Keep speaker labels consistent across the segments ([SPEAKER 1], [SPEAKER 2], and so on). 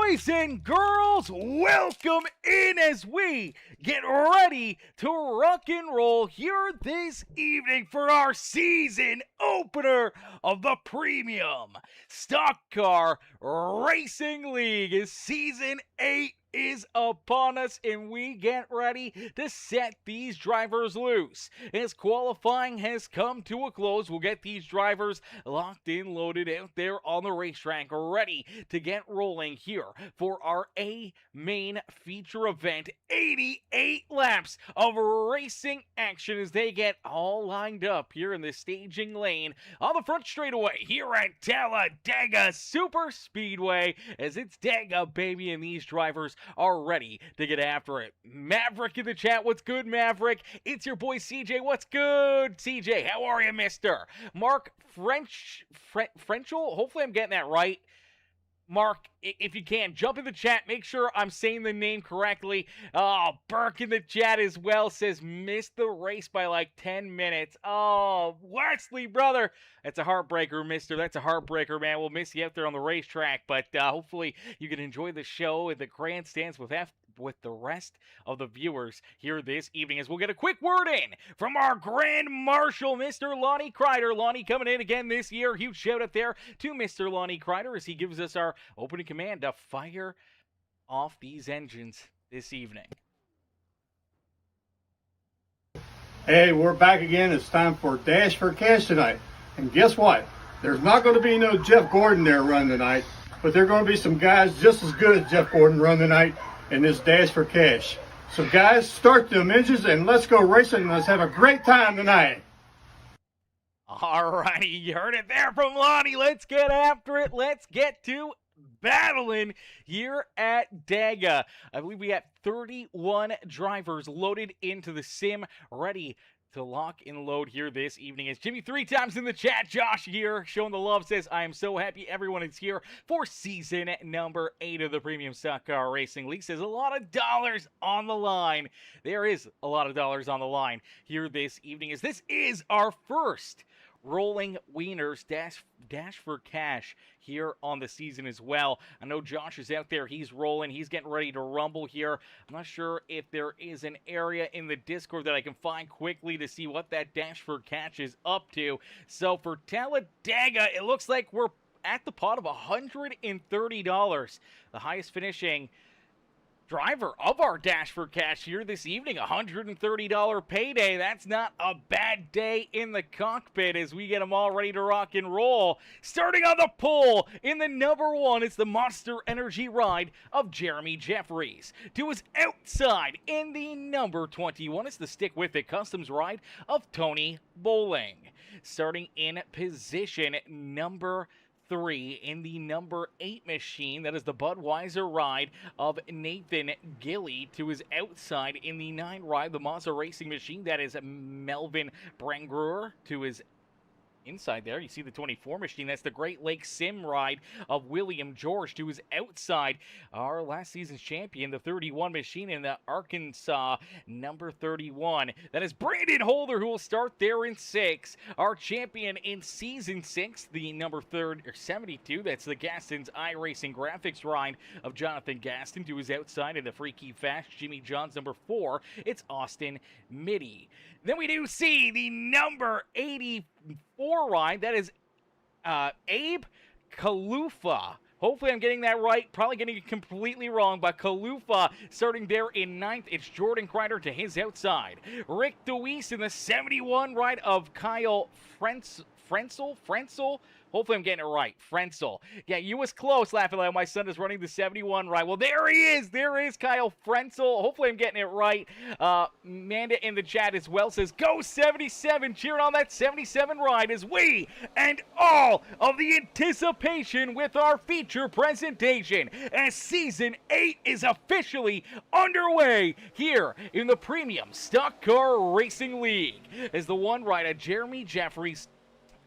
[SPEAKER 1] Boys and girls, welcome in as we get ready to rock and roll here this evening for our season opener of the Premium Stock Car Racing League. Season 8 is upon us, and we get ready to set these drivers loose. As qualifying has come to a close, we'll get these drivers locked in, loaded out there on the racetrack, ready to get rolling here for our main feature event. 88 laps of racing action as they get all lined up here in the staging lane on the front straightaway here at Talladega Super Speedway, as it's Dega, baby, and these drivers are ready to get after it. Maverick in the chat. What's good, Maverick? It's your boy CJ. What's good, CJ? How are you, mister? Mark Frenchel? Hopefully I'm getting that right. Mark, if you can, jump in the chat. Make sure I'm saying the name correctly. Oh, Burke in the chat as well says missed the race by like 10 minutes. Oh, Wesley, brother. That's a heartbreaker, mister. That's a heartbreaker, man. We'll miss you out there on the racetrack, but hopefully you can enjoy the show and the grandstands with the rest of the viewers here this evening, as we'll get a quick word in from our Grand Marshal, Mr. Lonnie Crider. Lonnie coming in again this year. Huge shout out there to Mr. Lonnie Crider as he gives us our opening command to fire off these engines this evening.
[SPEAKER 2] Hey, we're back again. It's time for Dash for Cash tonight. And guess what? There's not going to be no Jeff Gordon there run tonight, but there are going to be some guys just as good as Jeff Gordon run tonight in this Dash for Cash. So guys, start them engines and let's go racing and let's have a great time tonight.
[SPEAKER 1] All righty, you heard it there from Lonnie. Let's get after it. Let's get to battling here at Dega. I believe we got 31 drivers loaded into the sim, ready to lock and load here this evening. As Jimmy 3 times in the chat, Josh here showing the love, says, I am so happy everyone is here for season number 8 of the Premium Stock Car Racing League. Says a lot of dollars on the line. There is a lot of dollars on the line here this evening, as this is our first Rollin Wieners dash for cash here on the season as well. I know Josh is out there. He's rolling. He's getting ready to rumble here. I'm not sure if there is an area in the Discord that I can find quickly to see what that dash for cash is up to. So for Talladega, it looks like we're at the pot of $130. The highest finishing driver of our Dash for Cash here this evening, $130 payday. That's not a bad day in the cockpit as we get them all ready to rock and roll. Starting on the pole in the number 1, it's the Monster Energy ride of Jeremy Jeffries. To his outside in the number 21, it's the Stick With It Customs ride of Tony Bowling. Starting in position number 3 in the number 8 machine, that is the Budweiser ride of Nathan Gilly. To his outside in the 9 ride, the Mazda Racing machine, that is Melvin Brangruer. To his inside there, you see the 24 machine. That's the Great Lakes Sim ride of William George. To his outside, our last season's champion, the 31 machine in the Arkansas number 31. That is Brandon Holder, who will start there in 6. Our champion in season 6, the number 72. That's the Gastons iRacing Graphics ride of Jonathan Gaston. To his outside in the Freaky Fast Jimmy John's number 4, it's Austin Mitty. Then we do see the number 84 ride. That is Abe Kalufa. Hopefully I'm getting that right. Probably getting it completely wrong, but Kalufa starting there in 9th. It's Jordan Crider to his outside. Rick DeWeese in the 71 ride of Kyle Frenzel. Hopefully I'm getting it right. Frenzel. Yeah, you was close, laughing like my son is running the 71 right. Well, there he is. There is Kyle Frenzel. Hopefully I'm getting it right. Amanda in the chat as well says, go 77. Cheering on that 77 ride as we and all of the anticipation with our feature presentation as Season 8 is officially underway here in the Premium Stock Car Racing League. As the one ride of Jeremy Jeffries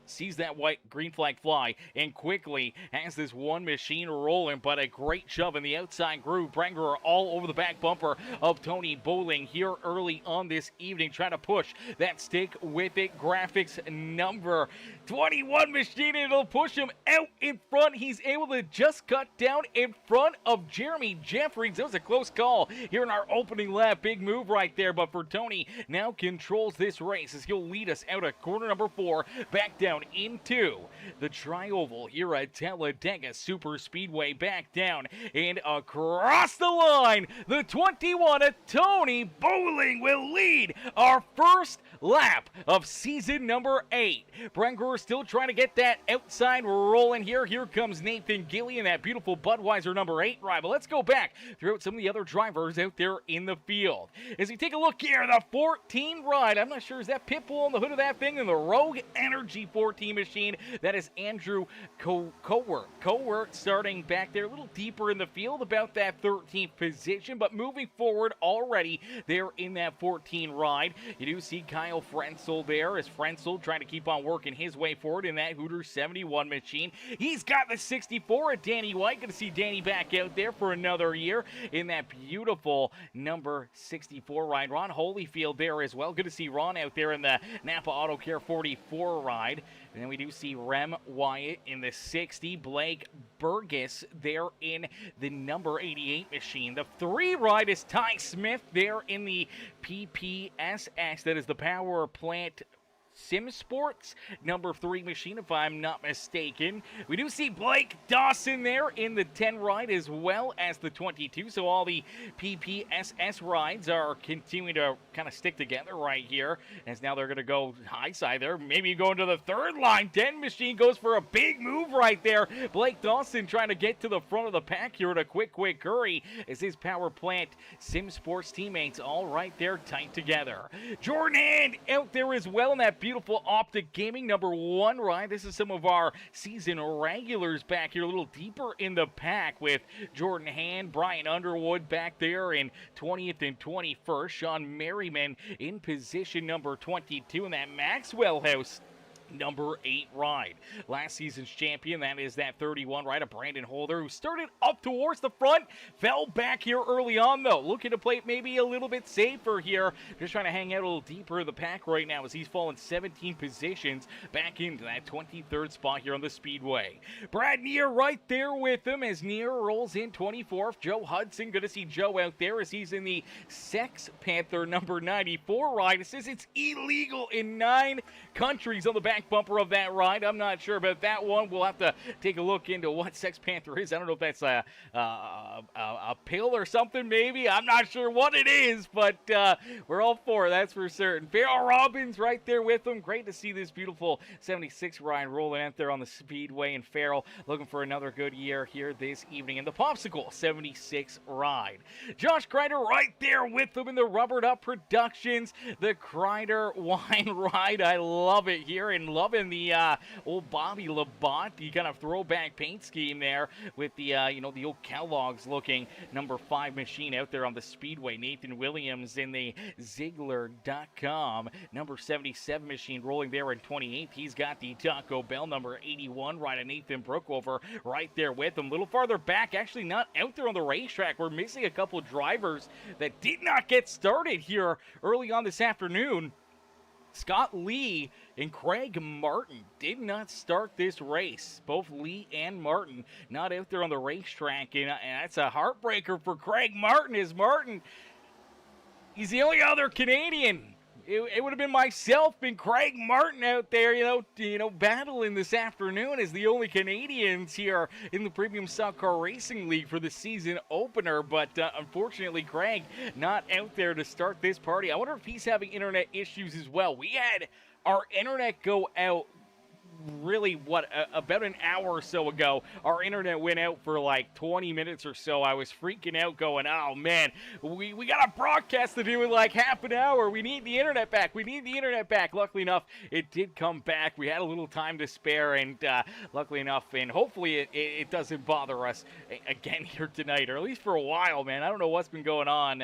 [SPEAKER 1] sees that green flag fly and quickly has this one machine rolling, but a great shove in the outside groove. Brenger all over the back bumper of Tony Bowling here early on this evening, trying to push that stick with it. Graphics number 21 machine, and it'll push him out in front. He's able to just cut down in front of Jeremy Jeffries. That was a close call here in our opening lap. Big move right there, but for Tony, now controls this race as he'll lead us out of corner number 4, back down into the tri-oval here at Talladega Super Speedway. Back down and across the line, the 21 of Tony Bowling will lead our first lap of season number 8. Brenger still trying to get that outside rolling here. Here comes Nathan Gillian, that beautiful Budweiser number 8 rival. Let's go back throughout some of the other drivers out there in the field. As we take a look here, the 14 ride, I'm not sure, is that Pitbull on the hood of that thing? And the Rogue Energy 14 machine, that is Andrew Cowork starting back there a little deeper in the field, about that 13th position, but moving forward already there in that 14 ride. You do see Kyle Frenzel there, as Frenzel trying to keep on working his way forward in that Hooters 71 machine. He's got the 64 at Danny White. Going to see Danny back out there for another year in that beautiful number 64 ride. Ron Holyfield there as well. Good to see Ron out there in the Napa Auto Care 44 ride. And then we do see Rem Wyatt in the 60. Blake Burgess there in the number 88 machine. The 3 ride is Ty Smith there in the PPSX. That is the Power Plant Sim Sports number 3 machine, if I'm not mistaken. We do see Blake Dawson there in the 10 ride as well as the 22. So all the PPSS rides are continuing to kind of stick together right here, as now they're going to go high side there. Maybe go into the 3rd line. 10 machine goes for a big move right there. Blake Dawson trying to get to the front of the pack here at a quick hurry, as his Power Plant Sim Sports teammates all right there tight together. Jordan Hand out there as well in that beautiful Optic Gaming number 1 ride. This is some of our season regulars back here a little deeper in the pack, with Jordan Hand, Brian Underwood back there in 20th and 21st. Sean Merriman in position number 22 in that Maxwell House number 8 ride. Last season's champion, that is that 31 ride of Brandon Holder, who started up towards the front, fell back here early on though, looking to play maybe a little bit safer here, just trying to hang out a little deeper in the pack right now, as he's fallen 17 positions back into that 23rd spot here on the Speedway. Brad Neer right there with him, as Neer rolls in 24th. Joe Hudson, good to see Joe out there, as he's in the Sex Panther number 94 ride. It says it's illegal in 9 countries on the back bumper of that ride. I'm not sure about that one. We'll have to take a look into what Sex Panther is. I don't know if that's a pill or something, maybe. I'm not sure what it is, but we're all for it, that's for certain. Farrell Robbins right there with him. Great to see this beautiful 76 ride rolling out there on the Speedway, and Farrell looking for another good year here this evening in the Popsicle 76 ride. Josh Crider right there with him in the Rubbered Up Productions, the Crider Wine Ride. I love it here, and loving the old Bobby Labatt, the kind of throwback paint scheme there with the the old Kellogg's looking number 5 machine out there on the Speedway. Nathan Williams in the Ziegler.com number 77 machine rolling there in 28th. He's got the Taco Bell number 81 ride of Nathan Brookover right there with him. A little farther back, actually not out there on the racetrack. We're missing a couple of drivers that did not get started here early on this afternoon. Scott Lee and Craig Martin did not start this race. Both Lee and Martin not out there on the racetrack, and that's a heartbreaker for Craig Martin. As Martin, he's the only other Canadian. It would have been myself and Craig Martin out there, battling this afternoon as the only Canadians here in the Premium Stock Car Racing League for the season opener. But unfortunately, Craig not out there to start this party. I wonder if he's having internet issues as well. We had our internet go out really, about an hour or so ago. Our internet went out for like 20 minutes or so. I was freaking out going, oh man, we got a broadcast to do in like half an hour. We need the internet back. We need the internet back. Luckily enough, it did come back. We had a little time to spare, and luckily enough, and hopefully it doesn't bother us again here tonight, or at least for a while, man. I don't know what's been going on.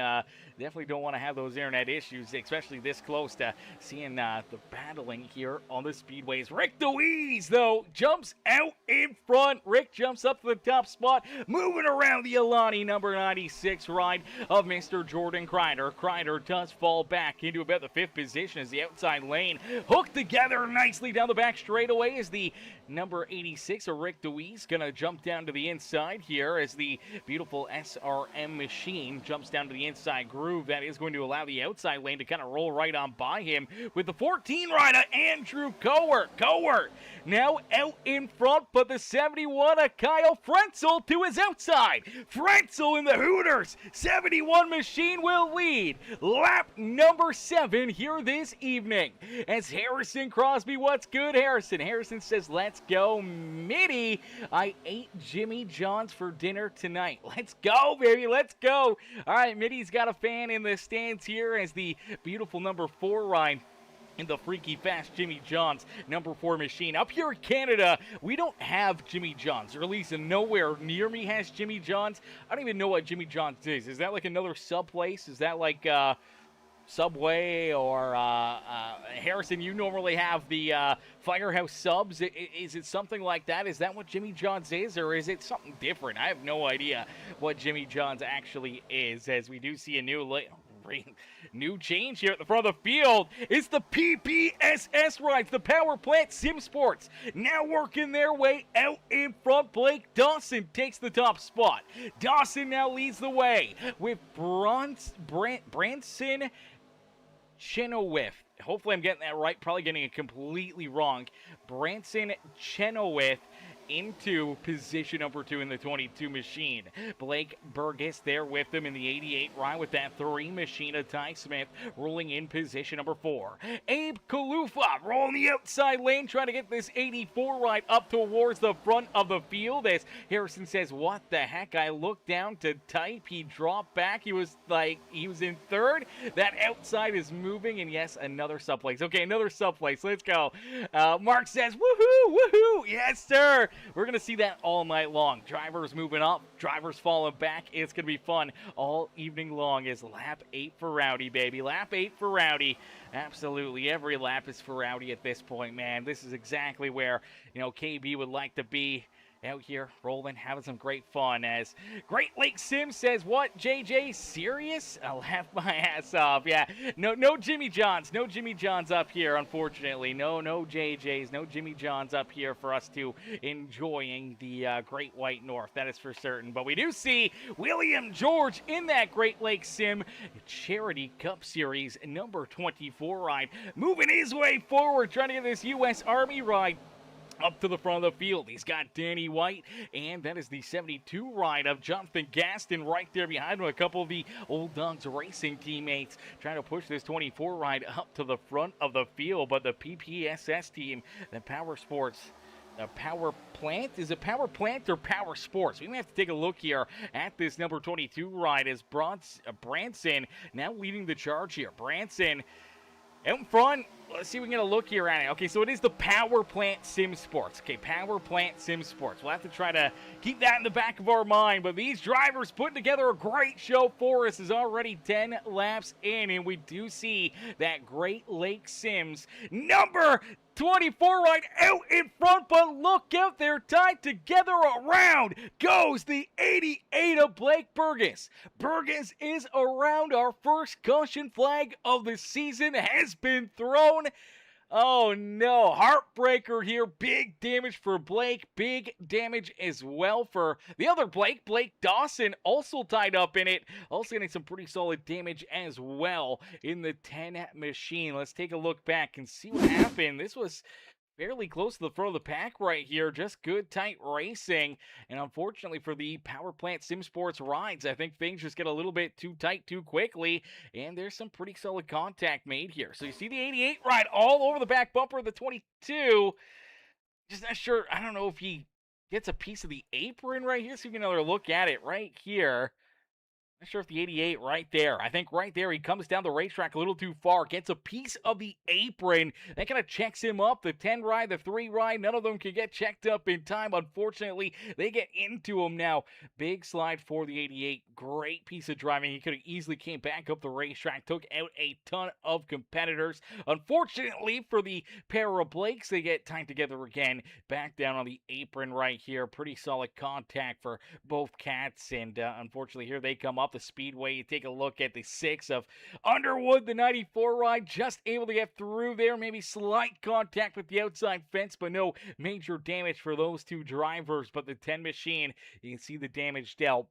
[SPEAKER 1] Definitely don't want to have those internet issues, especially this close to seeing the battling here on the Speedways. Rick DeWeese Deweese, though, jumps out in front. Rick jumps up to the top spot, moving around the Lonnie number 96 ride of Mr. Jordan Crider. Crider does fall back into about the 5th position as the outside lane hooked together nicely down the back straightaway as the number 86 of Rick Deweese going to jump down to the inside here as the beautiful SRM machine jumps down to the inside groove. That is going to allow the outside lane to kind of roll right on by him with the 14 rider Andrew Cowart. Now out in front, but the 71 of Kyle Frenzel to his outside. Frenzel in the Hooters 71 machine will lead lap number 7 here this evening as Harrison Crosby, what's good, Harrison? Harrison says, let's go, Mitty. I ate Jimmy John's for dinner tonight. Let's go, baby, let's go. All right, Mitty's got a fan in the stands here as the beautiful number 4 ride in the freaky fast Jimmy John's number 4 machine. Up here in Canada, we don't have Jimmy John's, or at least nowhere near me has Jimmy John's. I don't even know what Jimmy John's is. Is that like another sub place? Is that like Subway or Harrison? You normally have the Firehouse subs. Is it something like that? Is that what Jimmy John's is, or is it something different? I have no idea what Jimmy John's actually is, as we do see a new change here at the front of the field. It's the PPSS rides, the Power Plant Sim Sports, now working their way out in front. Blake Dawson takes the top spot. Dawson now leads the way with Branson Chenoweth. Hopefully I'm getting that right. Probably getting it completely wrong. Branson Chenoweth into position number 2 in the 22 machine. Blake Burgess there with them in the 88 ride with that 3 machine of Ty Smith rolling in position number 4. Abe Kalufa rolling the outside lane, trying to get this 84 ride up towards the front of the field as Harrison says, what the heck? I looked down to type. He dropped back. He was in 3rd. That outside is moving, and yes, another subplace. Okay, another subplace. Let's go. Mark says, woohoo, woohoo. Yes, sir. We're going to see that all night long. Drivers moving up, drivers falling back. It's going to be fun all evening long. Is lap 8 for Rowdy, baby. Lap 8 for Rowdy. Absolutely. Every lap is for Rowdy at this point, man. This is exactly where, KB would like to be. Out here, rolling, having some great fun. As Great Lake Sim says, what, JJ, serious? I'll laugh my ass off. Yeah, no Jimmy John's. No Jimmy John's up here, unfortunately. No JJ's, no Jimmy John's up here for us to enjoying the Great White North. That is for certain. But we do see William George in that Great Lake Sim Charity Cup Series number 24 ride. Moving his way forward, trying to get this U.S. Army ride up to the front of the field. He's got Danny White, and that is the 72 ride of Jonathan Gaston right there behind him. A couple of the Old Dogs Racing teammates trying to push this 24 ride up to the front of the field. But the PPSS team, the Power Sports, the Power Plant, is it Power Plant or Power Sports? We may have to take a look here at this number 22 ride as Branson now leading the charge here. Branson out in front. Let's see if we can get a look here at it. Okay, so it is the Power Plant Sim Sports. Okay, Power Plant Sim Sports. We'll have to try to keep that in the back of our mind. But these drivers putting together a great show for us. Is already 10 laps in, and we do see that Great Lake Sims number 24 right out in front, but look out, they're tied together. Around goes the 88 of Blake Burgess. Burgess is around. Our first caution flag of the season has been thrown. Oh no, heartbreaker here. Big damage for Blake. Big damage as well for the other Blake. Blake Dawson also tied up in it. Also getting some pretty solid damage as well in the 10 machine. Let's take a look back and see what happened. This was fairly close to the front of the pack right here. Just good, tight racing. And unfortunately for the Power Plant Sim Sports rides, I think things just get a little bit too tight too quickly. And there's some pretty solid contact made here. So you see the 88 ride all over the back bumper of the 22. Just not sure. I don't know if he gets a piece of the apron right here. So we can another look at it right here. Not sure if the 88 right there. I think right there he comes down the racetrack a little too far, gets a piece of the apron. That kind of checks him up. The 10 ride, the 3 ride, none of them can get checked up in time. Unfortunately, they get into him now. Big slide for the 88. Great piece of driving. He could have easily came back up the racetrack, took out a ton of competitors. Unfortunately for the pair of Blakes, they get tied together again. Back down on the apron right here. Pretty solid contact for both cats, and unfortunately here they come up the speedway. You take a look at the 6 of Underwood, the 94 ride, just able to get through there. Maybe slight contact with the outside fence, but no major damage for those two drivers. But the 10 machine, you can see the damage dealt.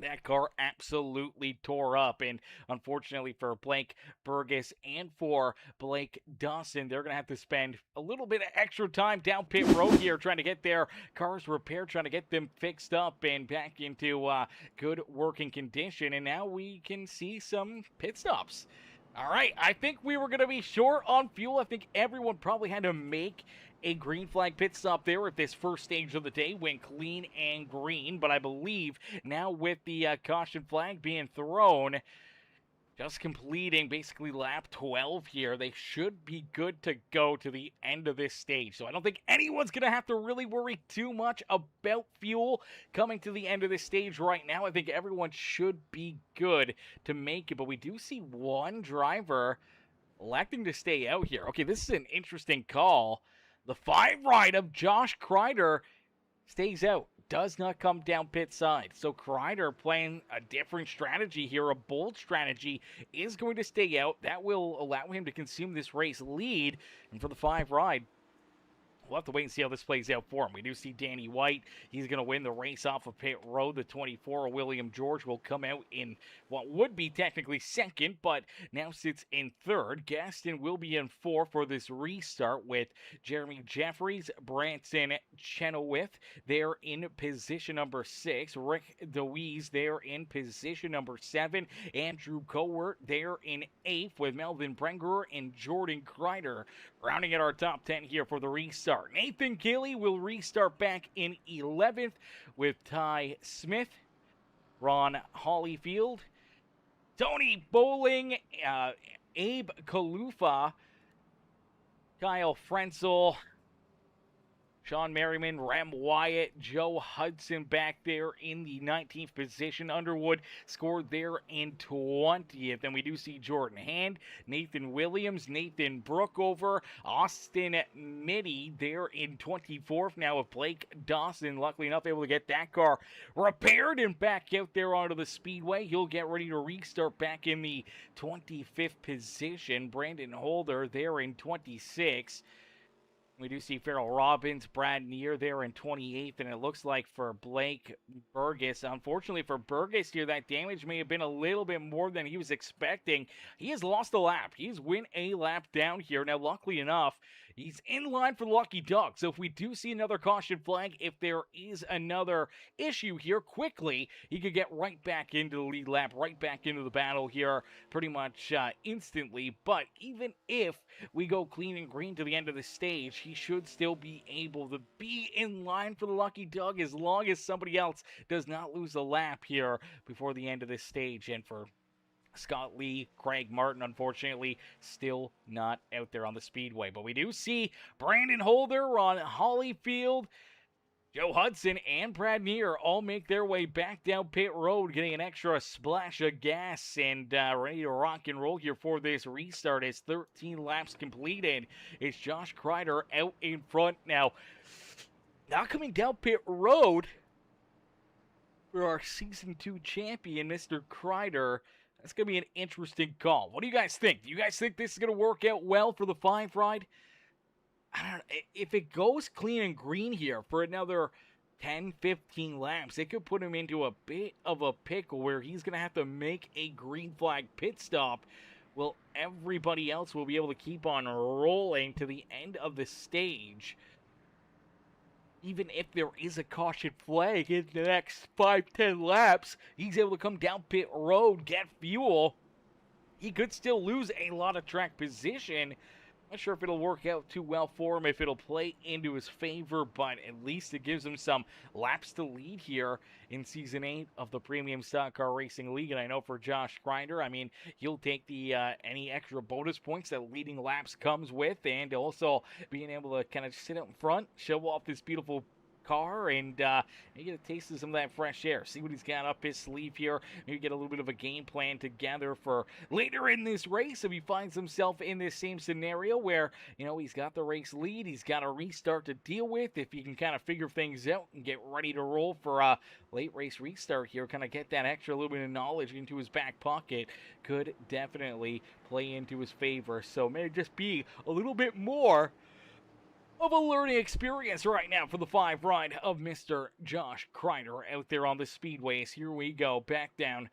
[SPEAKER 1] That car absolutely tore up, and unfortunately for Blake Burgess and for Blake Dawson, they're going to have to spend a little bit of extra time down pit road here trying to get their cars repaired, trying to get them fixed up and back into good working condition, and now we can see some pit stops. All right, I think we were going to be short on fuel. I think everyone probably had to make a green flag pit stop there at this first stage of the day, went clean and green, but I believe now with the caution flag being thrown, just completing basically lap 12 here, they should be good to go to the end of this stage. So I don't think anyone's going to have to really worry too much about fuel coming to the end of this stage right now. I think everyone should be good to make it, but we do see one driver electing to stay out here. Okay, this is an interesting call. The 5 ride of Josh Crider stays out, does not come down pit side. So Crider playing a different strategy here, a bold strategy, is going to stay out. That will allow him to consume this race lead. And for the 5 ride, we'll have to wait and see how this plays out for him. We do see Danny White. He's going to win the race off of pit road. The 24, William George, will come out in what would be technically second, but now sits in third. Gaston will be in 4 for this restart with Jeremy Jeffries, Branson Chenoweth. They're in position number 6. Rick DeWeese, they're in position number 7. Andrew Cowart, they're in 8th with Melvin Brenger and Jordan Crider. Rounding at our top 10 here for the restart. Nathan Gilly will restart back in 11th with Ty Smith, Ron Hollyfield, Tony Bowling, Abe Kalufa, Kyle Frenzel, Sean Merriman, Rem Wyatt, Joe Hudson back there in the 19th position. Underwood scored there in 20th. And we do see Jordan Hand, Nathan Williams, Nathan Brookover, Austin Mitty there in 24th. Now with Blake Dawson, luckily enough, able to get that car repaired and back out there onto the speedway. He'll get ready to restart back in the 25th position. Brandon Holder there in 26th. We do see Farrell Robbins, Brad Neer there in 28th, and it looks like for Blake Burgess, unfortunately for Burgess here, that damage may have been a little bit more than he was expecting. He has lost a lap. He's went a lap down here. Now, luckily enough, he's in line for the lucky dog. So if we do see another caution flag, if there is another issue here quickly, he could get right back into the lead lap, right back into the battle here pretty much instantly. But even if we go clean and green to the end of the stage, he should still be able to be in line for the lucky dog as long as somebody else does not lose a lap here before the end of this stage. And for Scott Lee, Craig Martin, unfortunately, still not out there on the speedway. But we do see Brandon Holder on Hollyfield, Joe Hudson, and Brad Neer all make their way back down pit road, getting an extra splash of gas and ready to rock and roll here for this restart as 13 laps completed. It's Josh Crider out in front now. Now coming down pit road for our Season 2 champion, Mr. Crider. That's going to be an interesting call. What do you guys think? Do you guys think this is going to work out well for the 5 ride? I don't know. If it goes clean and green here for another 10, 15 laps, it could put him into a bit of a pickle where he's going to have to make a green flag pit stop. Well, everybody else will be able to keep on rolling to the end of the stage. Even if there is a caution flag in the next 5-10 laps, he's able to come down pit road, get fuel. He could still lose a lot of track position, Not sure if it'll work out too well for him, if it'll play into his favor, but at least it gives him some laps to lead here in Season 8 of the Premium Stock Car Racing League. And I know for Josh Crider, I mean, he'll take the any extra bonus points that leading laps comes with, and also being able to kind of sit out in front, show off this beautiful car, and maybe get a taste of some of that fresh air. See what he's got up his sleeve here. Maybe get a little bit of a game plan together for later in this race if he finds himself in this same scenario where, you know, he's got the race lead, he's got a restart to deal with. If he can kind of figure things out and get ready to roll for a late race restart here, kind of get that extra little bit of knowledge into his back pocket, could definitely play into his favor. So maybe just be a little bit more of a learning experience right now for the 5 ride of Mr. Josh Crider out there on the speedways. Here we go, back down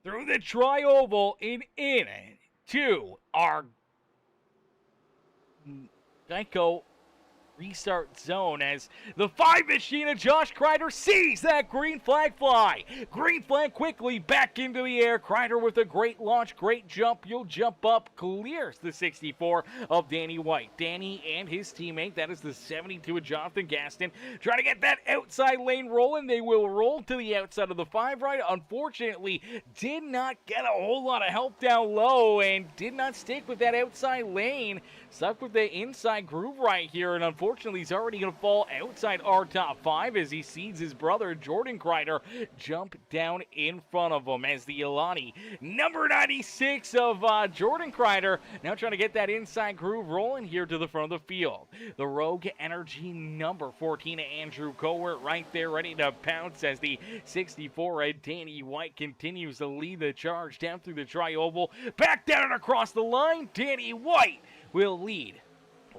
[SPEAKER 1] through the tri-oval and in to our Geico restart zone as the 5 machine of Josh Crider sees that green flag fly. Green flag quickly back into the air. Crider with a great launch, great jump. You'll jump up, clears the 64 of Danny White. Danny and his teammate, that is the 72 of Jonathan Gaston, trying to get that outside lane rolling. They will roll to the outside of the 5 ride. Unfortunately, did not get a whole lot of help down low and did not stick with that outside lane. Stuck with the inside groove right here, and unfortunately he's already going to fall outside our top 5 as he sees his brother Jordan Crider jump down in front of him as the Lonnie number 96 of Jordan Crider now trying to get that inside groove rolling here to the front of the field. The Rogue Energy number 14 Andrew Cowart right there ready to pounce as the 64 Danny White continues to lead the charge down through the tri-oval. Back down and across the line, Danny White will lead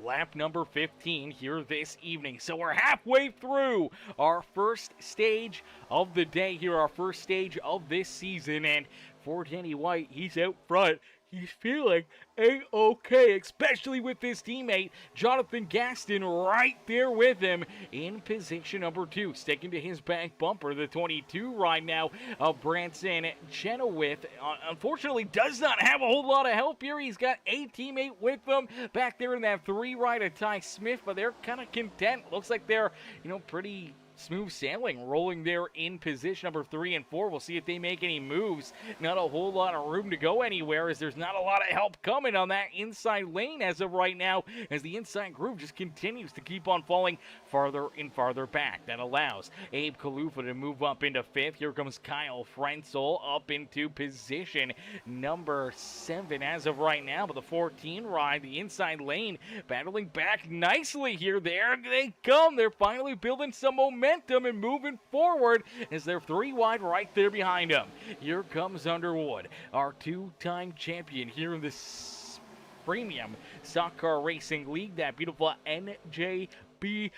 [SPEAKER 1] lap number 15 here this evening. So we're halfway through our first stage of the day here, our first stage of this season, and for Danny White, he's out front. He's feeling A-okay, especially with his teammate, Jonathan Gaston, right there with him in position number 2. Sticking to his back bumper, the 22 right now of Branson Chenoweth. Unfortunately, does not have a whole lot of help here. He's got a teammate with him back there in that 3 right of Ty Smith, but they're kind of content. Looks like they're, you know, pretty smooth sailing, rolling there in position number 3 and 4. We'll see if they make any moves. Not a whole lot of room to go anywhere as there's not a lot of help coming on that inside lane as of right now, as the inside groove just continues to keep on falling farther and farther back. That allows Abe Kalufa to move up into 5th. Here comes Kyle Frenzel up into position number 7 as of right now, but the 14 ride, the inside lane, battling back nicely here. There they come. They're finally building some momentum and moving forward as they're 3 wide right there behind them. Here comes Underwood, our 2-time champion here in this Premium Stock Car Racing League. That beautiful NJB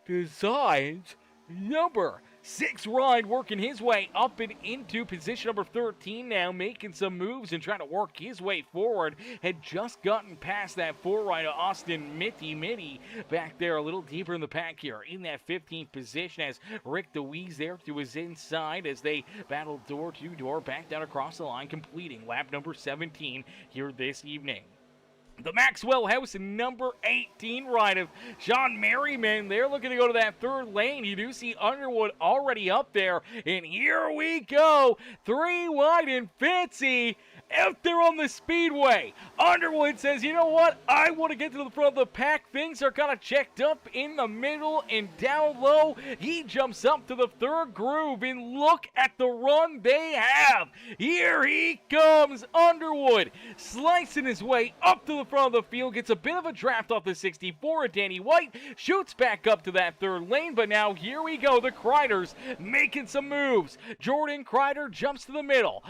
[SPEAKER 1] Designs number 6 ride working his way up and into position number 13 now, making some moves and trying to work his way forward. Had just gotten past that 4 ride of Austin Mitty back there a little deeper in the pack here in that 15th position as Rick DeWeese there to his inside as they battle door to door back down across the line, completing lap number 17 here this evening. The Maxwell House number 18 ride of Sean Merriman. They're looking to go to that 3rd lane. You do see Underwood already up there. And here we go. 3 wide and Fitzy out there on the speedway. Underwood says, you know what? I want to get to the front of the pack. Things are kind of checked up in the middle and down low. He jumps up to the 3rd groove and look at the run they have. Here he comes. Underwood slicing his way up to the front of the field. Gets a bit of a draft off the 64 of Danny White. Shoots back up to that 3rd lane. But now here we go. The Criders making some moves. Jordan Crider jumps to the middle.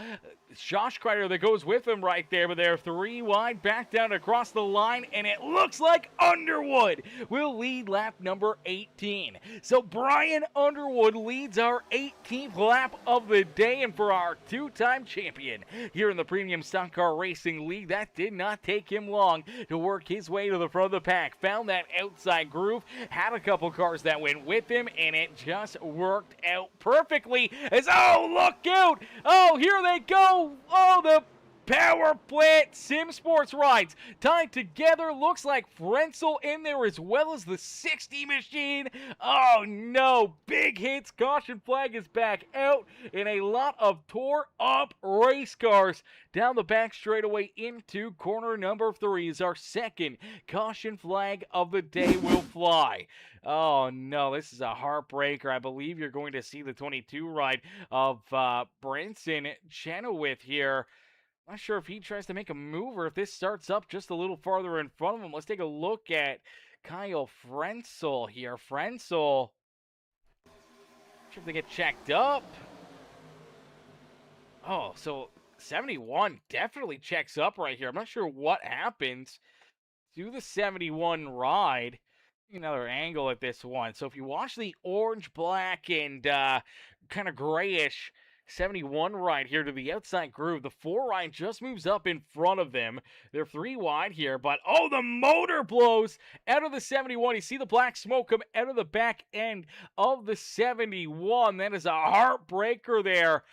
[SPEAKER 1] Josh Crider that goes with him right there, but they're 3 wide back down across the line, and it looks like Underwood will lead lap number 18. So Brian Underwood leads our 18th lap of the day, and for our 2-time champion here in the Premium Stock Car Racing League, that did not take him long to work his way to the front of the pack. Found that outside groove, had a couple cars that went with him, and it just worked out perfectly as, oh, look out! Oh, here they go! Oh, the Power plant Sim Sports rides tied together. Looks like Frenzel in there as well as the 60 machine. Oh no, big hits. Caution flag is back out in a lot of tore up race cars. Down the back straightaway into corner number 3 is our second caution flag of the day will fly. Oh no, this is a heartbreaker. I believe you're going to see the 22 ride of Branson Chenoweth here. Not sure if he tries to make a move or if this starts up just a little farther in front of him. Let's take a look at Kyle Frenzel here. Frenzel, not sure if they get checked up. Oh, so 71 definitely checks up right here. I'm not sure what happens to the 71 ride. Another angle at this one. So if you watch the orange, black, and kind of grayish 71 ride here to the outside groove, the 4 ride just moves up in front of them. They're 3 wide here, but oh, the motor blows out of the 71. You see the black smoke come out of the back end of the 71. That is a heartbreaker there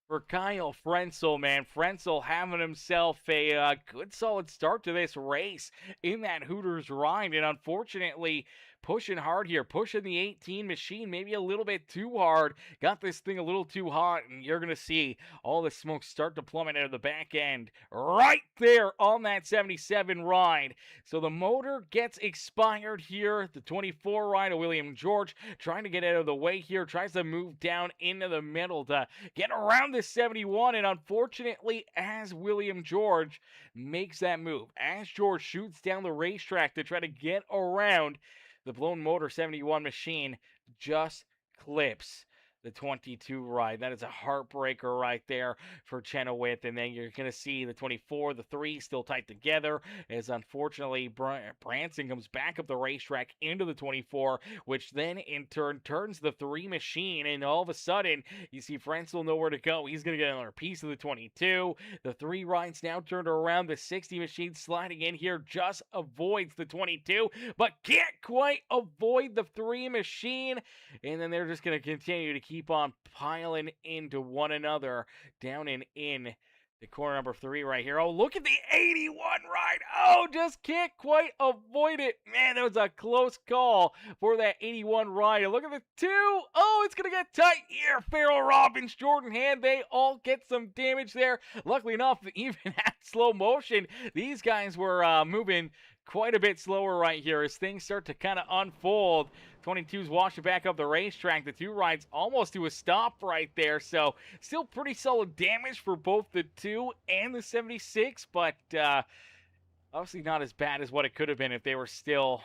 [SPEAKER 1] for Kyle Frenzel, man. Frenzel having himself a good solid start to this race in that Hooters ride, and unfortunately pushing hard here, pushing the 18 machine maybe a little bit too hard, got this thing a little too hot, and you're gonna see all the smoke start to plummet out of the back end right there on that 77 ride. So the motor gets expired here. The 24 ride of William George trying to get out of the way here, tries to move down into the middle to get around this 71, and unfortunately, as William George makes that move, as George shoots down the racetrack to try to get around, the blown motor 71 machine just clips the 22 ride. That is a heartbreaker right there for Chenoweth. And then you're going to see the 24, the 3 still tight together, as unfortunately Branson comes back up the racetrack into the 24, which then in turn turns the 3 machine. And all of a sudden, you see Frenzel nowhere to go. He's going to get another piece of the 22. The 3 rides now turned around. The 60 machine sliding in here just avoids the 22, but can't quite avoid the 3 machine. And then they're just going to continue to keep on piling into one another down and in the corner number 3 right here. Oh, look at the 81 ride. Oh, just can't quite avoid it. Man, that was a close call for that 81 ride. And look at the 2. Oh, it's going to get tight here. Farrell Robbins, Jordan Hand, they all get some damage there. Luckily enough, even at slow motion, these guys were moving quite a bit slower right here as things start to kind of unfold. 22's washing back up the racetrack. The 2 rides almost to a stop right there. So still pretty solid damage for both the 2 and the 76, but obviously not as bad as what it could have been if they were still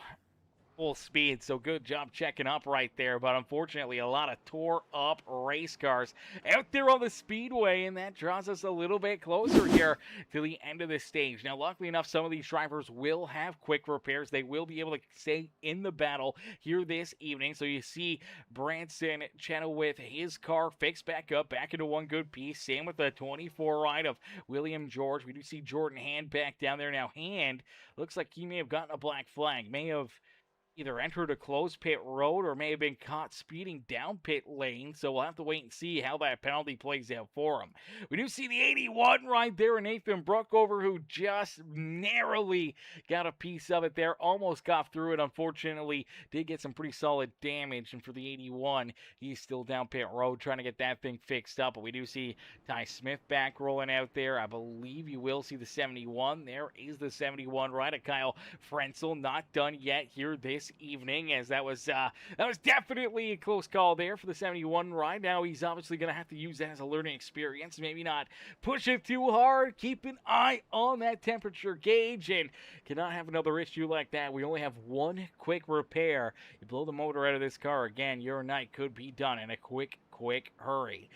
[SPEAKER 1] full speed. So good job checking up right there, but unfortunately a lot of tore up race cars out there on the speedway, and that draws us a little bit closer here to the end of this stage. Now luckily enough, some of these drivers will have quick repairs. They will be able to stay in the battle here this evening. So you see Branson Chenoweth, his car fixed back up, back into one good piece. Same with the 24 ride of William George. We do see Jordan Hand back down there. Now Hand looks like he may have gotten a black flag, may have either entered a closed pit road or may have been caught speeding down pit lane, so we'll have to wait and see how that penalty plays out for him. We do see the 81 right there, Nathan Brookover, who just narrowly got a piece of it there, almost got through it, unfortunately, did get some pretty solid damage, and for the 81, he's still down pit road trying to get that thing fixed up, but we do see Ty Smith back rolling out there. I believe you will see the 71. There is the 71 right of Kyle Frenzel, not done yet here this evening, as that was definitely a close call there for the 71 ride. Now he's obviously going to have to use that as a learning experience, maybe not push it too hard, keep an eye on that temperature gauge, and cannot have another issue like that. We only have one quick repair. You blow the motor out of this car again, your night could be done in a quick hurry.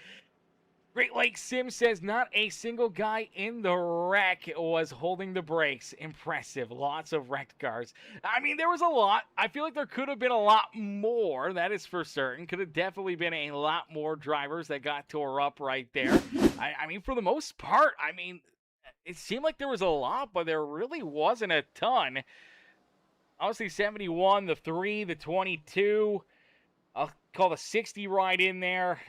[SPEAKER 1] Great Lakes Sim says not a single guy in the wreck was holding the brakes. Impressive. Lots of wrecked cars. I mean, there was a lot. I feel like there could have been a lot more. That is for certain. Could have definitely been a lot more drivers that got tore up right there. I mean, for the most part, I mean, it seemed like there was a lot, but there really wasn't a ton. Obviously, 71, the 3, the 22. I'll call the 60 right in there.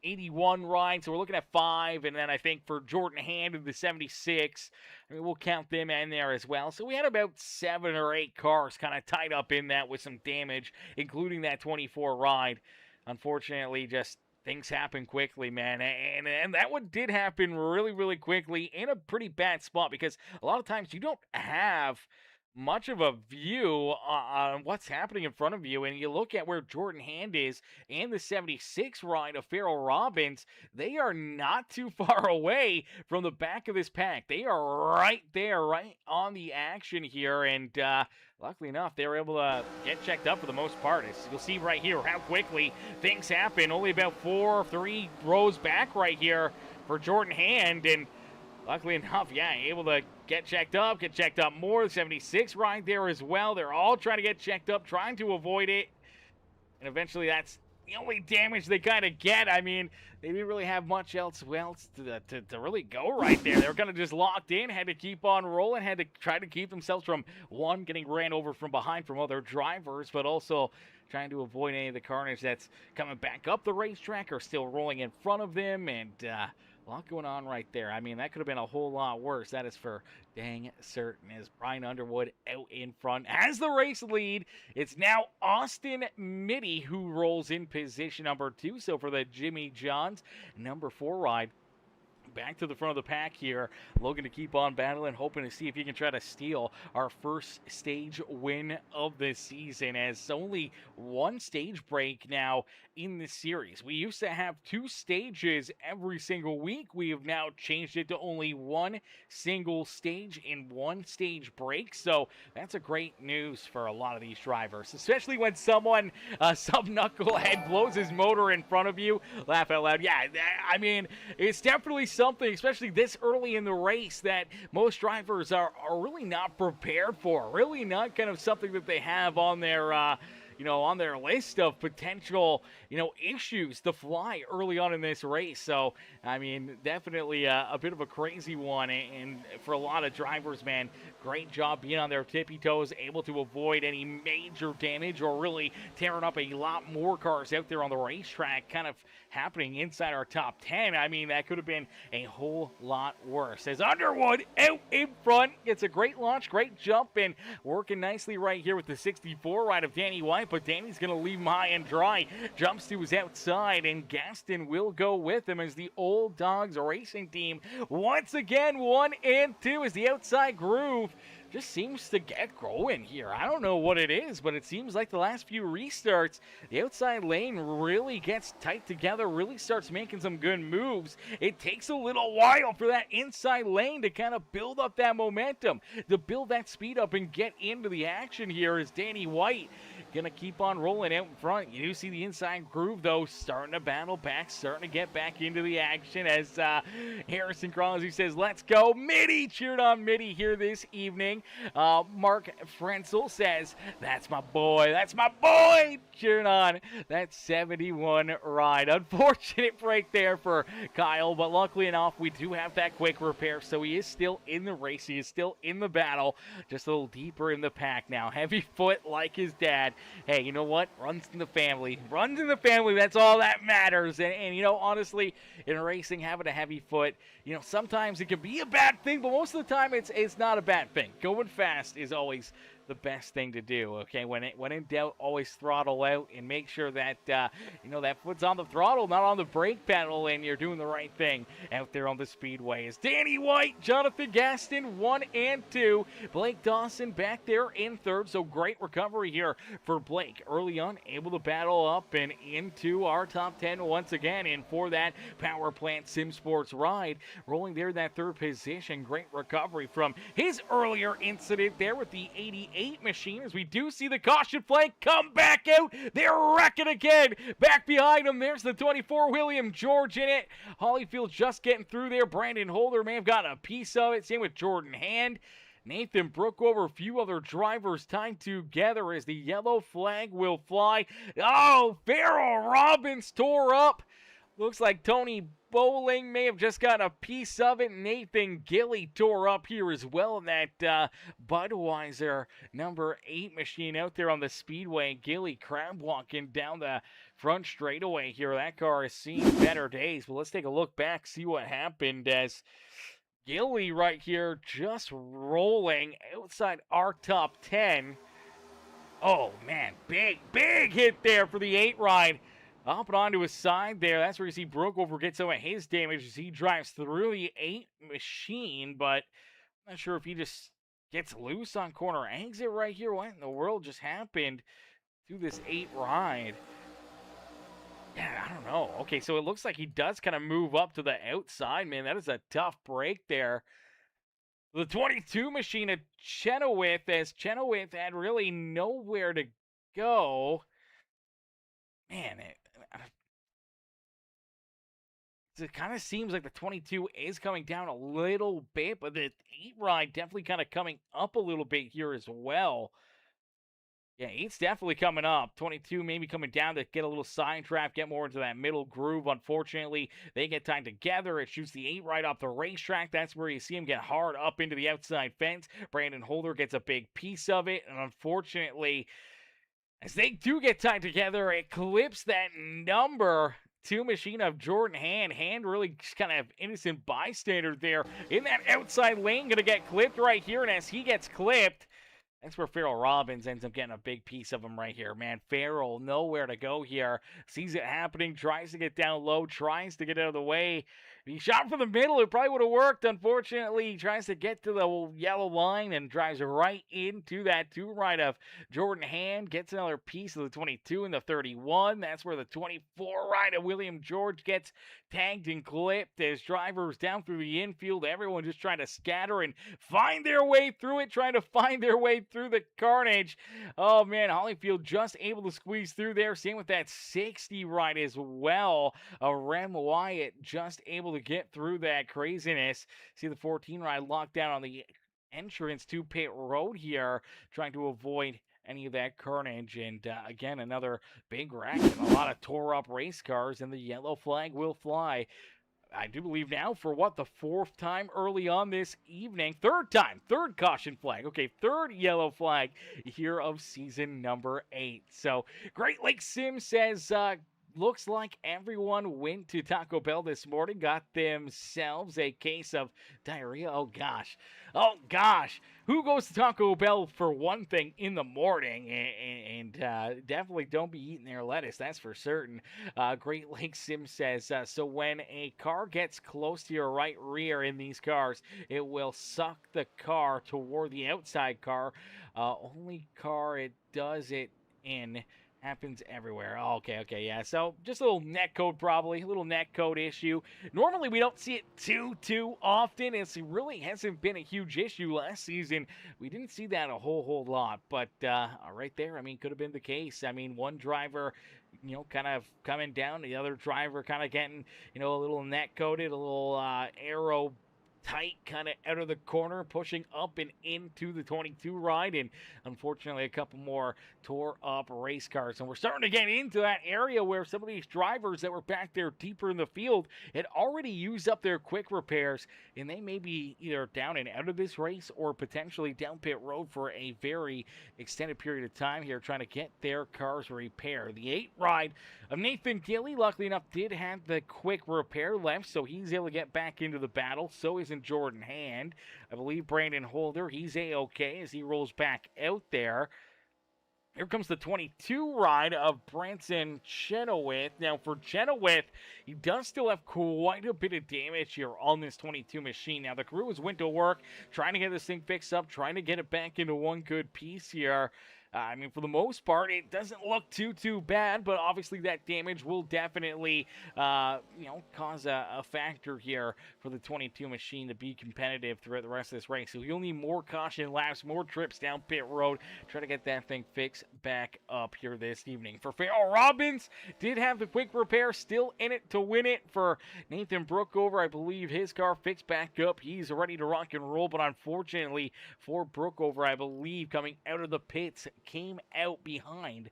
[SPEAKER 1] 81 ride, so we're looking at 5, and then I think for Jordan Hand in the 76, I mean, we'll count them in there as well. So we had about 7 or 8 cars kind of tied up in that with some damage, including that 24 ride. Unfortunately, just things happen quickly, man, and that one did happen really, really quickly in a pretty bad spot because a lot of times you don't have much of a view on what's happening in front of you, and you look at where Jordan Hand is and the 76 ride of Farrell Robbins, they are not too far away from the back of this pack. They are right there, right on the action here, and luckily enough, they were able to get checked up for the most part. As you'll see right here how quickly things happen. Only about 4 or 3 rows back right here for Jordan Hand, and luckily enough, yeah, able to get checked up more. 76 right there as well. They're all trying to get checked up, trying to avoid it. And eventually that's the only damage they kind of get. I mean, they didn't really have much else to really go right there. They were kind of just locked in, had to keep on rolling, had to try to keep themselves from, one, getting ran over from behind from other drivers, but also trying to avoid any of the carnage that's coming back up the racetrack or still rolling in front of them. And a lot going on right there. I mean, that could have been a whole lot worse. That is for dang certain. As Brian Underwood out in front has the race lead. It's now Austin Mitty who rolls in position number 2. So for the Jimmy Johns number 4 ride, back to the front of the pack here. Logan to keep on battling, hoping to see if he can try to steal our first stage win of the season, as only one stage break now in the series. We used to have 2 stages every single week. We have now changed it to only 1 single stage in 1 stage break. So that's a great news for a lot of these drivers, especially when someone, some knucklehead, blows his motor in front of you. Laugh out loud. Yeah, I mean, it's definitely something, especially this early in the race, that most drivers are really not prepared for. Really not kind of something that they have on their on their list of potential, issues to fly early on in this race. So, I mean, definitely a bit of a crazy one. And for a lot of drivers, man, great job being on their tippy toes, able to avoid any major damage or really tearing up a lot more cars out there on the racetrack, kind of happening inside our top 10. I mean, that could have been a whole lot worse. As Underwood out in front gets a great launch, great jump, and working nicely right here with the 64 ride of Danny White, but Danny's going to leave him high and dry. Jumps to his outside, and Gaston will go with him as the Old Dogs Racing Team once again 1 and 2 as the outside groove just seems to get going here. I don't know what it is, but it seems like the last few restarts, the outside lane really gets tight together, really starts making some good moves. It takes a little while for that inside lane to kind of build up that momentum, to build that speed up and get into the action here as Danny White going to keep on rolling out in front. You do see the inside groove, though, starting to battle back, starting to get back into the action as Harrison Crosby says, let's go. Mitty cheered on Mitty here this evening. Mark Frenzel says, that's my boy, cheering on that 71 ride. Unfortunate break there for Kyle, but luckily enough, we do have that quick repair, so he is still in the race. He is still in the battle, just a little deeper in the pack now. Heavy foot like his dad. Hey, you know what? Runs in the family. That's all that matters. And honestly, in racing, having a heavy foot, sometimes it can be a bad thing, but most of the time it's not a bad thing. Going fast is always the best thing to do, okay? When in doubt, always throttle out and make sure that, that foot's on the throttle, not on the brake pedal, and you're doing the right thing out there on the speedway. It's Danny White, Jonathan Gaston, 1 and 2. Blake Dawson back there in 3rd, so great recovery here for Blake. Early on, able to battle up and into our top 10 once again, and for that Power Plant Sim Sports ride, rolling there in that 3rd position. Great recovery from his earlier incident there with the 88 machine, as we do see the caution flag come back out. They're wrecking again. Back behind him, there's the 24 William George in it. Holyfield just getting through there. Brandon Holder may have gotten a piece of it. Same with Jordan Hand. Nathan Brookover, a few other drivers tied together as the yellow flag will fly. Oh, Farrell Robbins tore up Looks like Tony Bowling may have just gotten a piece of it. Nathan Gilly tore up here as well in that Budweiser number 8 machine out there on the speedway. Gilly crab walking down the front straightaway here. That car has seen better days. But let's take a look back, see what happened as Gilly right here just rolling outside our top 10. Oh, man, big hit there for the 8 ride. Up and onto his side there. That's where you see Brookover get some of his damage as he drives through the 8 machine, but I'm not sure if he just gets loose on corner exit right here. What in the world just happened to this 8 ride? Yeah, I don't know. Okay, so it looks like he does kind of move up to the outside, man. That is a tough break there. The 22 machine at Chenoweth, as Chenoweth had really nowhere to go. Man, it kind of seems like the 22 is coming down a little bit, but the 8 ride definitely kind of coming up a little bit here as well. Yeah, 8's definitely coming up. 22 maybe coming down to get a little side trap, get more into that middle groove. Unfortunately, they get tied together. It shoots the 8 right off the racetrack. That's where you see him get hard up into the outside fence. Brandon Holder gets a big piece of it, and unfortunately, as they do get tied together, it clips that number 2 machine of Jordan Hand. Hand really just kind of innocent bystander there in that outside lane. Going to get clipped right here, and as he gets clipped, that's where Farrell Robbins ends up getting a big piece of him right here. Man, Farrell nowhere to go here. Sees it happening, tries to get down low, tries to get out of the way. If he shot from the middle, it probably would have worked. Unfortunately, he tries to get to the yellow line and drives right into that 2 right of Jordan Hand. Gets another piece of the 22 and the 31. That's where the 24 right of William George gets tagged and clipped as drivers down through the infield. Everyone just trying to scatter and find their way through it, trying to find their way through the carnage. Oh, man, Holyfield just able to squeeze through there. Same with that 60 right as well. Rem Wyatt just able to get through that craziness. See the 14 ride locked down on the entrance to pit road here, trying to avoid any of that carnage. And again, another big wreck and a lot of tore up race cars, and the yellow flag will fly. I do believe now for what, the 4th time early on this evening. 3rd time, 3rd caution flag. Okay, 3rd yellow flag here of season number 8. So Great Lakes Sim says, looks like everyone went to Taco Bell this morning, got themselves a case of diarrhea. Oh, gosh. Oh, gosh. Who goes to Taco Bell for one thing in the morning? And definitely don't be eating their lettuce, that's for certain. Great Lakes Sim says, so when a car gets close to your right rear in these cars, it will suck the car toward the outside car. Only car it does it in happens everywhere. Oh, okay, yeah. So just a little net code probably, a little net code issue. Normally we don't see it too often. It really hasn't been a huge issue last season. We didn't see that a whole lot, but right there, I mean, could have been the case. I mean, one driver, you know, kind of coming down, the other driver kind of getting, you know, a little net coded, a little arrow tight kind of out of the corner, pushing up and into the 22 ride, and unfortunately a couple more tore up race cars. And we're starting to get into that area where some of these drivers that were back there deeper in the field had already used up their quick repairs, and they may be either down and out of this race or potentially down pit road for a very extended period of time here, trying to get their cars repaired. The 8 ride of Nathan Gilly, luckily enough, did have the quick repair left, so he's able to get back into the battle. So is Jordan Hand. I believe Brandon Holder, he's A-okay as he rolls back out there. Here comes the 22 ride of Branson Chenoweth. Now, for Chenoweth, he does still have quite a bit of damage here on this 22 machine. Now, the crew has went to work trying to get this thing fixed up, trying to get it back into one good piece here. I mean, for the most part, it doesn't look too bad, but obviously that damage will definitely, you know, cause a factor here for the 22 machine to be competitive throughout the rest of this race. So you'll need more caution laps, more trips down pit road, try to get that thing fixed back up here this evening. For Farrell Robbins, did have the quick repair, still in it to win it. For Nathan Brookover, I believe his car fixed back up. He's ready to rock and roll, but unfortunately for Brookover, I believe coming out of the pits, came out behind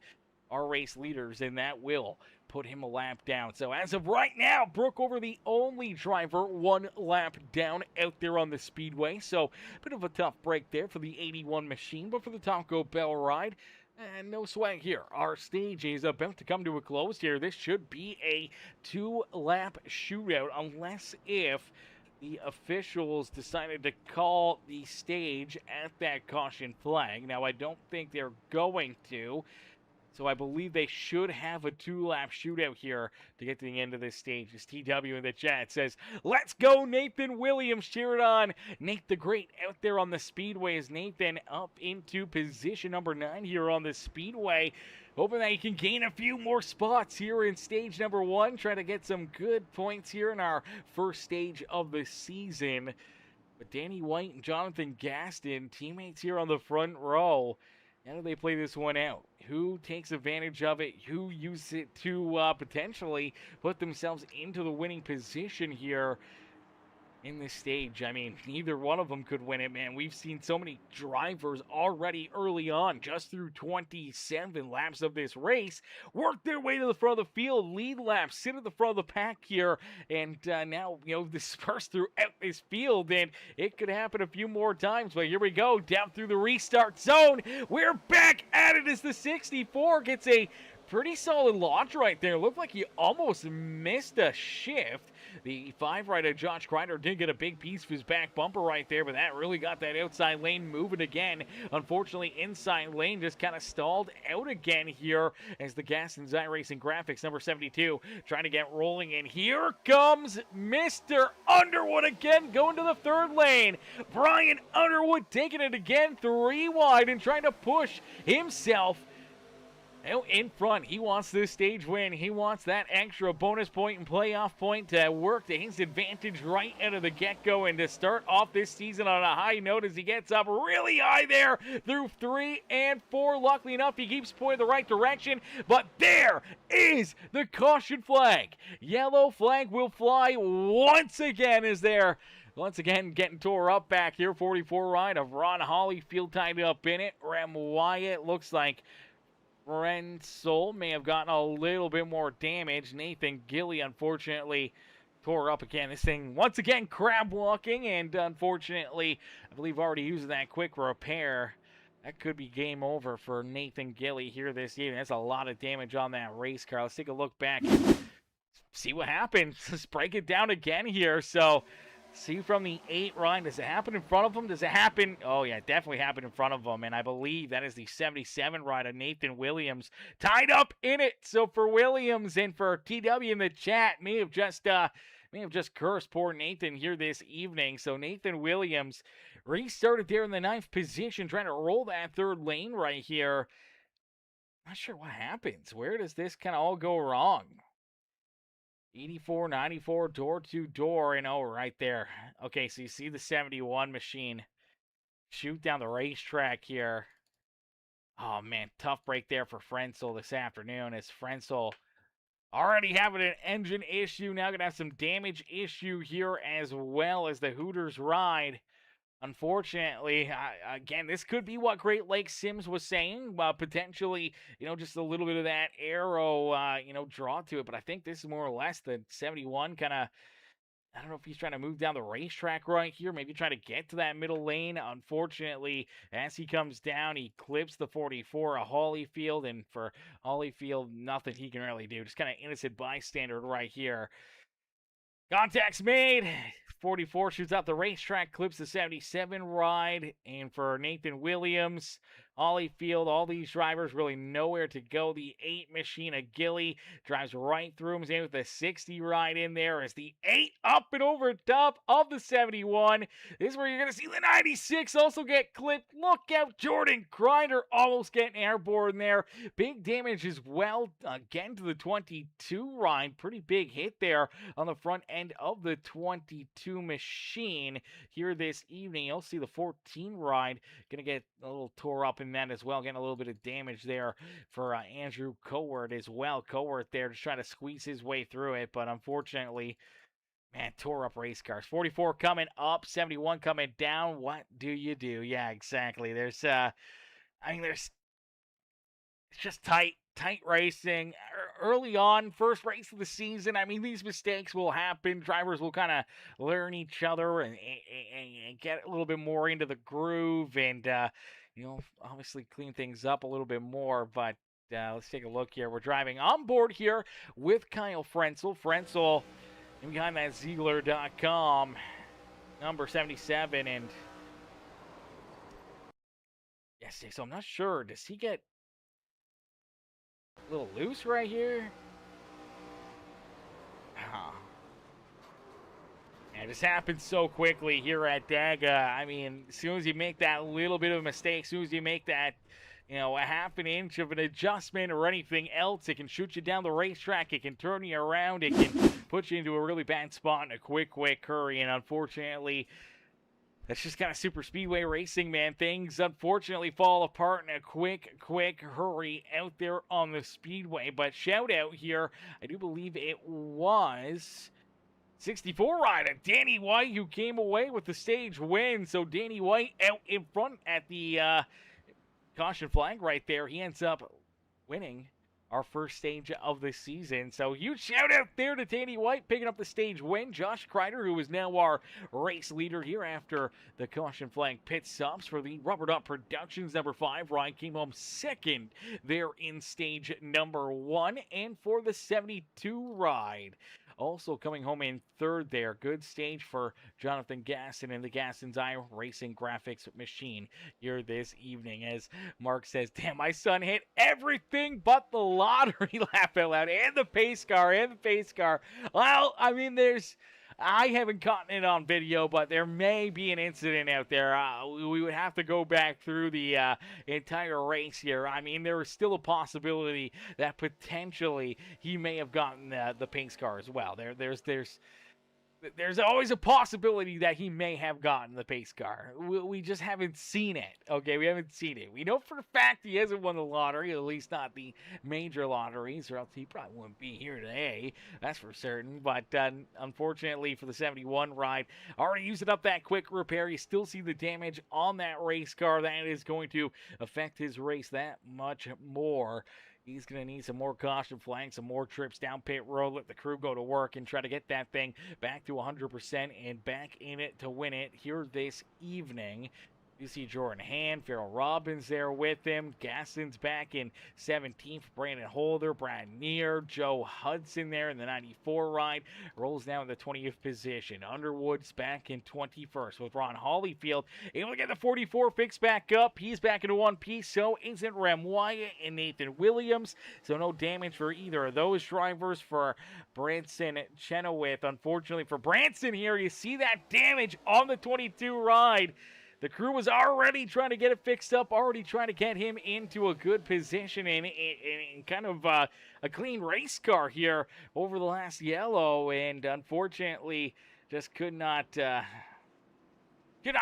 [SPEAKER 1] our race leaders, and that will put him a lap down. So as of right now, Brookover the only driver 1 lap down out there on the speedway. So a bit of a tough break there for the 81 machine, but for the Taco Bell ride, and no sweat here. Our stage is about to come to a close here. This should be a 2-lap shootout, unless if the officials decided to call the stage at that caution flag. Now, I don't think they're going to, so I believe they should have a 2-lap shootout here to get to the end of this stage. As TW in the chat says, let's go Nathan Williams, cheer it on. Nate the Great out there on the speedway as Nathan up into position number 9 here on the speedway. Hoping that he can gain a few more spots here in stage number 1. Try to get some good points here in our first stage of the season. But Danny White and Jonathan Gaston, teammates here on the front row. How do they play this one out? Who takes advantage of it? Who uses it to potentially put themselves into the winning position here in this stage? I mean, neither one of them could win it, man. We've seen so many drivers already early on, just through 27 laps of this race, work their way to the front of the field, lead laps, sit at the front of the pack here, and now, disperse throughout this field, and it could happen a few more times. But here we go, down through the restart zone. We're back at it as the 64 gets a pretty solid launch right there. Looked like he almost missed a shift. The 5-rider Josh Crider did get a big piece of his back bumper right there, but that really got that outside lane moving again. Unfortunately, inside lane just kind of stalled out again here as the Gastons iRacing Graphics number 72 trying to get rolling. And here comes Mr. Underwood again, going to the 3rd lane. Brian Underwood taking it again 3 wide and trying to push himself out in front. He wants this stage win. He wants that extra bonus point and playoff point to work to his advantage right out of the get-go and to start off this season on a high note as he gets up really high there through 3 and 4. Luckily enough, he keeps pointing the right direction, but there is the caution flag. Yellow flag will fly once again as they're once again getting tore up back here. 44 ride of Ron Hollyfield tied up in it. Rem Wyatt looks like Frenzel may have gotten a little bit more damage. Nathan Gilly, unfortunately, tore up again. This thing, once again, crab walking, and unfortunately, I believe already using that quick repair. That could be game over for Nathan Gilly here this evening. That's a lot of damage on that race car. Let's take a look back. See what happens. Let's break it down again here. So, see from the 8 ride, does it happen in front of him? Does it happen? Oh, yeah, it definitely happened in front of him. And I believe that is the 77 ride of Nathan Williams tied up in it. So for Williams and for TW in the chat, may have just cursed poor Nathan here this evening. So Nathan Williams restarted there in the 9th position, trying to roll that 3rd lane right here. Not sure what happens. Where does this kind of all go wrong? 84, 94, door to door, and oh, right there. Okay, so you see the 71 machine shoot down the racetrack here. Oh, man, tough break there for Frenzel this afternoon as Frenzel already having an engine issue. Now going to have some damage issue here as well as the Hooters ride. Unfortunately, again, this could be what Great Lakes Sims was saying, potentially, just a little bit of that arrow, draw to it. But I think this is more or less the 71 kind of, I don't know if he's trying to move down the racetrack right here, maybe try to get to that middle lane. Unfortunately, as he comes down, he clips the 44 of Hollyfield, and for Hollyfield, nothing he can really do. Just kind of innocent bystander right here. Contact's made. 44 shoots out the racetrack, clips the 77 ride, and for Nathan Williams, Hollyfield, all these drivers really nowhere to go. The 8 machine of Gilly drives right through him, in with the 60 ride in there as the 8 up and over top of the 71. This is where you're going to see the 96 also get clipped. Look out, Jordan Crider almost getting airborne there. Big damage as well, again to the 22 ride. Pretty big hit there on the front end of the 22 machine here this evening. You'll see the 14 ride going to get a little tore up in that as well, getting a little bit of damage there for Andrew Cowart as well. Cowart there just trying to squeeze his way through it, but unfortunately, man, tore up race cars. 44 coming up, 71 coming down. What do you do? Yeah, exactly. It's just tight racing. early on, first race of the season. I mean, these mistakes will happen. Drivers will kind of learn each other and get a little bit more into the groove and, obviously clean things up a little bit more. But let's take a look here. We're driving on board here with Kyle Frenzel. Frenzel behind that Ziegler.com, number 77. And yes, so I'm not sure. Does he get a little loose right here? And this happens so quickly here at Dega. I mean, as soon as you make that little bit of a mistake, as soon as you make that, a half an inch of an adjustment or anything else, it can shoot you down the racetrack. It can turn you around. It can put you into a really bad spot in a quick hurry. And unfortunately, that's just kind of super speedway racing, man. Things unfortunately fall apart in a quick hurry out there on the speedway. But shout out here, I do believe it was 64 rider Danny White who came away with the stage win. So Danny White out in front at the caution flag right there. He ends up winning our first stage of the season. So huge shout out there to Danny White picking up the stage win. Josh Crider, who is now our race leader here after the caution flag pit stops for the Rubber Dot Productions number 5 ride, came home second there in stage number 1. And for the 72 ride, also coming home in third there. Good stage for Jonathan Gaston and the Gastons iRacing Graphics machine here this evening. As Mark says, damn, my son hit everything but the lottery, laugh out loud, and the pace car. Well, I mean, I haven't gotten it on video, but there may be an incident out there. We would have to go back through the entire race here. I mean, there is still a possibility that potentially he may have gotten the pace car as well. There's always a possibility that he may have gotten the pace car. We just haven't seen it. Okay, we haven't seen it. We know for a fact he hasn't won the lottery, at least not the major lotteries, or else he probably wouldn't be here today. That's for certain. But unfortunately for the 71 ride, already using up that quick repair. You still see the damage on that race car. That is going to affect his race that much more. He's going to need some more caution flags, some more trips down pit road, let the crew go to work and try to get that thing back to 100% and back in it to win it here this evening. You see Jordan Hand, Farrell Robbins there with him. Gaston's back in 17th. Brandon Holder, Brad Neer, Joe Hudson there in the 94 ride. Rolls down in the 20th position. Underwood's back in 21st with Ron Hollyfield. Able to get the 44 fixed back up. He's back into one piece. So isn't Rem Wyatt and Nathan Williams. So no damage for either of those drivers. For Branson Chenoweth, unfortunately for Branson here, you see that damage on the 22 ride. The crew was already trying to get it fixed up, already trying to get him into a good position and kind of a clean race car here over the last yellow, and unfortunately just could not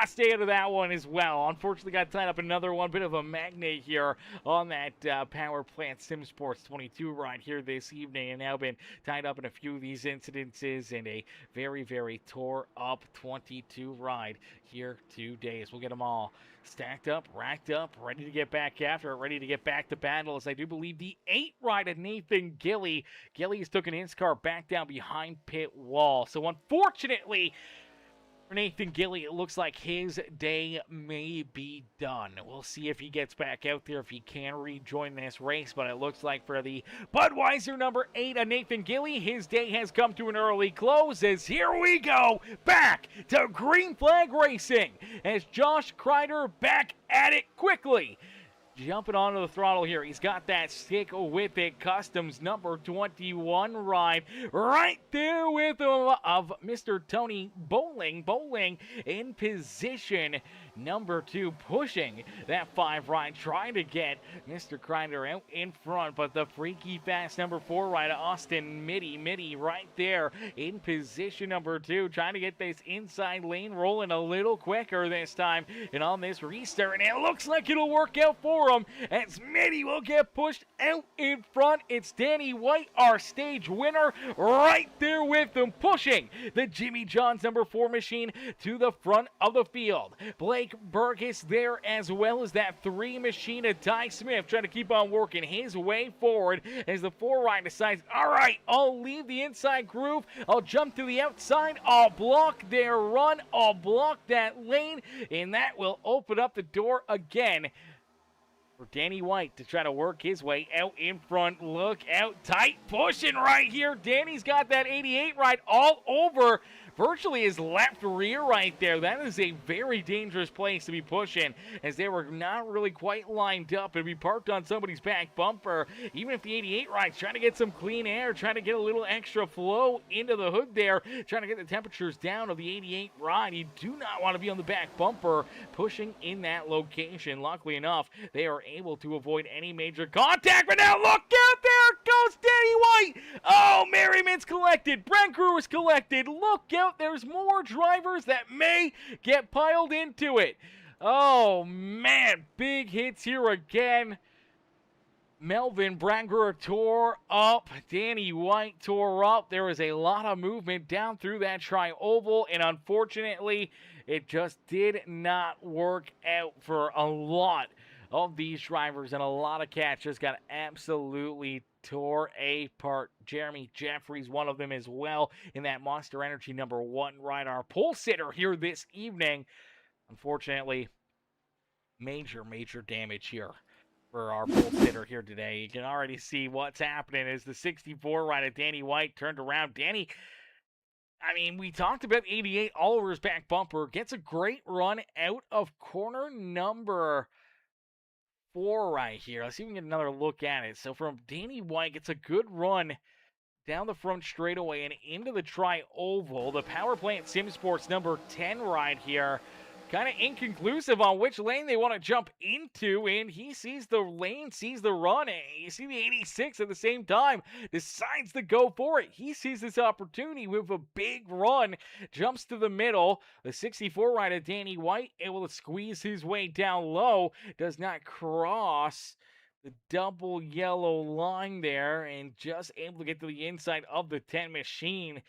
[SPEAKER 1] stay out of that one as well. Unfortunately got tied up another one, bit of a magnet here on that Power Plant Sim Sports 22 ride here this evening, and now been tied up in a few of these incidences in a very tore up 22 ride here today. As we'll get them all stacked up, racked up, ready to get back after it, ready to get back to battle. As I do believe the 8 ride of Nathan Gilly. Gilly's took an in-car back down behind pit wall. So unfortunately for Nathan Gilly, it looks like his day may be done. We'll see if he gets back out there, if he can rejoin this race. But it looks like for the Budweiser number 8 of Nathan Gilly, his day has come to an early close. As here we go, back to green flag racing. As Josh Crider back at it quickly. Jumping onto the throttle here. He's got that Stick With It Customs number 21 ride right there with him of Mr. Tony Bowling. Bowling in position number 2, pushing that 5 ride, trying to get Mr. Crider out in front. But the freaky fast number 4 ride, Austin Mitty right there in position number 2, trying to get this inside lane rolling a little quicker this time. And on this restart, and it looks like it'll work out for him, as Mitty will get pushed out in front. It's Danny White, our stage winner, right there with him, pushing the Jimmy John's number 4 machine to the front of the field. Blake Jake Burgess there, as well as that 3 machine of Ty Smith trying to keep on working his way forward as the 4 right decides, all right, I'll leave the inside groove, I'll jump to the outside, I'll block their run, I'll block that lane, and that will open up the door again for Danny White to try to work his way out in front. Look out, tight pushing right here. Danny's got that 88 right all over virtually his left rear right there. That is a very dangerous place to be pushing, as they were not really quite lined up and be parked on somebody's back bumper. Even if the 88 right's trying to get some clean air, trying to get a little extra flow into the hood there, trying to get the temperatures down of the 88 ride, you do not want to be on the back bumper pushing in that location. Luckily enough, they are able to avoid any major contact, but now look out, there goes Danny White. Oh, Merriman's collected, Brent Brewer's collected. Look out, there's more drivers that may get piled into it. Oh man, big hits here again. Melvin Brangruer tore up, Danny White tore up. There was a lot of movement down through that tri-oval, and unfortunately, it just did not work out for a lot of these drivers, and a lot of cats just got absolutely tore apart. Jeremy Jeffries, one of them as well, in that Monster Energy #1 ride. Our pole sitter here this evening. Unfortunately, major damage here for our pole sitter here today. You can already see what's happening as the 64 ride of Danny White turned around. Danny, I mean, we talked about 88 all over his back bumper. Gets a great run out of corner number 4 right here. Let's see if we can get another look at it. So from Danny White, gets a good run down the front straightaway and into the tri-oval. The Power Plant Sim Sports #10 ride here. Kind of inconclusive on which lane they want to jump into, and he sees the lane, sees the run, and you see the 86 at the same time, decides to go for it. He sees this opportunity with a big run, jumps to the middle. The 64 rider, Danny White, able to squeeze his way down low, does not cross the double yellow line there, and just able to get to the inside of the 10 machine.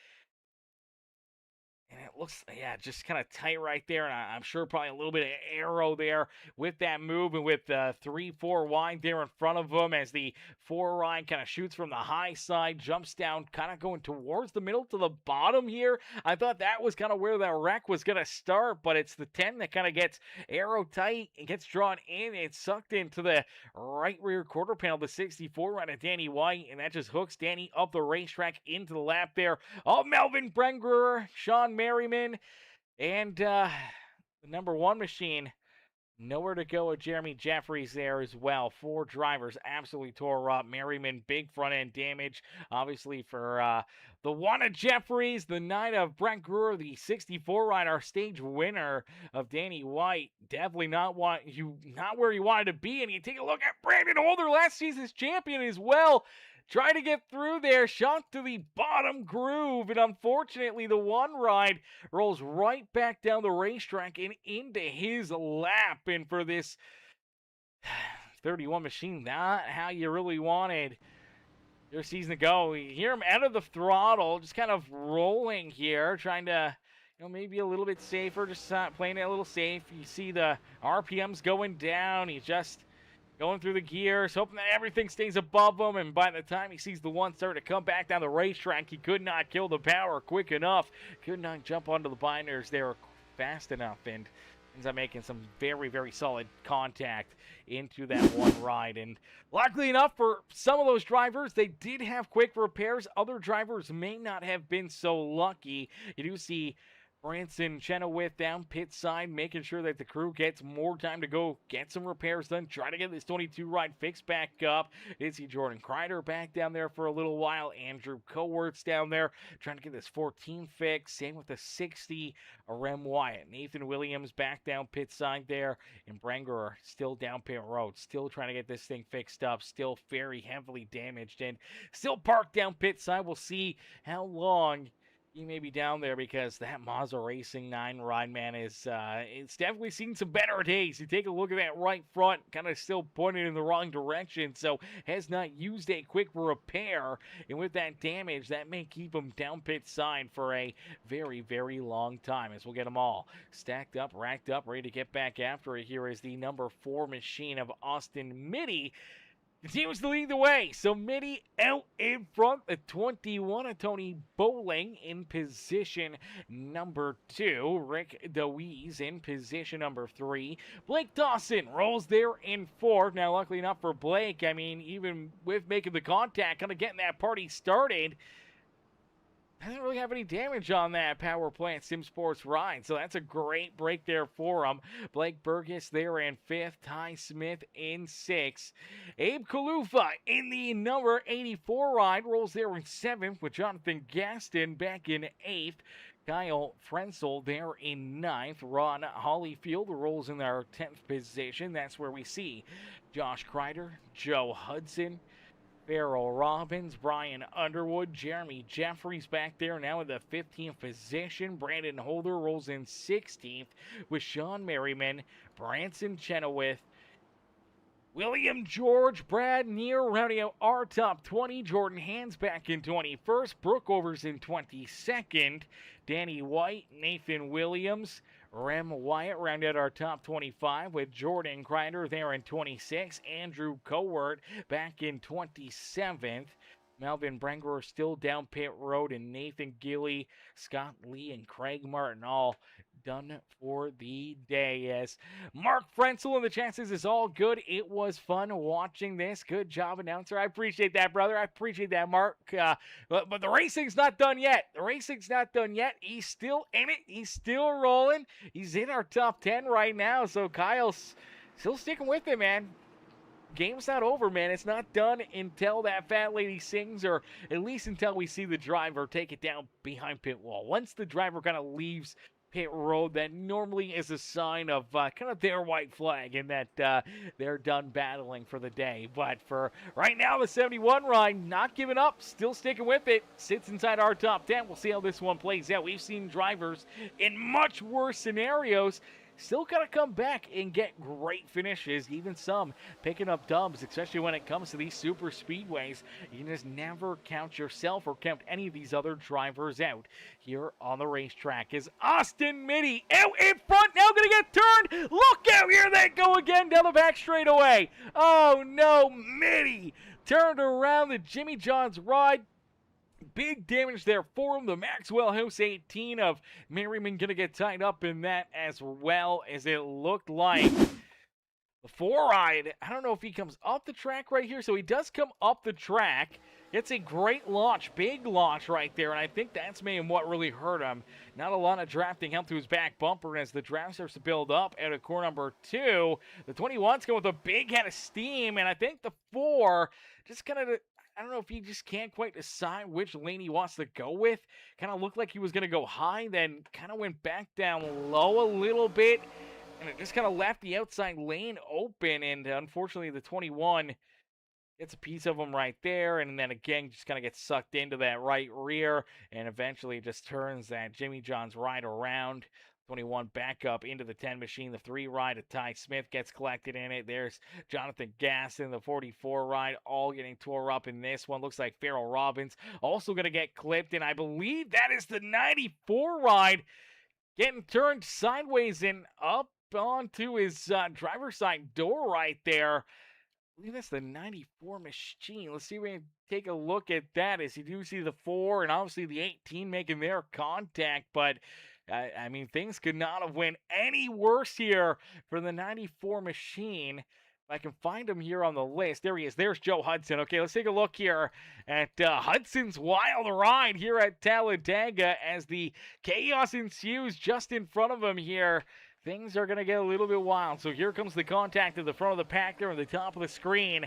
[SPEAKER 1] And it looks, yeah, just kind of tight right there. And I'm sure probably a little bit of arrow there with that move, and with 3-4 wide there in front of him as the 4 wide kind of shoots from the high side, jumps down, kind of going towards the middle to the bottom here. I thought that was kind of where that wreck was going to start, but it's the 10 that kind of gets arrow tight and gets drawn in. It's sucked into the right rear quarter panel, the 64 right of Danny White, and that just hooks Danny up the racetrack into the lap there of Melvin Brengruer, Sean Merriman, and the #1 machine. Nowhere to go with Jeremy Jeffries there as well. 4 drivers absolutely tore up. Merriman, big front end damage, obviously, for the 1 of Jeffries, the 9 of Brent Brewer, the 64 rider, our stage winner of Danny White. Definitely not where you wanted to be. And you take a look at Brandon Holder, last season's champion as well. Try to get through there, shot to the bottom groove, and unfortunately the 1 ride rolls right back down the racetrack and into his lap. And for this 31 machine, not how you really wanted your season to go. You hear him out of the throttle, just kind of rolling here, trying to, maybe a little bit safer, just playing it a little safe. You see the RPMs going down. He's just going through the gears, hoping that everything stays above him, and by the time he sees the 1 start to come back down the racetrack, he could not kill the power quick enough, could not jump onto the binders there fast enough, and ends up making some very solid contact into that 1 ride. And luckily enough for some of those drivers, they did have quick repairs. Other drivers may not have been so lucky. You do see Branson Chenoweth down pit side, making sure that the crew gets more time to go get some repairs done, try to get this 22 ride fixed back up. Did see Jordan Crider back down there for a little while. Andrew Coworth's down there trying to get this 14 fixed. Same with the 60, Rem Wyatt. Nathan Williams back down pit side there, and Brenger still down pit road, still trying to get this thing fixed up, still very heavily damaged, and still parked down pit side. We'll see how long He may be down there because that Mazda Racing 9 ride, man, it's definitely seen some better days. You take a look at that right front, kind of still pointed in the wrong direction, so has not used a quick repair. And with that damage, that may keep him down pit side for a very, very long time, as we'll get them all stacked up, racked up, ready to get back after it. Here is the number 4 machine of Austin Mitty. Continues to lead the way. So Mitty out in front. The 21 of Tony Bowling in position number 2. Rick DeWeese in position number 3. Blake Dawson rolls there in 4th. Now, luckily enough for Blake, I mean, even with making the contact, kind of getting that party started, doesn't really have any damage on that power plant Sim Sports ride, so that's a great break there for him. Blake Burgess there in 5th, Ty Smith in 6th. Abe Kalufa in the number 84 ride rolls there in 7th with Jonathan Gaston back in 8th. Kyle Frenzel there in 9th. Ron Hollyfield rolls in our 10th position. That's where we see Josh Crider, Joe Hudson, Farrell Robbins, Brian Underwood, Jeremy Jeffries back there now in the 15th position. Brandon Holder rolls in 16th with Sean Merriman, Branson Chenoweth, William George, Brad Neer rounding out our top 20. Jordan Hands back in 21st. Brookovers in 22nd. Danny White, Nathan Williams, Rem Wyatt round out our top 25 with Jordan Crider there in 26th. Andrew Cowart back in 27th. Melvin Brenger still down pit road, and Nathan Gilly, Scott Lee, and Craig Martin all done for the day. As Mark Frenzel and the chances is all good. It was fun watching this. Good job, announcer. I appreciate that, brother. I appreciate that, Mark. But the racing's not done yet. The racing's not done yet. He's still in it. He's still rolling. He's in our top 10 right now. So Kyle's still sticking with it, man. Game's not over, man. It's not done until that fat lady sings, or at least until we see the driver take it down behind pit wall. Once the driver kind of leaves pit road, that normally is a sign of kind of their white flag and that they're done battling for the day. But for right now, the 71 ride, not giving up, still sticking with it, sits inside our top 10. We'll see how this one plays out. We've seen drivers in much worse scenarios still got to come back and get great finishes, even some picking up dubs, especially when it comes to these super speedways. You can just never count yourself or count any of these other drivers out here on the racetrack. Is Austin Mitty out in front, now going to get turned. Look out, here they go again down the back straightaway. Oh no, Mitty turned around the Jimmy John's ride. Big damage there for him. The Maxwell House 18 of Merriman going to get tied up in that as well, as it looked like. The 4 ride, I don't know if he comes up the track right here. So he does come up the track. It's a great launch, big launch right there. And I think that's maybe what really hurt him. Not a lot of drafting helped to his back bumper as the draft starts to build up out of core number 2. The 21's going with a big head of steam. And I think the 4 just kind of, I don't know if he just can't quite decide which lane he wants to go with. Kind of looked like he was going to go high, then kind of went back down low a little bit. And it just kind of left the outside lane open. And unfortunately, the 21 gets a piece of him right there. And then again, just kind of gets sucked into that right rear. And eventually just turns that Jimmy John's ride around. 21 back up into the 10 machine. The 3 ride of Ty Smith gets collected in it. There's Jonathan Gaston, the 44 ride, all getting tore up in this one. Looks like Farrell Robbins also going to get clipped, and I believe that is the 94 ride getting turned sideways and up onto his driver's side door right there. I believe that's the 94 machine. Let's see if we can take a look at that, as you do see the 4 and obviously the 18 making their contact, but I mean, things could not have went any worse here for the 94 machine. If I can find him here on the list. There he is. There's Joe Hudson. Okay, let's take a look here at Hudson's wild ride here at Talladega as the chaos ensues just in front of him here. Things are going to get a little bit wild. So here comes the contact at the front of the pack there on the top of the screen.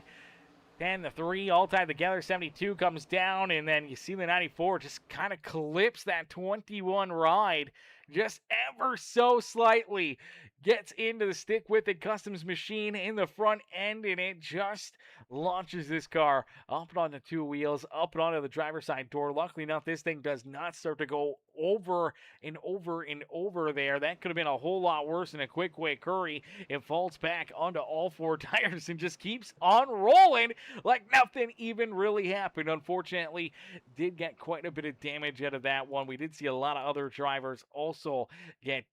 [SPEAKER 1] 10, the 3, all tied together. 72 comes down, and then you see the 94 just kind of clips that 21 ride. just ever so slightly gets into the stick with the customs machine in the front end, and it just launches this car up and onto two wheels, up and onto the driver's side door. Luckily enough, this thing does not start to go over and over and over there. That could have been a whole lot worse in a quick hurry. It falls back onto all four tires and just keeps on rolling like nothing even really happened. Unfortunately, did get quite a bit of damage out of that one. We did see a lot of other drivers also get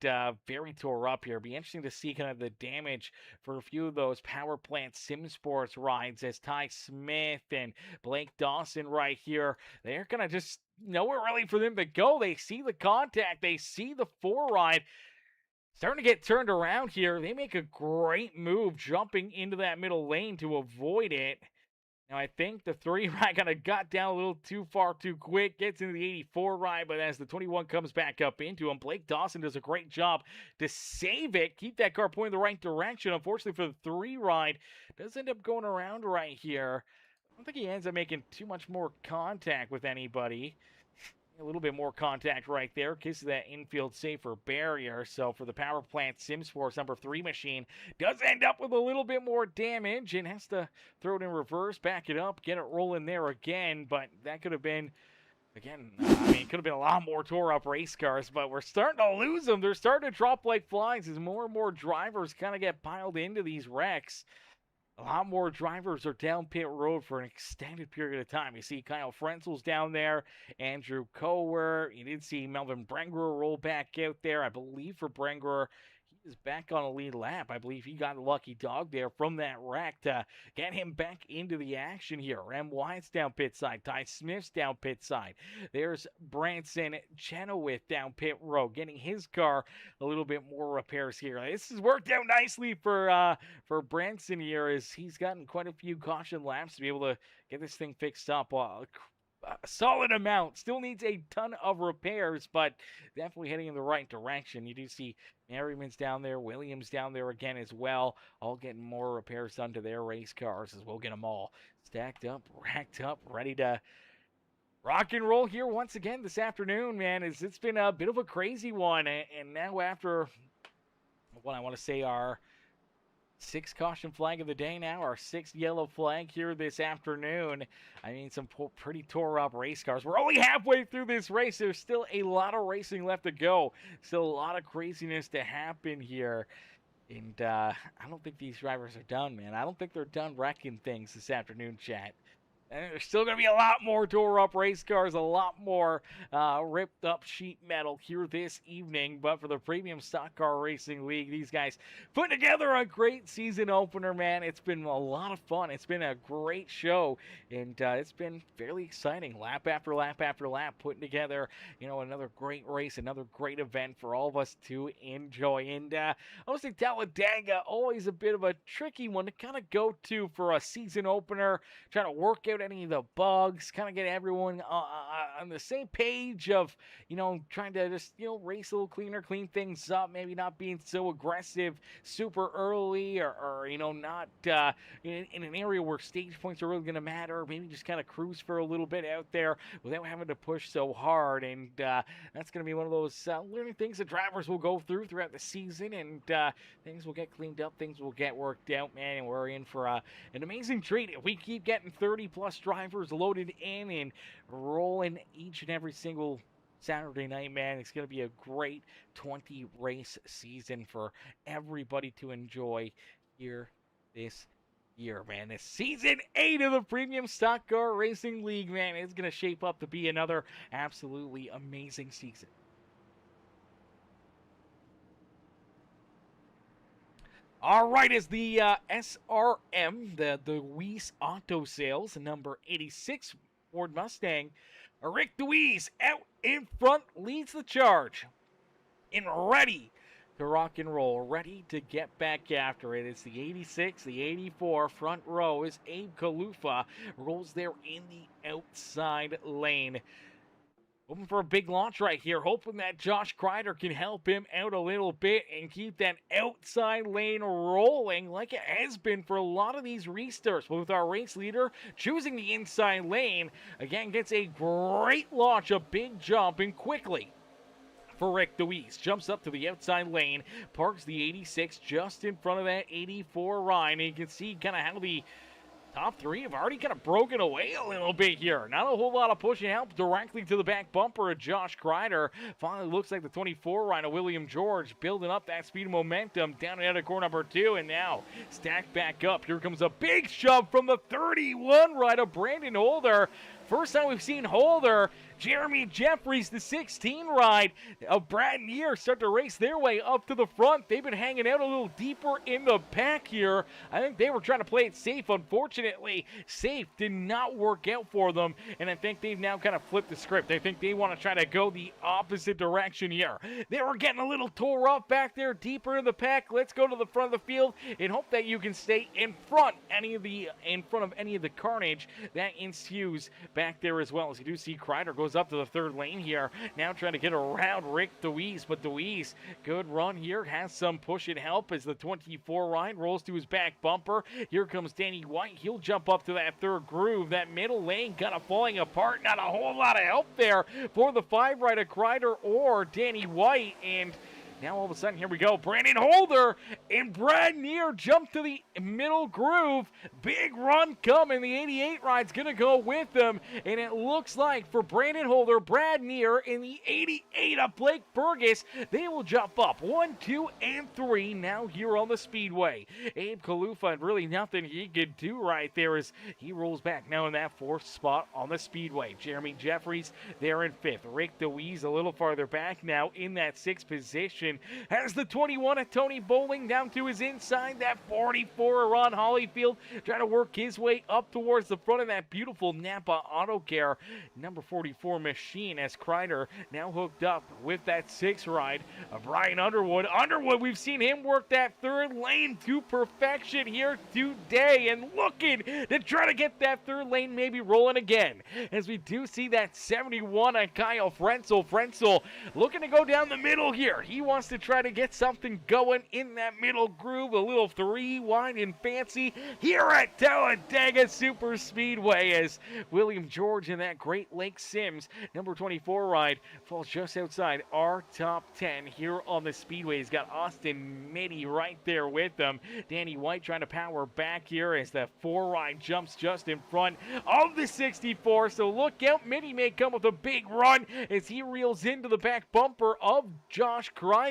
[SPEAKER 1] very tore up here. Be interesting to see kind of the damage for a few of those power plant sim sports rides, as Ty Smith and Blake Dawson right here, they're gonna just nowhere really for them to go. They see the contact, they see the four ride starting to get turned around here. They make a great move jumping into that middle lane to avoid it. Now, I think the 3 ride kind of got down a little too far too quick, gets into the 84 ride, but as the 21 comes back up into him, Blake Dawson does a great job to save it, keep that car pointing the right direction. Unfortunately for the 3 ride, does end up going around right here. I don't think he ends up making too much more contact with anybody. A little bit more contact right there. Kisses that infield safer barrier. So for the power plant Sim Sports number 3 machine, does end up with a little bit more damage and has to throw it in reverse, back it up, get it rolling there again. But that could have been, again, it could have been a lot more tore up race cars, but we're starting to lose them. They're starting to drop like flies as more and more drivers kind of get piled into these wrecks. A lot more drivers are down pit road for an extended period of time. You see Kyle Frenzel's down there, Andrew Cower. You did see Melvin Brengerer roll back out there. I believe for Brengerer, he is back on a lead lap. I believe he got a lucky dog there from that wreck to get him back into the action here. Rem Wyatt's down pit side. Ty Smith's down pit side. There's Branson Chenoweth down pit road, getting his car a little bit more repairs here. This has worked out nicely for Branson here, as he's gotten quite a few caution laps to be able to get this thing fixed up. A solid amount. Still needs a ton of repairs, but definitely heading in the right direction. You do see Merriman's down there, Williams down there again as well, all getting more repairs done to their race cars, as we'll get them all stacked up, racked up, ready to rock and roll here once again this afternoon, man. It's been a bit of a crazy one, and now after what I want to say are 6th caution flag of the day now, our 6th yellow flag here this afternoon. I mean, some pretty tore up race cars. We're only halfway through this race. There's still a lot of racing left to go. Still a lot of craziness to happen here. And I don't think these drivers are done, man. I don't think they're done wrecking things this afternoon, chat. And there's still going to be a lot more tore-up race cars, a lot more ripped-up sheet metal here this evening. But for the Premium Stock Car Racing League, these guys put together a great season opener, man. It's been a lot of fun. It's been a great show, and it's been fairly exciting. Lap after lap after lap, putting together, another great race, another great event for all of us to enjoy. And honestly, Talladega, always a bit of a tricky one to kind of go to for a season opener, trying to work out any of the bugs, kind of get everyone on the same page of, trying to just, race a little cleaner, clean things up, maybe not being so aggressive super early or not in an area where stage points are really going to matter, maybe just kind of cruise for a little bit out there without having to push so hard. And that's going to be one of those learning things that drivers will go throughout the season, and things will get cleaned up, things will get worked out, man, and we're in for an amazing treat if we keep getting 30+ drivers loaded in and rolling each and every single Saturday night, man. It's going to be a great 20 race season for everybody to enjoy here this year, man. It's season 8 of the Premium Stock Car Racing League, man. It's going to shape up to be another absolutely amazing season. All right, as the SRM, the Weiss Auto Sales, number 86 Ford Mustang, Rick DeWeese out in front, leads the charge, and ready to rock and roll, ready to get back after it. It's the 86, the 84, front row is Abe Kalufa, rolls there in the outside lane. Hoping for a big launch right here, hoping that Josh Crider can help him out a little bit and keep that outside lane rolling like it has been for a lot of these restarts. With our race leader choosing the inside lane, again gets a great launch, a big jump, and quickly for Rick DeWeese. Jumps up to the outside lane, parks the 86 just in front of that 84 Ryan. And you can see kind of how the top three have already kind of broken away a little bit here. Not a whole lot of pushing help directly to the back bumper of Josh Crider. Finally looks like the 24 Rhino William George building up that speed and momentum down into corner number 2. And now stacked back up. Here comes a big shove from the 31 Rhino Brandon Holder. First time we've seen Holder, Jeremy Jeffries, the 16 ride of Brad Neer, start to race their way up to the front. They've been hanging out a little deeper in the pack here. I think they were trying to play it safe. Unfortunately, safe did not work out for them, and I think they've now kind of flipped the script. I think they want to try to go the opposite direction here. They were getting a little tore up back there deeper in the pack. Let's go to the front of the field and hope that you can stay in front of any of the carnage that ensues back there as well. As you do see Crider goes up to the third lane here, now trying to get around Rick DeWeese, but DeWeese, good run here, has some push and help as the 24 Ryan rolls to his back bumper. Here comes Danny White. He'll jump up to that third groove. That middle lane kind of falling apart. Not a whole lot of help there for the 5 rider Crider or Danny White, and now all of a sudden, here we go. Brandon Holder and Brad Neer jump to the middle groove. Big run coming. The 88 ride's going to go with them. And it looks like for Brandon Holder, Brad Neer, and the 88 of Blake Burgess, they will jump up 1, 2, and 3 now here on the Speedway. Abe Kalufa had really nothing he could do right there as he rolls back now in that 4th spot on the Speedway. Jeremy Jeffries there in 5th. Rick DeWeese a little farther back now in that 6th position. Has the 21 of Tony Bowling down to his inside. That 44 of Ron Hollyfield trying to work his way up towards the front of that beautiful Napa Auto Care number 44 machine as Crider now hooked up with that 6 ride of Brian Underwood. Underwood, we've seen him work that third lane to perfection here today and looking to try to get that third lane maybe rolling again. As we do see that 71 on Kyle Frenzel. Frenzel looking to go down the middle here. He wants to try to get something going in that middle groove, a little 3 wide and fancy here at Talladega Super Speedway as William George in that Great Lakes Sims number 24 ride falls just outside our top 10 here on the Speedway. He's got Austin Mitty right there with them. Danny White trying to power back here as the 4 ride jumps just in front of the 64, so look out, Mitty may come with a big run as he reels into the back bumper of Josh Crider.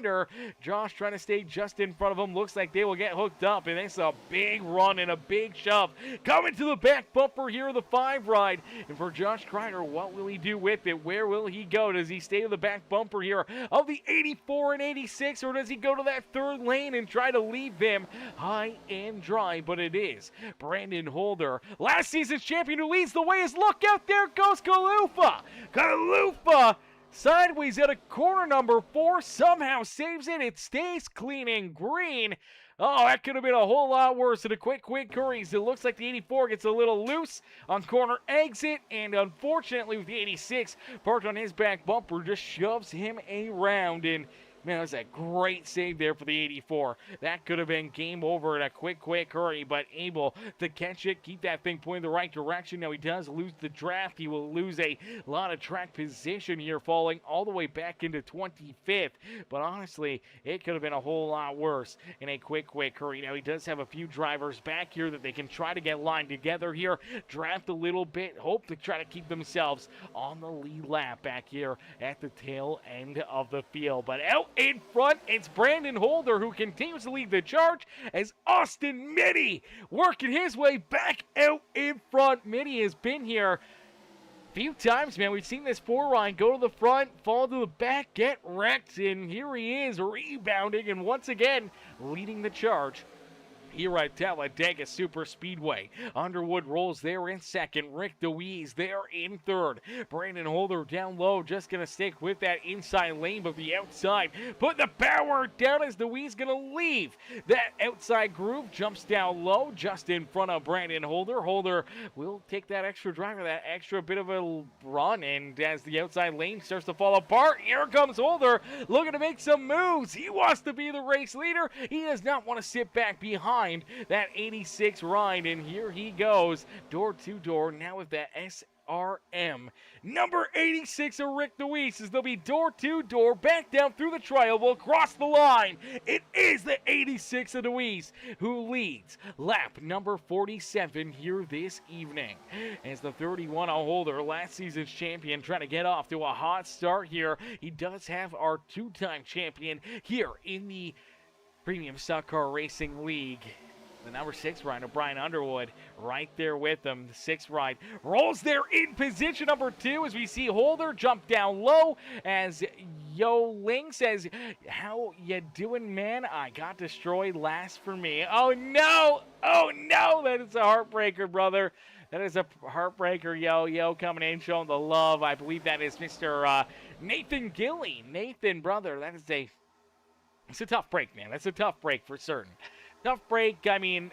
[SPEAKER 1] Josh trying to stay just in front of him. Looks like they will get hooked up, and it's a big run and a big shove coming to the back bumper here of the 5 ride. And for Josh Crider, what will he do with it? Where will he go? Does he stay to the back bumper here of the 84 and 86, or does he go to that third lane and try to leave them high and dry? But it is Brandon Holder, last season's champion, who leads the way. As look out, there goes Kalufa. Kalufa sideways at a corner number 4, somehow saves it. It stays clean and green. Oh, that could have been a whole lot worse. And a quick hurries. It looks like the 84 gets a little loose on corner exit, and unfortunately with the 86 parked on his back bumper, just shoves him around. And man, that was a great save there for the 84. That could have been game over in a quick hurry, but able to catch it, keep that thing pointing the right direction. Now he does lose the draft. He will lose a lot of track position here, falling all the way back into 25th. But honestly, it could have been a whole lot worse in a quick hurry. Now he does have a few drivers back here that they can try to get lined together here, draft a little bit, hope to try to keep themselves on the lead lap back here at the tail end of the field. But out in front, it's Brandon Holder who continues to lead the charge as Austin Mitty working his way back out in front. Mitty has been here a few times, man. We've seen this 4 ride go to the front, fall to the back, get wrecked, and here he is rebounding and once again leading the charge here at Talladega Super Speedway. Underwood rolls there in 2nd. Rick DeWeese there in 3rd. Brandon Holder down low, just going to stick with that inside lane, but the outside put the power down as DeWeese going to leave that outside groove. Jumps down low just in front of Brandon Holder. Holder will take that extra driver, that extra bit of a run, and as the outside lane starts to fall apart, here comes Holder looking to make some moves. He wants to be the race leader. He does not want to sit back behind behind that 86 ride, and here he goes, door to door, now with that SRM. Number 86 of Rick DeWeese, as they'll be door to door, back down through the tri-oval, across the line. It is the 86 of DeWeese who leads lap number 47 here this evening. As the 31 holder, last season's champion, trying to get off to a hot start here. He does have our two-time champion here in the Premium Stock Car Racing League. The number 6 rider, Brian Underwood, right there with him. The 6th ride rolls there in position number 2 as we see Holder jump down low as Yo Ling says, "How you doing, man? I got destroyed last for me." Oh no! Oh no! That is a heartbreaker, brother. That is a heartbreaker, yo coming in, showing the love. I believe that is Mr. Nathan Gilly. Nathan, brother, it's a tough break, man. That's a tough break for certain. Tough break, I mean,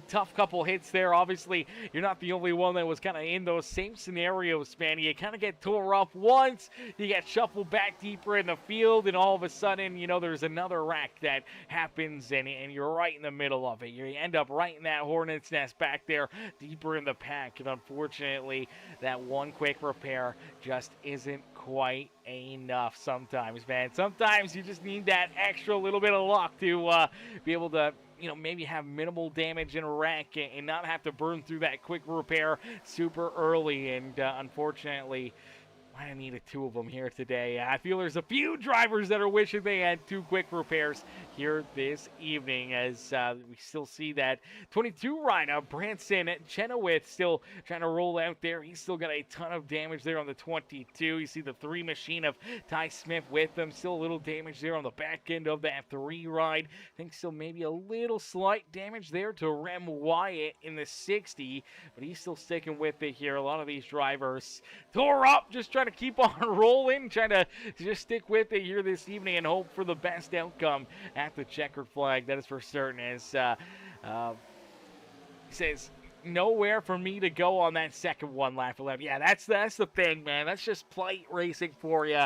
[SPEAKER 1] tough couple hits there. Obviously, you're not the only one that was kind of in those same scenarios, man. You kind of get tore up once, you get shuffled back deeper in the field, and all of a sudden, you know, there's another wreck that happens, and you're right in the middle of it. You end up right in that hornet's nest back there, deeper in the pack, and unfortunately, that one quick repair just isn't quite enough sometimes, man. Sometimes you just need that extra little bit of luck to be able to, you know, maybe have minimal damage in a wreck and not have to burn through that quick repair super early. And unfortunately, I needed 2 of them here today. I feel there's a few drivers that are wishing they had 2 quick repairs here this evening, as we still see that 22 rider, Branson Chenoweth, still trying to roll out there. He's still got a ton of damage there on the 22. You see the 3 machine of Ty Smith with them. Still a little damage there on the back end of that 3 ride. I think still maybe a little slight damage there to Rem Wyatt in the 60, but he's still sticking with it here. A lot of these drivers tore up, just trying to keep on rolling, trying to just stick with it here this evening and hope for the best outcome at the checkered flag. That is for certain, as he says, nowhere for me to go on that second one, lap 11. Yeah, that's the thing, man. That's just plate racing for you.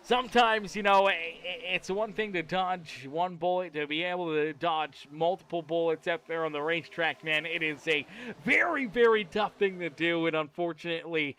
[SPEAKER 1] Sometimes, you know, it's one thing to dodge one bullet, to be able to dodge multiple bullets out there on the racetrack, man. It is a very, very tough thing to do, and unfortunately,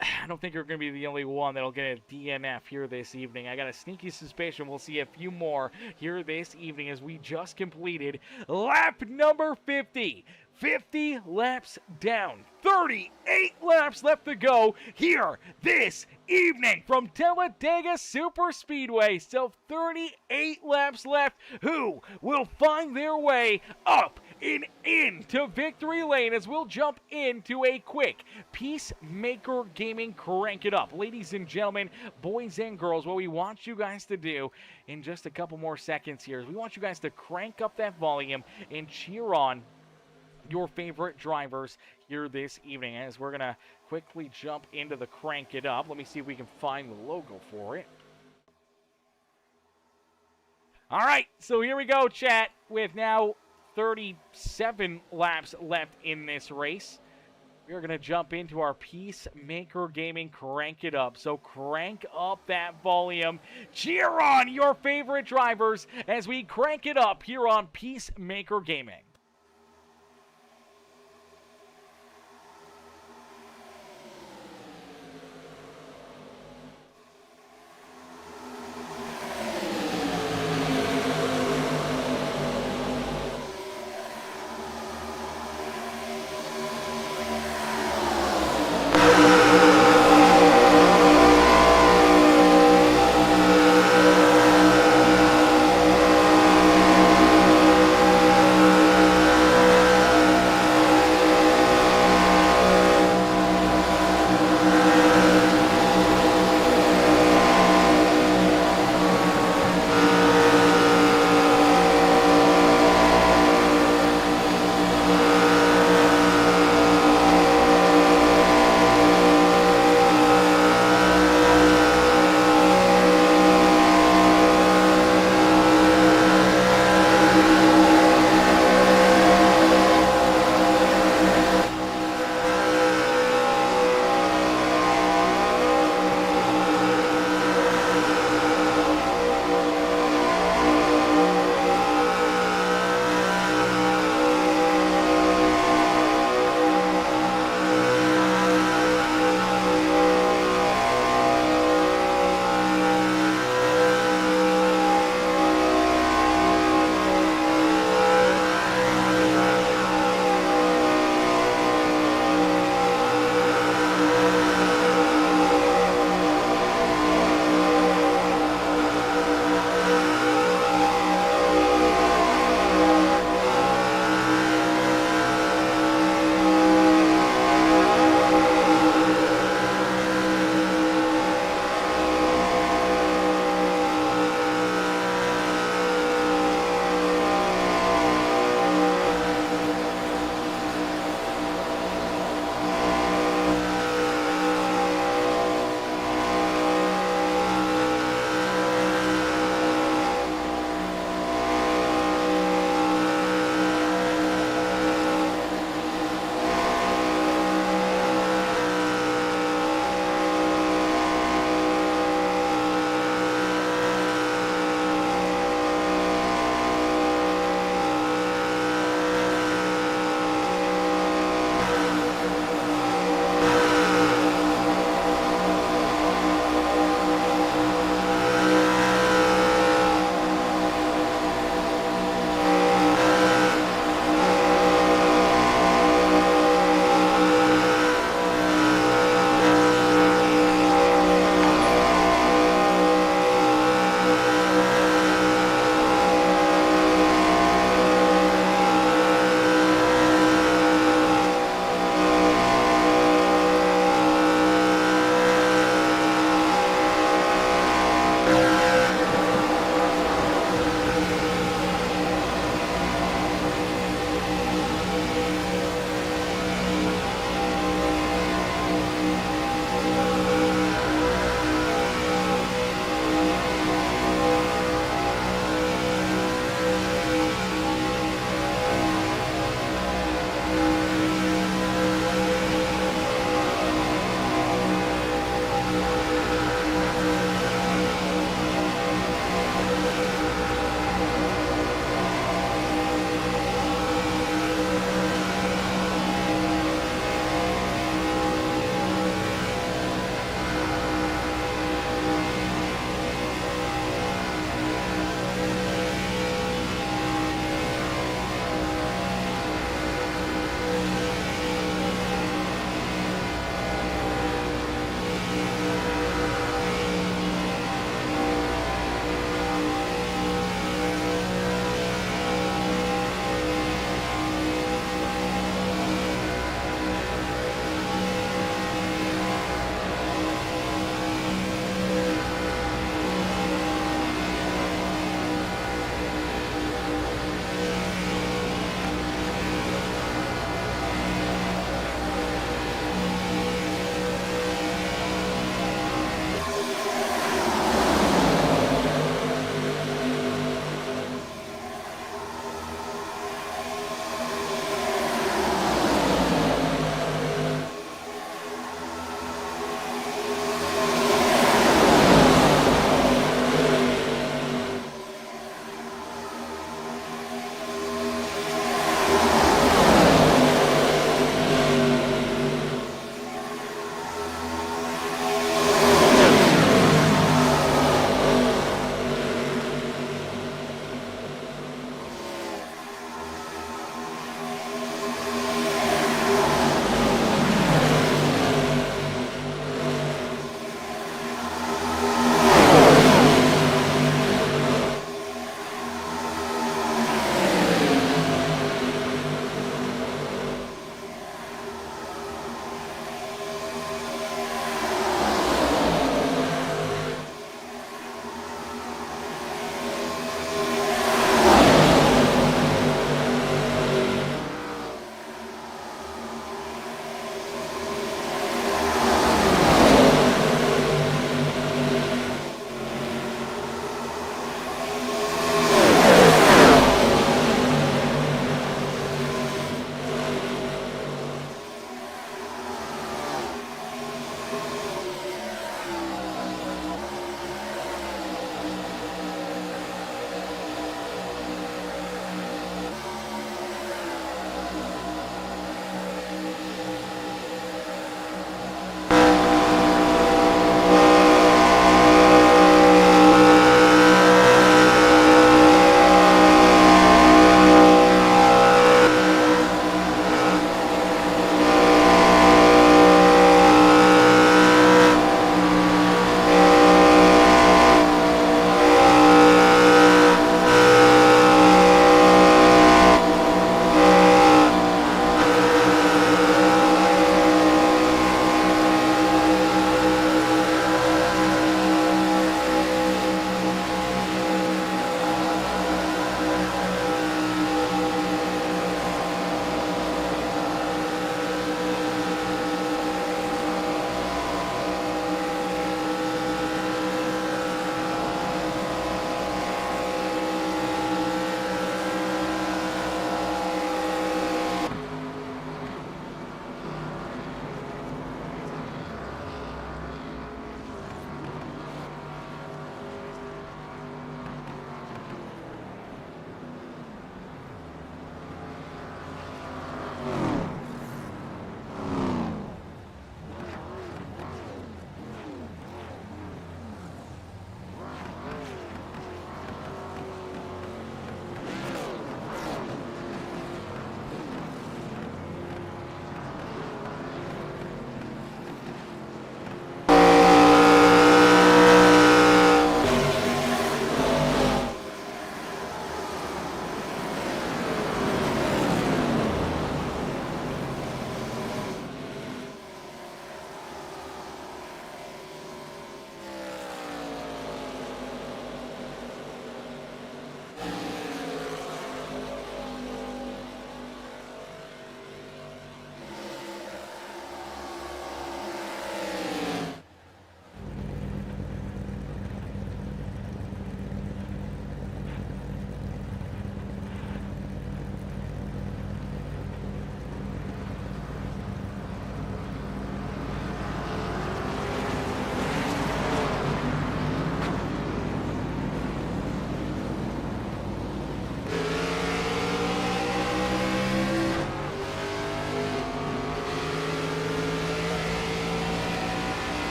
[SPEAKER 1] I don't think you're going to be the only one that'll get a DNF here this evening. I got a sneaky suspicion we'll see a few more here this evening, as we just completed lap number 50. 50 laps down, 38 laps left to go here this evening from Talladega Super Speedway. So 38 laps left. Who will find their way up and into victory lane, as we'll jump into a quick Peacemaker Gaming Crank It Up. Ladies and gentlemen, boys and girls, what we want you guys to do in just a couple more seconds here is we want you guys to crank up that volume and cheer on your favorite drivers here this evening, as we're going to quickly jump into the Crank It Up. Let me see if we can find the logo for it. All right, so here we go, chat, with now 37 laps left in this race. We're going to jump into our Peacemaker Gaming Crank It Up. So crank up that volume. Cheer on your favorite drivers as we crank it up here on Peacemaker Gaming.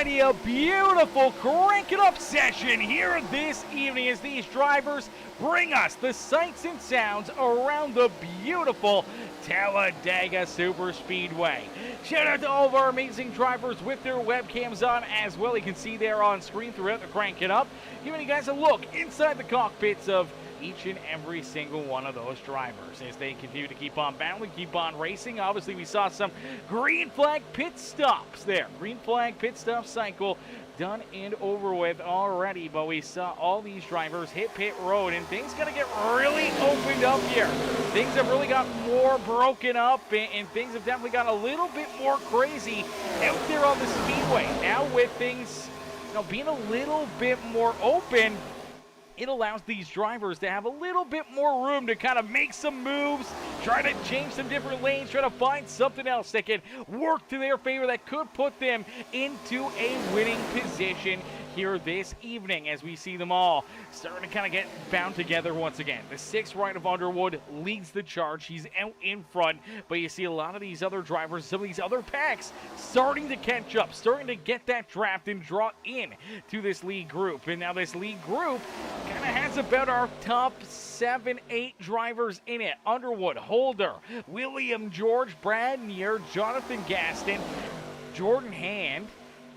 [SPEAKER 1] Alrighty, a beautiful crank it up session here this evening as these drivers bring us the sights and sounds around the beautiful Talladega Super Speedway. Shout out to all of our amazing drivers with their webcams on as well. You can see there on screen throughout the crank it up, giving you guys a look inside the cockpits of each and every single one of those drivers as they continue to keep on battling, keep on racing. Obviously, we saw some green flag pit stops there. Green flag pit stop cycle done and over with already, but we saw all these drivers hit pit road, and things gonna get really opened up here. Things have really got more broken up, and things have definitely got a little bit more crazy out there on the speedway. Now with things, being a little bit more open, it allows these drivers to have a little bit more room to kind of make some moves, try to change some different lanes, try to find something else that can work to their favor that could put them into a winning position here this evening as we see them all starting to kind of get bound together once again. The 6th right of Underwood leads the charge. He's out in front, but you see a lot of these other drivers, some of these other packs starting to catch up, starting to get that draft and draw in to this lead group. And now this lead group kind of has about our top 7, 8 drivers in it. Underwood, Holder, William, George, Brad Neer, Jonathan Gaston, Jordan Hand,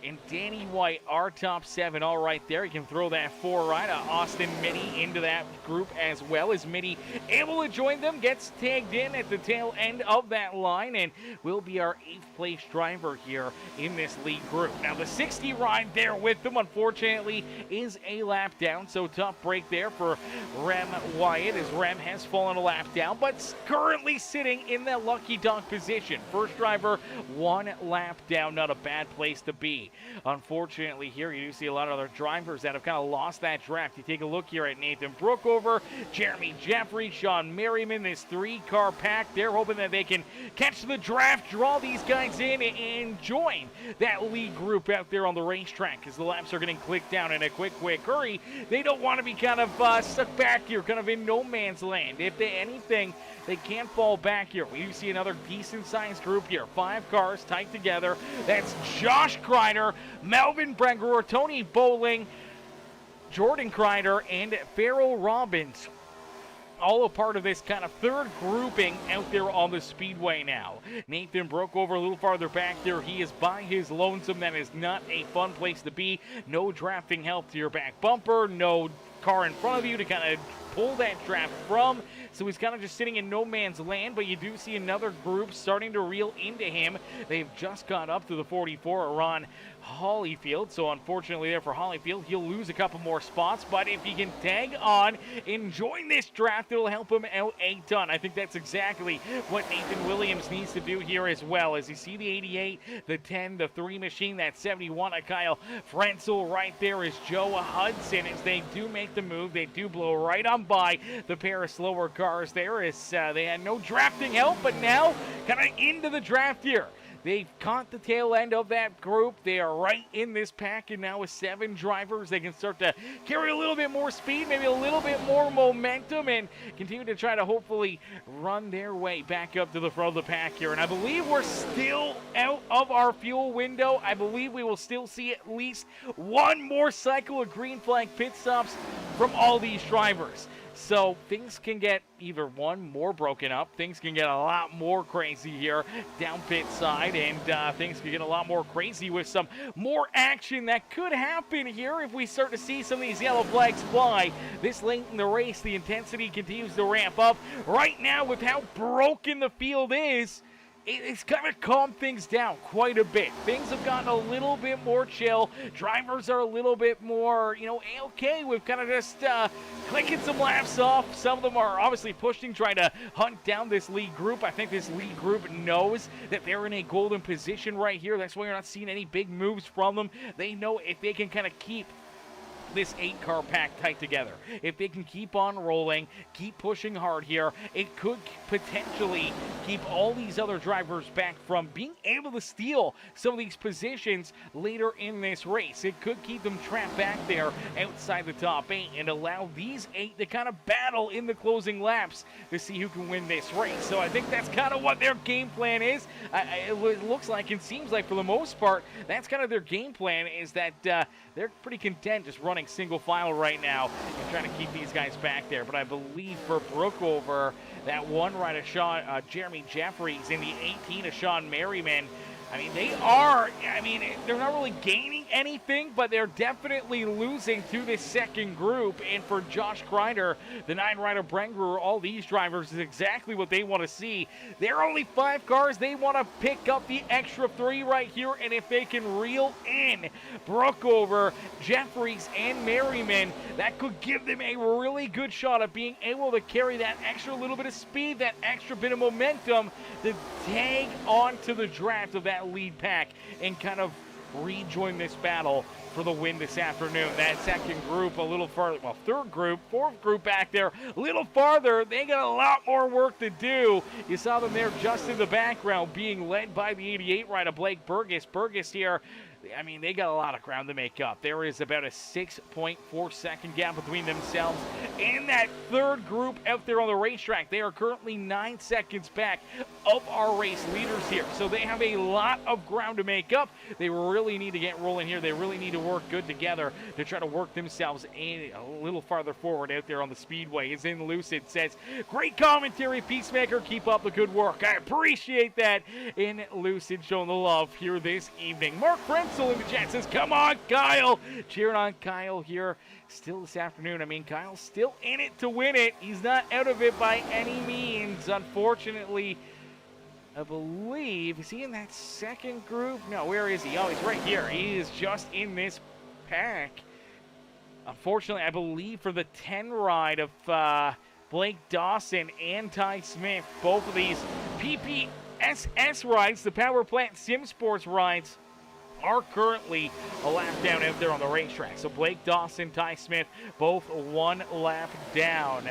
[SPEAKER 1] and Danny White, our top 7, all right there. You can throw that 4 right. Austin Mitty into that group as well. As Mitty able to join them, gets tagged in at the tail end of that line, and will be our 8th place driver here in this lead group. Now the 60 ride there with them, unfortunately, is a lap down, so tough break there for Rem Wyatt as Rem has fallen a lap down, but currently sitting in that lucky dog position. First driver, 1 lap down, not a bad place to be. Unfortunately, here you do see a lot of other drivers that have kind of lost that draft. You take a look here at Nathan Brookover, Jeremy Jeffrey, Sean Merriman, this 3-car pack. They're hoping that they can catch the draft, draw these guys in, and join that lead group out there on the racetrack as the laps are getting clicked down in a quick hurry. They don't want to be kind of stuck back here, kind of in no man's land. If they anything, they can't fall back here. We do see another decent-sized group here. 5 cars tight together. That's Josh Crider, Melvin Brengerer, Tony Bowling, Jordan Crider, and Farrell Robbins. All a part of this kind of 3rd grouping out there on the speedway now. Nathan Brookover a little farther back there. He is by his lonesome. That is not a fun place to be. No drafting help to your back bumper. No car in front of you to kind of pull that draft from. So he's kind of just sitting in no man's land, but you do see another group starting to reel into him. They've just got up to the 44, Ron Hollyfield. So unfortunately there for Hollyfield, he'll lose a couple more spots, but if he can tag on and join this draft, it'll help him out a ton. I think that's exactly what Nathan Williams needs to do here as well. As you see the 88, the 10, the 3 machine, that 71, Kyle Frenzel right there is Joe Hudson. As they do make the move, they do blow right on by the pair of slower cars there. As they had no drafting help, but now kind of into the draft here. They've caught the tail end of that group. They are right in this pack, and now with 7 drivers, they can start to carry a little bit more speed, maybe a little bit more momentum, and continue to try to hopefully run their way back up to the front of the pack here. And I believe we're still out of our fuel window. I believe we will still see at least 1 more cycle of green flag pit stops from all these drivers. So things can get either more broken up, things can get a lot more crazy here down pit side, and things can get a lot more crazy with some more action that could happen here if we start to see some of these yellow flags fly. This late in the race, the intensity continues to ramp up. Right now, with how broken the field is, it's kind of calmed things down quite a bit. Things have gotten a little bit more chill. Drivers are a little bit more, okay with kind of just clicking some laps off. Some of them are obviously pushing, trying to hunt down this lead group. I think this lead group knows that they're in a golden position right here. That's why you're not seeing any big moves from them. They know if they can kind of keep this 8-car pack tight together. If they can keep on rolling, keep pushing hard here, it could potentially keep all these other drivers back from being able to steal some of these positions later in this race. It could keep them trapped back there outside the top 8 and allow these 8 to kind of battle in the closing laps to see who can win this race. So I think that's kind of what their game plan is. It looks like and seems like for the most part, that's kind of their game plan, is that they're pretty content just running single file right now and trying to keep these guys back there. But I believe for Brookover, that one ride of Jeremy Jeffries in the 18 of Sean Merriman, I mean, they're not really gaining anything, but they're definitely losing to this second group. And for Josh Crider, the 9-rider Brengerer, all these drivers is exactly what they want to see. There are only 5 cars. They want to pick up the extra 3 right here. And if they can reel in Brookover, Jeffries, and Merriman, that could give them a really good shot at being able to carry that extra little bit of speed, that extra bit of momentum to tag onto the draft of that lead pack and kind of rejoin this battle for the win this afternoon. That second group a little farther, well, third group, fourth group back there a little farther. They got a lot more work to do. You saw them there just in the background being led by the 88 rider Blake Burgess. Burgess here, I mean, they got a lot of ground to make up. There is about a 6.4 second gap between themselves and that third group out there on the racetrack. They are currently 9 seconds back of our race leaders here. So they have a lot of ground to make up. They really need to get rolling here. They really need to work good together to try to work themselves in a little farther forward out there on the speedway. Is in Lucid says, great commentary, Peacemaker. Keep up the good work. I appreciate that. In Lucid showing the love here this evening. Mark Frenzel in the chat says, come on, Kyle. Cheering on Kyle here still this afternoon. I mean, Kyle's still in it to win it. He's not out of it by any means. Unfortunately, I believe, is he in that second group? No, where is he? Oh, he's right here. He is just in this pack. Unfortunately, I believe for the 10 ride of Blake Dawson and Ty Smith, both of these PPSS rides, the Power Plant Sim Sports rides, are currently a lap down out there on the racetrack. So Blake Dawson, Ty Smith, both 1 lap down.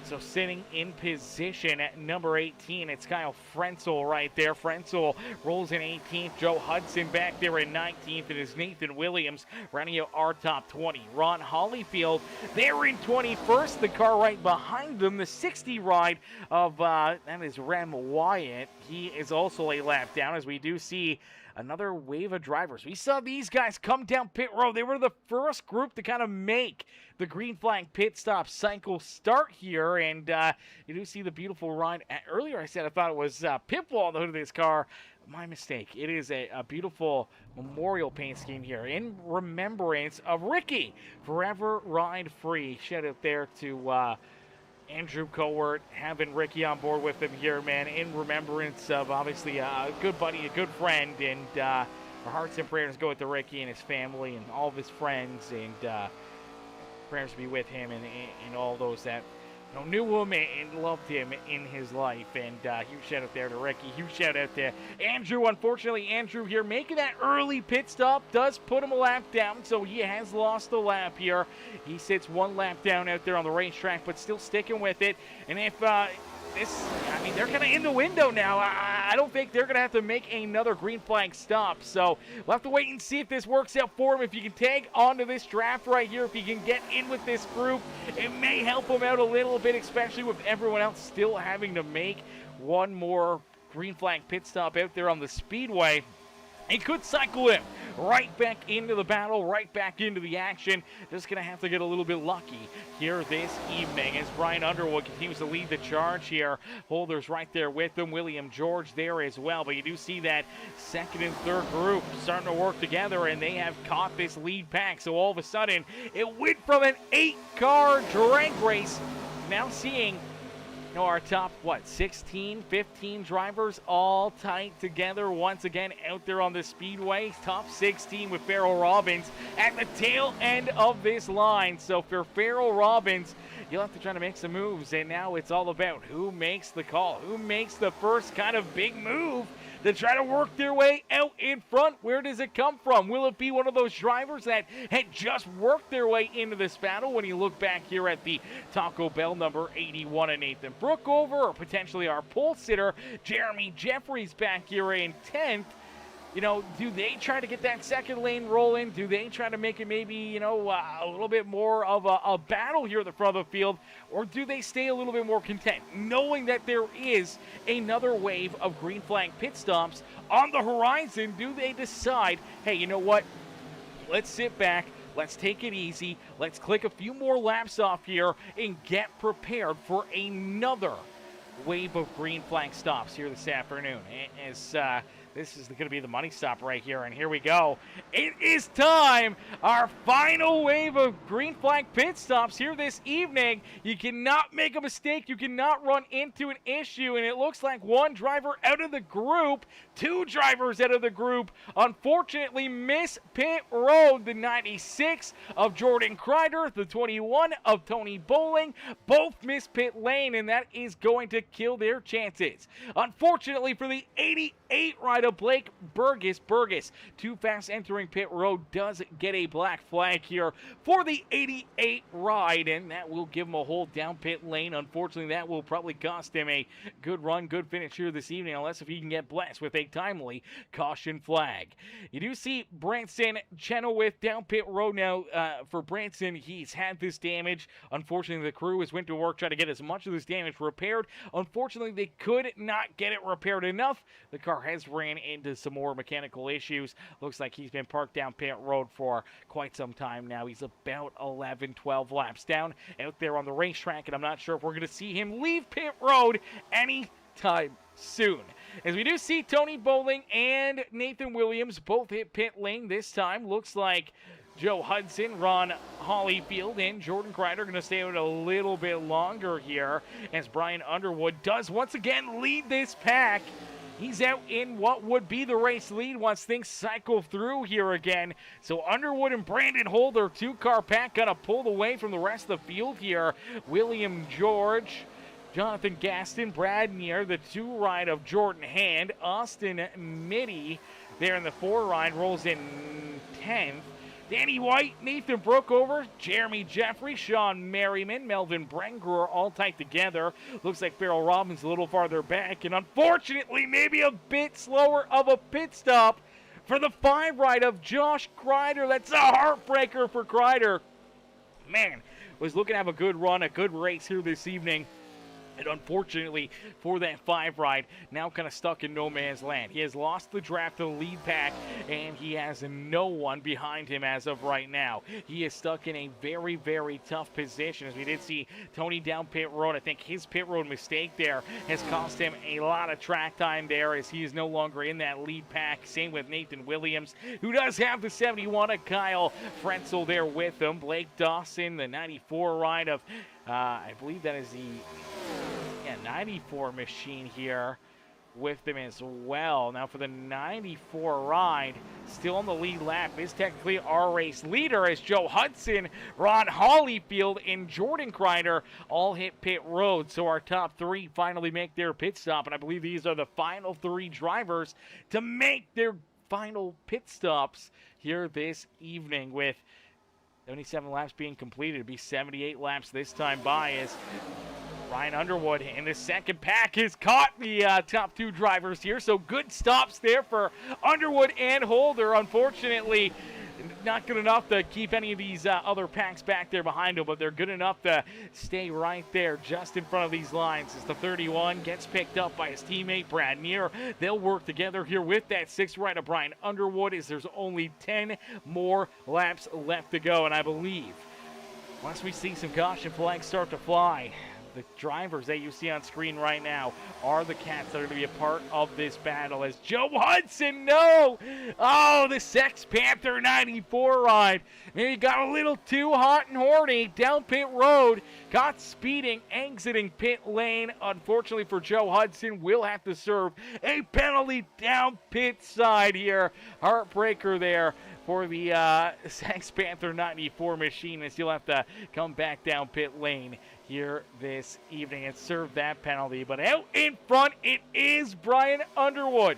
[SPEAKER 1] So sitting in position at number 18, it's Kyle Frenzel right there. Frenzel rolls in 18th. Joe Hudson back there in 19th. It is Nathan Williams rounding out our top 20. Ron Hollyfield, they're in 21st. The car right behind them, the 60 ride of, that is Rem Wyatt. He is also a lap down, as we do see another wave of drivers. We saw these guys come down pit road. They were the first group to kind of make the green flag pit stop cycle start here, and you do see the beautiful ride. Earlier I said I thought it was Pitbull on the hood of this car. My mistake. It is a beautiful memorial paint scheme here in remembrance of Ricky. Forever Ride Free. Shout out there to Andrew Cowart, having Ricky on board with him here, man, in remembrance of obviously a good buddy, a good friend, and our hearts and prayers go with to Ricky and his family and all of his friends, and prayers be with him and all those that knew him and loved him in his life. And huge shout out there to Ricky. Huge shout out to Andrew. Unfortunately, Andrew here making that early pit stop does put him a lap down, so he has lost a lap here. He sits 1 lap down out there on the racetrack, but still sticking with it. And if they're kind of in the window now. I don't think they're going to have to make another green flag stop. So we'll have to wait and see if this works out for him. If you can tag onto this draft right here, if you can get in with this group, it may help him out a little bit, especially with everyone else still having to make one more green flag pit stop out there on the speedway. It could cycle him right back into the battle, right back into the action. Just going to have to get a little bit lucky here this evening as Brian Underwood continues to lead the charge here. Holder's right there with him. William George there as well. But you do see that second and third group starting to work together, and they have caught this lead pack. So all of a sudden, it went from an 8-car drag race, now seeing our top, 16, 15 drivers all tight together once again out there on the speedway. Top 16 with Farrell Robbins at the tail end of this line. So for Farrell Robbins, you'll have to try to make some moves, and now it's all about who makes the call, who makes the first kind of big move to try to work their way out in front. Where does it come from? Will it be one of those drivers that had just worked their way into this battle when you look back here at the Taco Bell number 81 and Nathan Brookover, or potentially our pole sitter, Jeremy Jeffries back here in 10th? You know, do they try to get that second lane rolling? Do they try to make it maybe, you know, a little bit more of a battle here at the front of the field? Or do they stay a little bit more content, knowing that there is another wave of green flag pit stops on the horizon? Do they decide, hey, you know what? Let's sit back. Let's take it easy. Let's click a few more laps off here and get prepared for another wave of green flag stops here this afternoon. As this is going to be the money stop right here, and here we go. It is time. Our final wave of green flag pit stops here this evening. You cannot make a mistake. You cannot run into an issue, and it looks like one driver out of the group, two drivers out of the group, unfortunately miss pit road. The 96 of Jordan Crider, the 21 of Tony Bowling, both miss pit lane, and that is going to kill their chances. Unfortunately for the 88 rider, Blake Burgess, too fast entering pit road, does get a black flag here for the 88 ride, and that will give him a hold down pit lane. Unfortunately, that will probably cost him a good run, good finish here this evening, unless if he can get blessed with a timely caution flag. You do see Branson Chenoweth down pit road now. For Branson, he's had this damage. Unfortunately, the crew has went to work trying to get as much of this damage repaired. Unfortunately, they could not get it repaired enough. The car has ran into some more mechanical issues. Looks like he's been parked down pit road for quite some time now. He's about 11, 12 laps down out there on the racetrack, and I'm not sure if we're going to see him leave pit road anytime soon. As we do see Tony Bowling and Nathan Williams both hit pit lane this time. Looks like Joe Hudson, Ron Hollyfield, and Jordan Crider are going to stay out a little bit longer here, as Brian Underwood does once again lead this pack. He's out in what would be the race lead once things cycle through here again. So Underwood and Brandon Holder, two-car pack, going to pull away from the rest of the field here. William George, Jonathan Gaston, Brad Neer, the two ride of Jordan Hand, Austin Mitty there in the four ride, rolls in 10th. Danny White, Nathan Brookover, Jeremy Jeffrey, Sean Merriman, Melvin Brengruer all tight together. Looks like Farrell Robbins a little farther back, and unfortunately maybe a bit slower of a pit stop for the 5 ride of Josh Crider. That's a heartbreaker for Crider. Man, was looking to have a good run, a good race here this evening. And unfortunately for that 5 ride, now kind of stuck in no man's land. He has lost the draft to the lead pack, and he has no one behind him as of right now. He is stuck in a very, very tough position, as we did see Tony down pit road. I think his pit road mistake there has cost him a lot of track time there, as he is no longer in that lead pack. Same with Nathan Williams, who does have the 71 of Kyle Frenzel there with him. Blake Dawson, the 94 ride of, I believe that is the 94 machine here with them as well. Now for the 94 ride, still on the lead lap, is technically our race leader, as Joe Hudson, Ron Hollyfield, and Jordan Crider all hit pit road. So our top 3 finally make their pit stop, and I believe these are the final 3 drivers to make their final pit stops here this evening, with 77 laps being completed. It'd be 78 laps this time by, as Ryan Underwood in the second pack has caught the top 2 drivers here. So good stops there for Underwood and Holder. Unfortunately, not good enough to keep any of these other packs back there behind them, but they're good enough to stay right there just in front of these lines as the 31 gets picked up by his teammate Brad Neer. They'll work together here with that 6th ride of Brian Underwood, as there's only 10 more laps left to go. And I believe once we see some caution flags start to fly, the drivers that you see on screen right now are the cats that are going to be a part of this battle, as Joe Hudson, no! Oh, the Sex Panther 94 ride. Maybe got a little too hot and horny down pit road. Got speeding, exiting pit lane. Unfortunately for Joe Hudson, will have to serve a penalty down pit side here. Heartbreaker there for the Sex Panther 94 machine, as he'll have to come back down pit lane here this evening and serve that penalty. But out in front, it is Brian Underwood.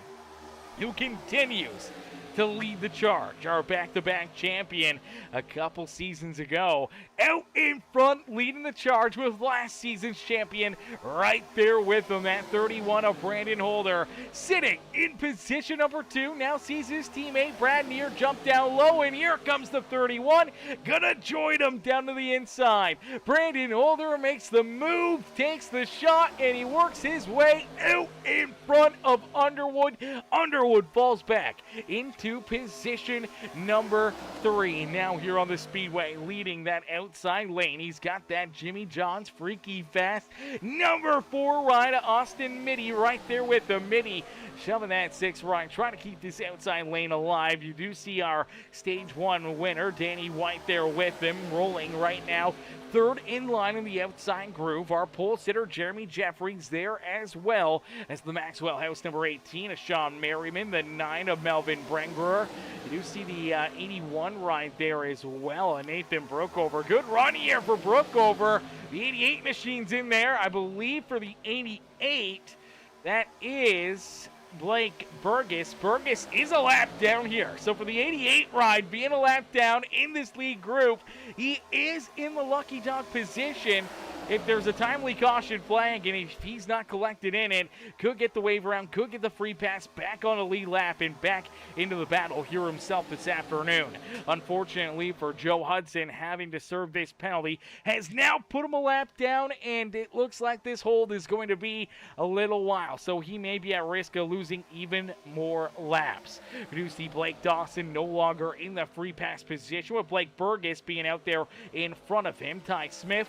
[SPEAKER 1] who continues to lead the charge. Our back-to-back champion a couple seasons ago, out in front leading the charge with last season's champion right there with him. That 31 of Brandon Holder sitting in position number 2. Now sees his teammate Brad Neer jump down low, and here comes the 31. Gonna join him down to the inside. Brandon Holder makes the move, takes the shot, and he works his way out in front of Underwood. Underwood falls back into position number 3. Now here on the speedway, leading that outside lane, he's got that Jimmy John's freaky fast number 4 ride, Austin Mitty right there with the Mitty shoving that 6 ride, trying to keep this outside lane alive. You do see our stage 1 winner, Danny White, there with him, rolling right now. 3rd in line in the outside groove. Our pole sitter, Jeremy Jeffries, there as well as the Maxwell House number 18 of Sean Merriman, the 9 of Melvin Brengerer. You do see the 81 right there as well, and Nathan Brookover. Good run here for Brookover. The 88 machine's in there. I believe for the 88, that is Blake Burgess. Burgess is a lap down here. So for the 88 ride, being a lap down in this lead group, he is in the lucky dog position. If there's a timely caution flag and if he's not collected in it, could get the wave around, could get the free pass back on a lead lap and back into the battle here himself this afternoon. Unfortunately for Joe Hudson, having to serve this penalty has now put him a lap down, and it looks like this hold is going to be a little while, so he may be at risk of losing even more laps. We do see Blake Dawson no longer in the free pass position, with Blake Burgess being out there in front of him. Ty Smith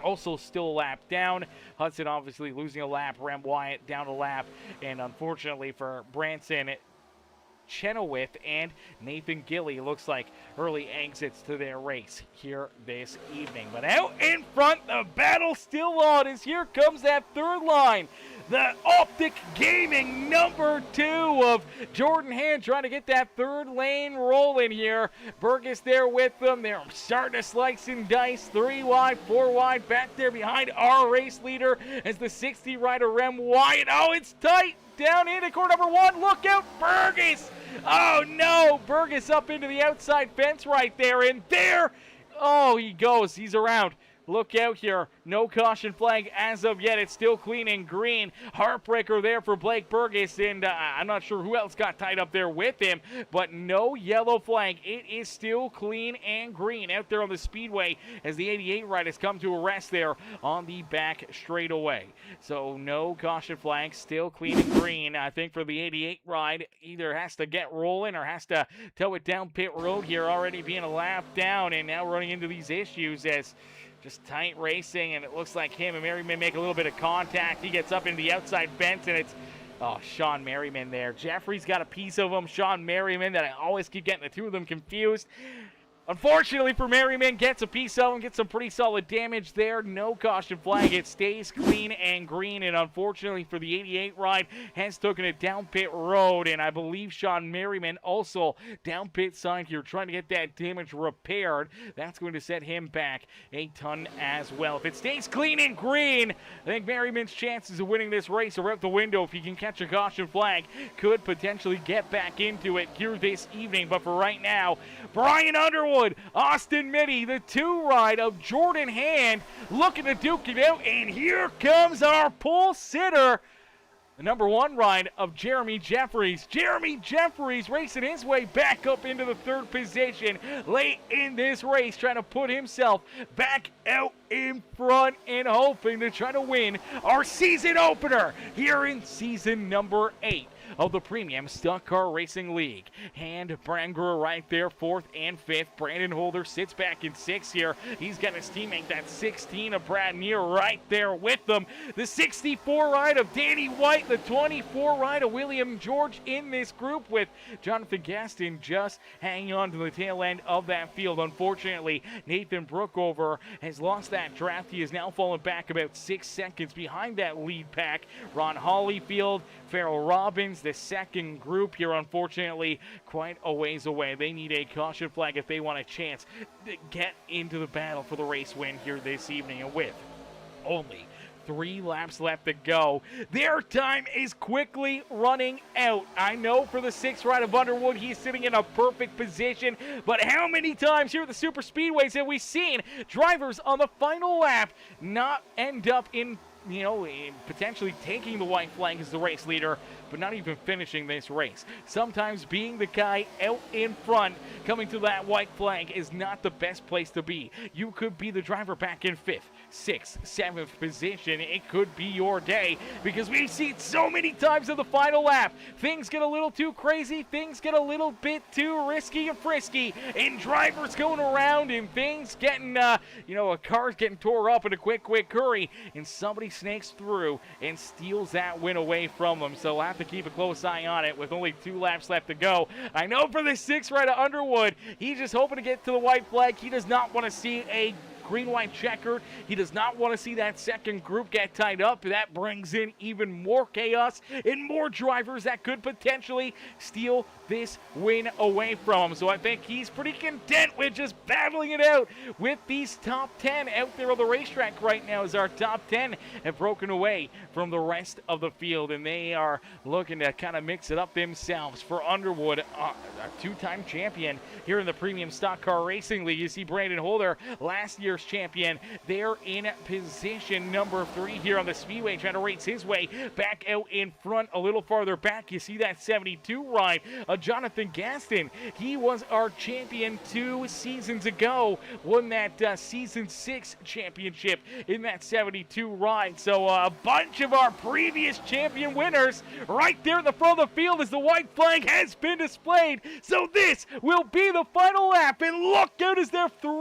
[SPEAKER 1] also still a lap down. Hudson obviously losing a lap. Rem Wyatt down a lap. And unfortunately for Branson Chenoweth and Nathan Gilly, looks like early exits to their race here this evening. But out in front, the battle still on as here comes that 3rd line. The Optic Gaming number 2 of Jordan Hand trying to get that 3rd lane rolling here. Burgess there with them. They're starting to slice and dice. 3 wide, 4 wide, back there behind our race leader as the 60 rider Rem Wyatt. Oh, it's tight down into corner number 1. Look out, Burgess. Oh no, Burgess up into the outside fence right there, and there, oh, he goes. He's around. Look out here. No caution flag as of yet. It's still clean and green. Heartbreaker there for Blake Burgess, and I'm not sure who else got tied up there with him, but no yellow flag. It is still clean and green out there on the speedway as the 88 ride has come to a rest there on the back straightaway. So no caution flag, still clean and green. I think for the 88 ride, either has to get rolling or has to tow it down pit road here, already being a lap down and now running into these issues as just tight racing, and it looks like him and Merriman make a little bit of contact. He gets up into the outside fence, and it's, oh, Sean Merriman there. Jeffrey's got a piece of him. Sean Merriman, that I always keep getting the two of them confused. Unfortunately for Merriman, gets a piece of him, gets some pretty solid damage there. No caution flag. It stays clean and green, and unfortunately for the 88 ride, has taken it down pit road, and I believe Sean Merriman also down pit side here, trying to get that damage repaired. That's going to set him back a ton as well. If it stays clean and green, I think Merriman's chances of winning this race are out the window. If he can catch a caution flag, could potentially get back into it here this evening, but for right now, Brian Underwood, Austin Mitty, the 2 ride of Jordan Hand, looking to duke it out, and here comes our pole sitter, the number 1 ride of Jeremy Jeffries. Jeremy Jeffries racing his way back up into the 3rd position late in this race, trying to put himself back out in front and hoping to try to win our season opener here in season number 8 of the Premium Stock Car Racing League. Hand Branger right there, 4th and 5th. Brandon Holder sits back in 6th here. He's got his teammate, that 16 of Brad Neer, right there with them. The 64 ride of Danny White, the 24 ride of William George in this group, with Jonathan Gaston just hanging on to the tail end of that field. Unfortunately, Nathan Brookover has lost that draft. He has now fallen back about 6 seconds behind that lead pack. Ron Hollyfield, Farrell Robbins, the 2nd group here, unfortunately, quite a ways away. They need a caution flag if they want a chance to get into the battle for the race win here this evening. And with only 3 laps left to go. Their time is quickly running out. I know for the 6th ride of Underwood, he's sitting in a perfect position, but how many times here at the Super Speedways have we seen drivers on the final lap not end up in potentially taking the white flag as the race leader, but not even finishing this race? Sometimes being the guy out in front, coming to that white flag, is not the best place to be. You could be the driver back in 5th, 6th, 7th position. It could be your day, because we've seen so many times in the final lap, things get a little too crazy, things get a little bit too risky and frisky, and drivers going around and things getting, a car's getting tore up in a quick hurry, and somebody snakes through and steals that win away from them. So we'll have to keep a close eye on it with only 2 laps left to go. I know for the 6th ride of Underwood, he's just hoping to get to the white flag. He does not want to see a green-white checkered. He does not want to see that second group get tied up. That brings in even more chaos and more drivers that could potentially steal this win away from him. So I think he's pretty content with just battling it out with these top 10 out there on the racetrack right now, as our top 10 have broken away from the rest of the field, and they are looking to kind of mix it up themselves. For Underwood, a 2-time champion here in the Premium Stock Car Racing League. You see Brandon Holder, last year's champion. They're in position number 3 here on the Speedway, trying to race his way back out in front. A little farther back, you see that 72 ride, Jonathan Gaston. He was our champion 2 seasons ago, won that season 6 championship in that 72 ride. So a bunch of our previous champion winners right there in the front of the field as the white flag has been displayed. So this will be the final lap, and look out as they're 3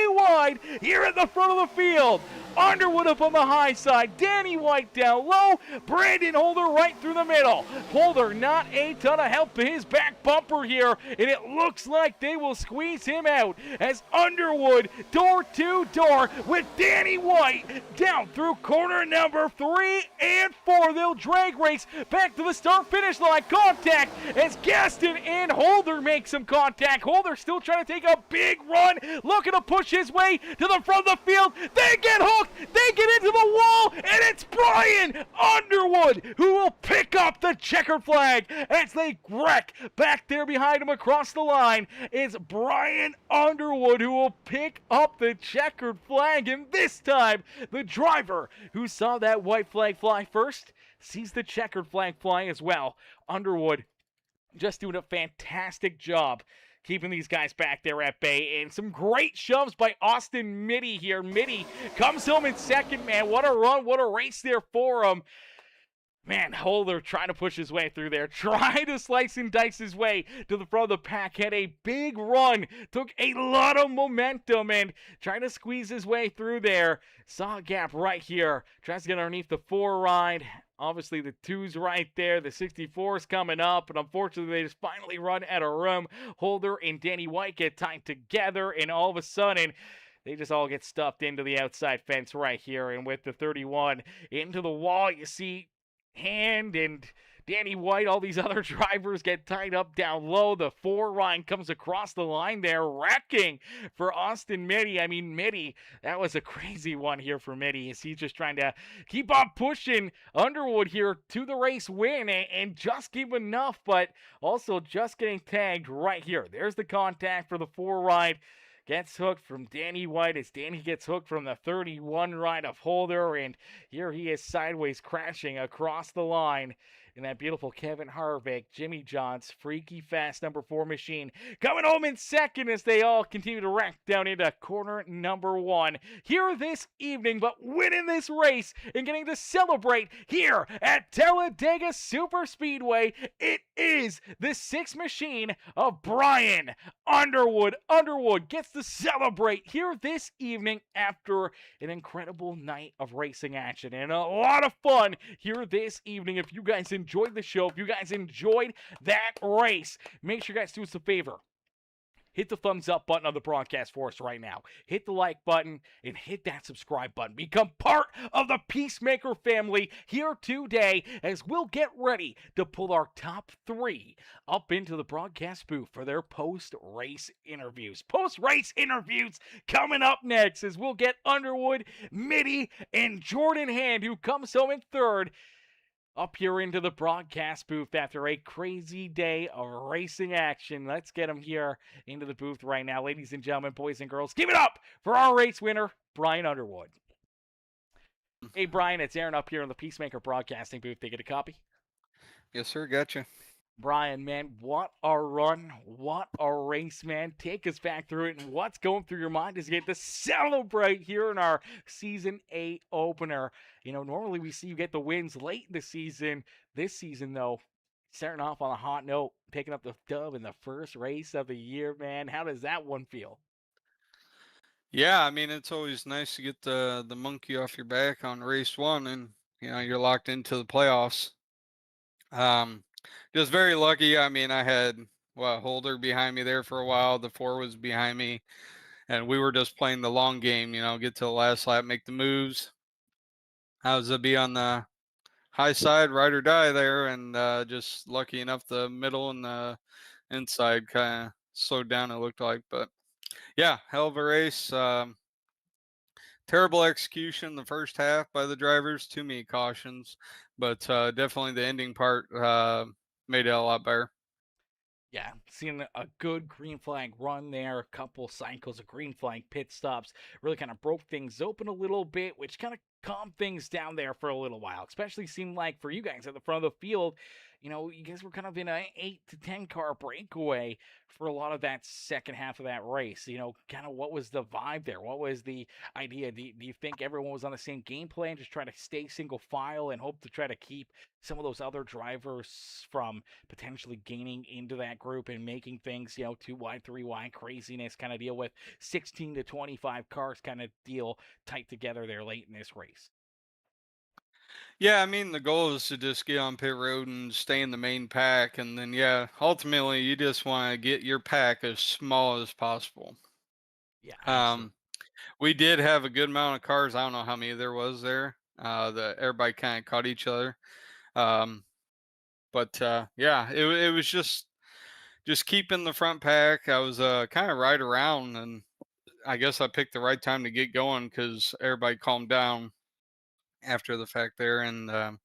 [SPEAKER 1] wide here at the front of the field. Underwood up on the high side, Danny White down low, Brandon Holder right through the middle. Holder not a ton of help to his back bumper here, and it looks like they will squeeze him out as Underwood door to door with Danny White down through corner number 3 and 4. They'll drag race back to the start finish line. Contact as Gaston and Holder make some contact. Holder still trying to take a big run, looking to push his way to the front of the field. They get hooked, they get into the wall, and it's Brian Underwood who will pick up the checkered flag as they wreck back there behind him across the line. It's Brian Underwood who will pick up the checkered flag, and this time the driver who saw that white flag fly first sees the checkered flag fly as well. Underwood just doing a fantastic job keeping these guys back there at bay, and some great shoves by Austin Mitty here. Mitty comes home in second, man. What a run, what a race there for him. Man, Holder trying to push his way through there, trying to slice and dice his way to the front of the pack. Had a big run, took a lot of momentum, and trying to squeeze his way through there. Saw a gap right here, tries to get underneath the 4 ride. Obviously, the 2's right there. The 64's coming up, and unfortunately, they just finally run out of room. Holder and Danny White get tied together, and all of a sudden, they just all get stuffed into the outside fence right here. And with the 31 into the wall, you see Hand and Danny White, all these other drivers get tied up down low. The 4 ride comes across the line there, wrecking for Austin Mitty. I mean, Mitty, that was a crazy one here for Mitty, as he's just trying to keep on pushing Underwood here to the race win and just keep enough, but also just getting tagged right here. There's the contact for the 4 ride. Gets hooked from Danny White as Danny gets hooked from the 31 ride of Holder, and here he is sideways crashing across the line in that beautiful Kevin Harvick, Jimmy John's freaky fast number 4 machine. Coming home in second as they all continue to wreck down into corner number 1 here this evening, but winning this race and getting to celebrate here at Talladega Super Speedway. It is the 6th machine of Brian Underwood. Underwood gets to celebrate here this evening after an incredible night of racing action and a lot of fun here this evening. If you guys enjoyed the show, if you guys enjoyed that race, make sure you guys do us a favor. hit the thumbs up button on the broadcast for us right now. Hit the like button and hit that subscribe button. Become part of the Peacemaker family here today as we'll get ready to pull our top 3 up into the broadcast booth for their post-race interviews. Post-race interviews coming up next as we'll get Underwood, Mitty, and Jordan Hand, who comes home in third, up here into the broadcast booth after a crazy day of racing action. Let's get them here into the booth right now. Ladies and gentlemen, boys and girls, give it up for our race winner, Brian Underwood. Hey, Brian, it's Aaron up here in the Peacemaker Broadcasting booth. They get a copy?
[SPEAKER 3] Yes, sir. Gotcha.
[SPEAKER 1] Brian, man, what a run. What a race, man. Take us back through it and what's going through your mind as you get to celebrate here in our Season 8 opener. You know, normally we see you get the wins late in the season. This season, though, starting off on a hot note, picking up the dub in the first race of the year, man. How does that one feel?
[SPEAKER 3] Yeah, I mean it's always nice to get the monkey off your back on race one, and you're locked into the playoffs. Um, just very lucky. I mean, I had Holder behind me there for a while. The 4 was behind me, and we were just playing the long game. Get to the last lap, make the moves. I was to be on the high side, ride or die there, and just lucky enough the middle and the inside kind of slowed down. It looked like, but yeah, hell of a race. Terrible execution the first half by the drivers, too many cautions, but definitely the ending part made it a lot better.
[SPEAKER 1] Yeah, seeing a good green flag run there, a couple cycles of green flag pit stops, really kind of broke things open a little bit, which kind of calmed things down there for a little while. Especially seemed like for you guys at the front of the field, you guys were kind of in an 8 to 10 car breakaway for a lot of that second half of that race. Kind of what was the vibe there? What was the idea? Do you think everyone was on the same game plan, just try to stay single file and hope to try to keep some of those other drivers from potentially gaining into that group and making things, 2 wide, 3 wide craziness kind of deal with 16 to 25 cars kind of deal tight together there late in this race?
[SPEAKER 3] Yeah, I mean the goal is to just get on pit road and stay in the main pack, and then ultimately you just want to get your pack as small as possible.
[SPEAKER 1] Yeah, absolutely.
[SPEAKER 3] Um, we did have a good amount of cars. I don't know how many there was there. That everybody kind of caught each other. Um, but yeah, it was just keeping the front pack. I was kind of right around, and I guess I picked the right time to get going because everybody calmed down after the fact there. And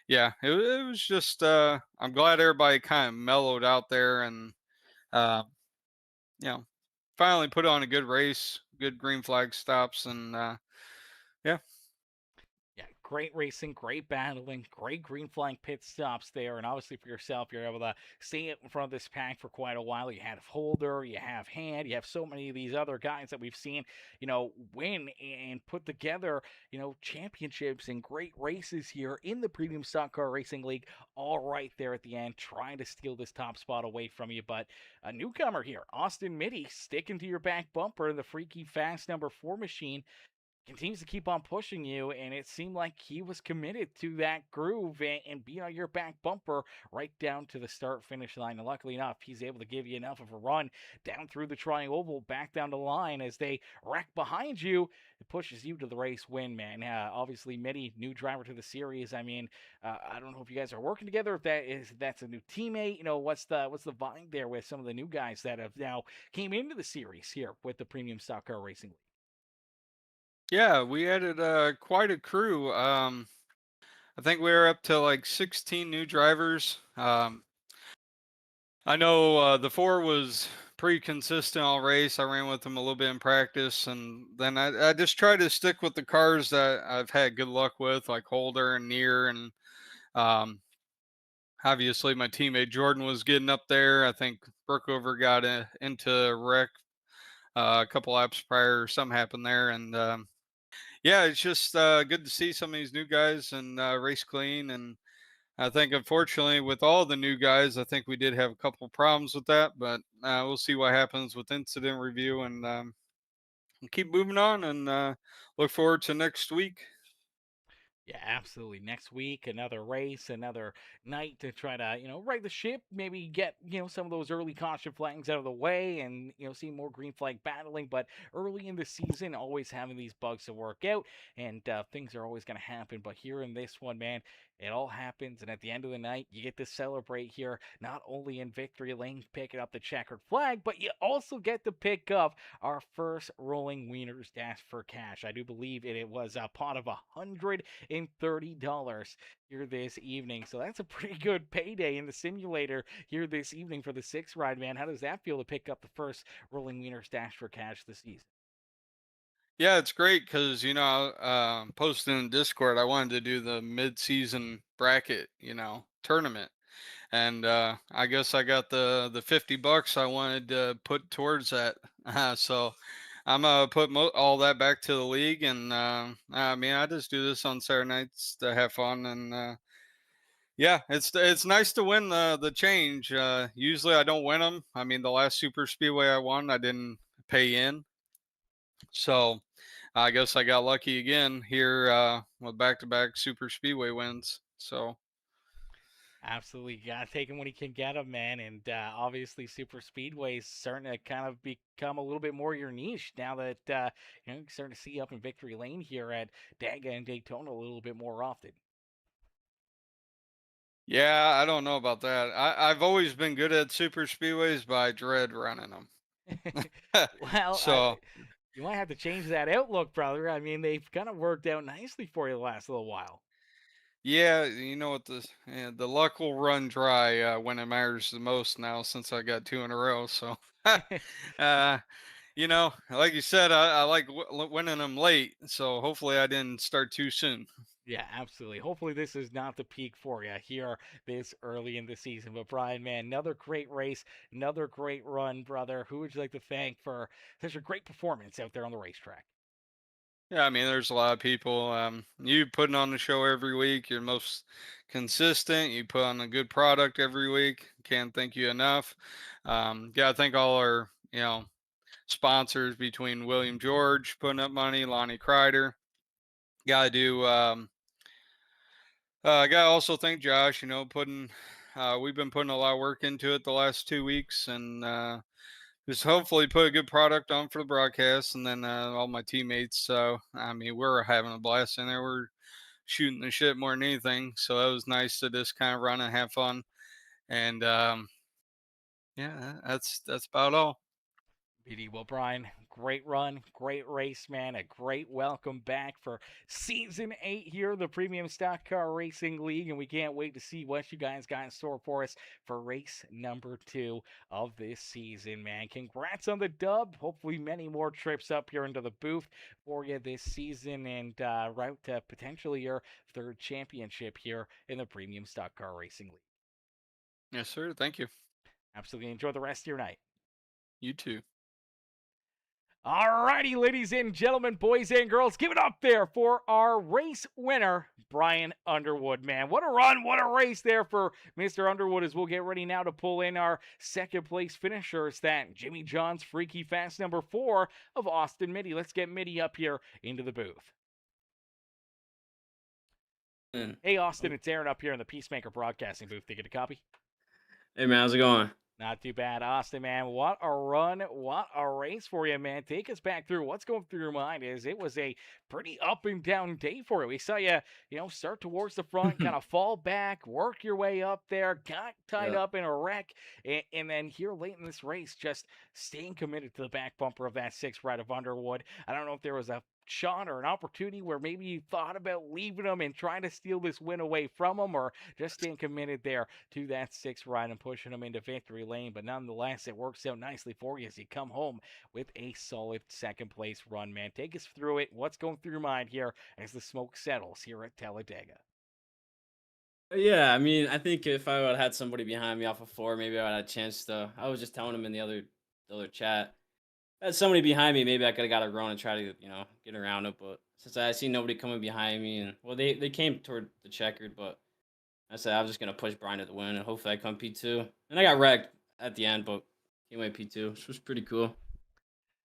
[SPEAKER 3] yeah, it was just I'm glad everybody kind of mellowed out there, and uh, you know finally put on a good race, good green flag stops, and yeah.
[SPEAKER 1] Yeah, great racing, great battling, great green flag pit stops there, and obviously for yourself, you're able to stay in front of this pack for quite a while. You have Holder, you have Hand, you have so many of these other guys that we've seen, win and put together, championships and great races here in the Premium Stock Car Racing League. All right there at the end, trying to steal this top spot away from you, but a newcomer here, Austin Mitty, sticking to your back bumper in the freaky fast number 4 machine continues to keep on pushing you, and it seemed like he was committed to that groove and being on your back bumper right down to the start finish line. And luckily enough, he's able to give you enough of a run down through the triangle oval, back down the line as they wreck behind you. It pushes you to the race win, man. Obviously, Mitty, new driver to the series. I mean, I don't know if you guys are working together, if that's a new teammate. What's the vibe there with some of the new guys that have now came into the series here with the Premium Stock Car Racing League?
[SPEAKER 3] Yeah, we added quite a crew. I think we were up to like 16 new drivers. I know the 4 was pretty consistent all race. I ran with them a little bit in practice, and then I just try to stick with the cars that I've had good luck with, like Holder and Near, and um, obviously my teammate Jordan was getting up there. I think Brookover got into a wreck a couple laps prior, or something happened there, and yeah, it's just good to see some of these new guys and race clean. And I think, unfortunately, with all the new guys, I think we did have a couple problems with that, but we'll see what happens with incident review, and keep moving on, and look forward to next week.
[SPEAKER 1] Yeah, absolutely. Next week, another race, another night to try to, right the ship, maybe get, some of those early caution flags out of the way and, see more green flag battling. But early in the season, always having these bugs to work out and things are always going to happen. But here in this one, man, it all happens. And at the end of the night, you get to celebrate here, not only in victory lane, picking up the checkered flag, but you also get to pick up our first Rolling Wieners Dash for Cash. I do believe it was a pot of 130 here this evening. So that's a pretty good payday in the simulator here this evening for the six ride, man. How does that feel to pick up the first Rolling Wieners Dash for Cash this season?
[SPEAKER 3] Yeah, it's great because posted in Discord. I wanted to do the mid-season bracket, tournament, and I guess I got the $50 I wanted to put towards that. So I'm gonna put all that back to the league, and I mean, I just do this on Saturday nights to have fun, and yeah, it's nice to win the change. Usually I don't win them. I mean, the last Super Speedway I won, I didn't pay in, so I guess I got lucky again here with back-to-back Super Speedway wins. So
[SPEAKER 1] Absolutely, gotta take him when he can get him, man. And obviously, super speedways starting to kind of become a little bit more your niche now that you're starting to see up in victory lane here at Daga and Daytona a little bit more often.
[SPEAKER 3] yeah, I don't know about that. I've always been good at Super Speedways, but I dread running them.
[SPEAKER 1] Well,
[SPEAKER 3] So
[SPEAKER 1] you might have to change that outlook, brother. I mean, they've kind of worked out nicely for you the last little while.
[SPEAKER 3] yeah, you know what, the luck will run dry when it matters the most now since I got two in a row. So uh, like you said, I like winning them late. So hopefully I didn't start too soon.
[SPEAKER 1] Yeah, absolutely. Hopefully, this is not the peak for you here this early in the season. But, Brian, man, another great race, another great run, brother. Who would you like to thank for such a great performance out there on the racetrack?
[SPEAKER 3] Yeah, I mean, there's a lot of people. You putting on the show every week. You're most consistent. You put on a good product every week. Can't thank you enough. Gotta thank all our, sponsors between William George putting up money, Lonnie Crider. Gotta do. Gotta also thank Josh. We've been putting a lot of work into it the last 2 weeks, and just hopefully put a good product on for the broadcast, and then all my teammates. So I mean, we're having a blast in there. We're shooting the shit more than anything. So that was nice to just kind of run and have fun. And yeah, that's about all.
[SPEAKER 1] BD, well, Brian, great run, great race, man. A great welcome back for season 8 here, the Premium Stock Car Racing League. And we can't wait to see what you guys got in store for us for race number 2 of this season, man. Congrats on the dub. Hopefully, many more trips up here into the booth for you this season and route to potentially your third championship here in the Premium Stock Car Racing League.
[SPEAKER 3] Yes, sir. Thank you.
[SPEAKER 1] Absolutely enjoy the rest of your night.
[SPEAKER 3] You too.
[SPEAKER 1] Alrighty, ladies and gentlemen, boys and girls, give it up there for our race winner, Brian Underwood, man. What a run, what a race there for Mr. Underwood as we'll get ready now to pull in our second place finishers, that Jimmy John's Freaky Fast number 4 of Austin Mitty. Let's get Mitty up here into the booth. Hey, Austin, it's Aaron up here in the Peacemaker Broadcasting booth. Did you get a copy?
[SPEAKER 4] Hey man, how's it going?
[SPEAKER 1] Not too bad, Austin, man. What a run. What a race for you, man. Take us back through what's going through your mind is it was a pretty up and down day for you. We saw you, start towards the front, kind of fall back, work your way up there, got tied
[SPEAKER 4] Yeah.
[SPEAKER 1] up in a wreck, and then here late in this race, just staying committed to the back bumper of that 6th ride of Underwood. I don't know if there was a shot or an opportunity where maybe you thought about leaving them and trying to steal this win away from them, or just staying committed there to that 6th ride and pushing them into victory lane. But nonetheless, it works out nicely for you as you come home with a solid second place run, man. Take us through it. What's going through your mind here as the smoke settles here at Talladega?
[SPEAKER 4] Yeah, I mean, I think if I would have had somebody behind me off of 4, maybe I would have had a chance to. I was just telling him in the other chat. If I had somebody behind me, maybe I could have got a run and try to, get around it. But since I see nobody coming behind me, and well, they came toward the checkered, but I said I was just gonna push Brian to the win, and hopefully I come P2. And I got wrecked at the end, but came away P2, which was pretty cool.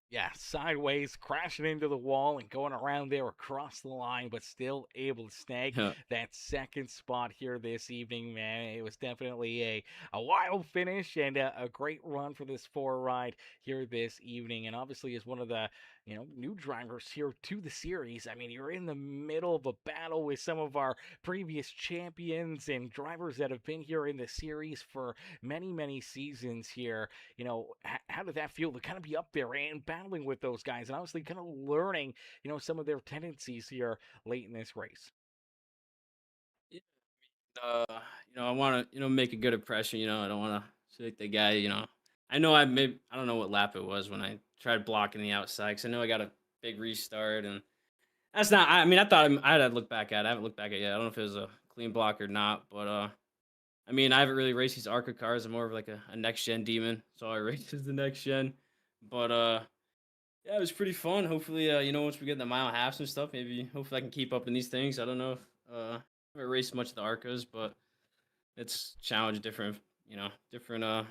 [SPEAKER 1] Yeah, sideways, crashing into the wall and going around there across the line, but still able to snag
[SPEAKER 4] Yeah.
[SPEAKER 1] that second spot here this evening, man. It was definitely a wild finish and a great run for this four ride here this evening. And obviously, as one of the new drivers here to the series, I mean, you're in the middle of a battle with some of our previous champions and drivers that have been here in the series for many, many seasons here. How did that feel to kind of be up there and battling with those guys and obviously kind of learning, some of their tendencies here late in this race?
[SPEAKER 4] Yeah, uh, I want to, make a good impression. I don't want to see like the guy. I know I don't know what lap it was when I tried blocking the outside because I know I got a big restart and that's not. I mean, I thought I had to look back at. It. I haven't looked back at it yet. I don't know if it was a clean block or not, but I mean, I haven't really raced these ARCA cars. I'm more of like a next gen demon, so I race as the next gen. But yeah, it was pretty fun. Hopefully, once we get in the mile halves and stuff, maybe hopefully I can keep up in these things. I don't know if I haven't raced much of the ARCAs, but it's challenge different, different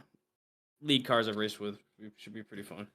[SPEAKER 4] league cars I've raced with. It should be pretty fun.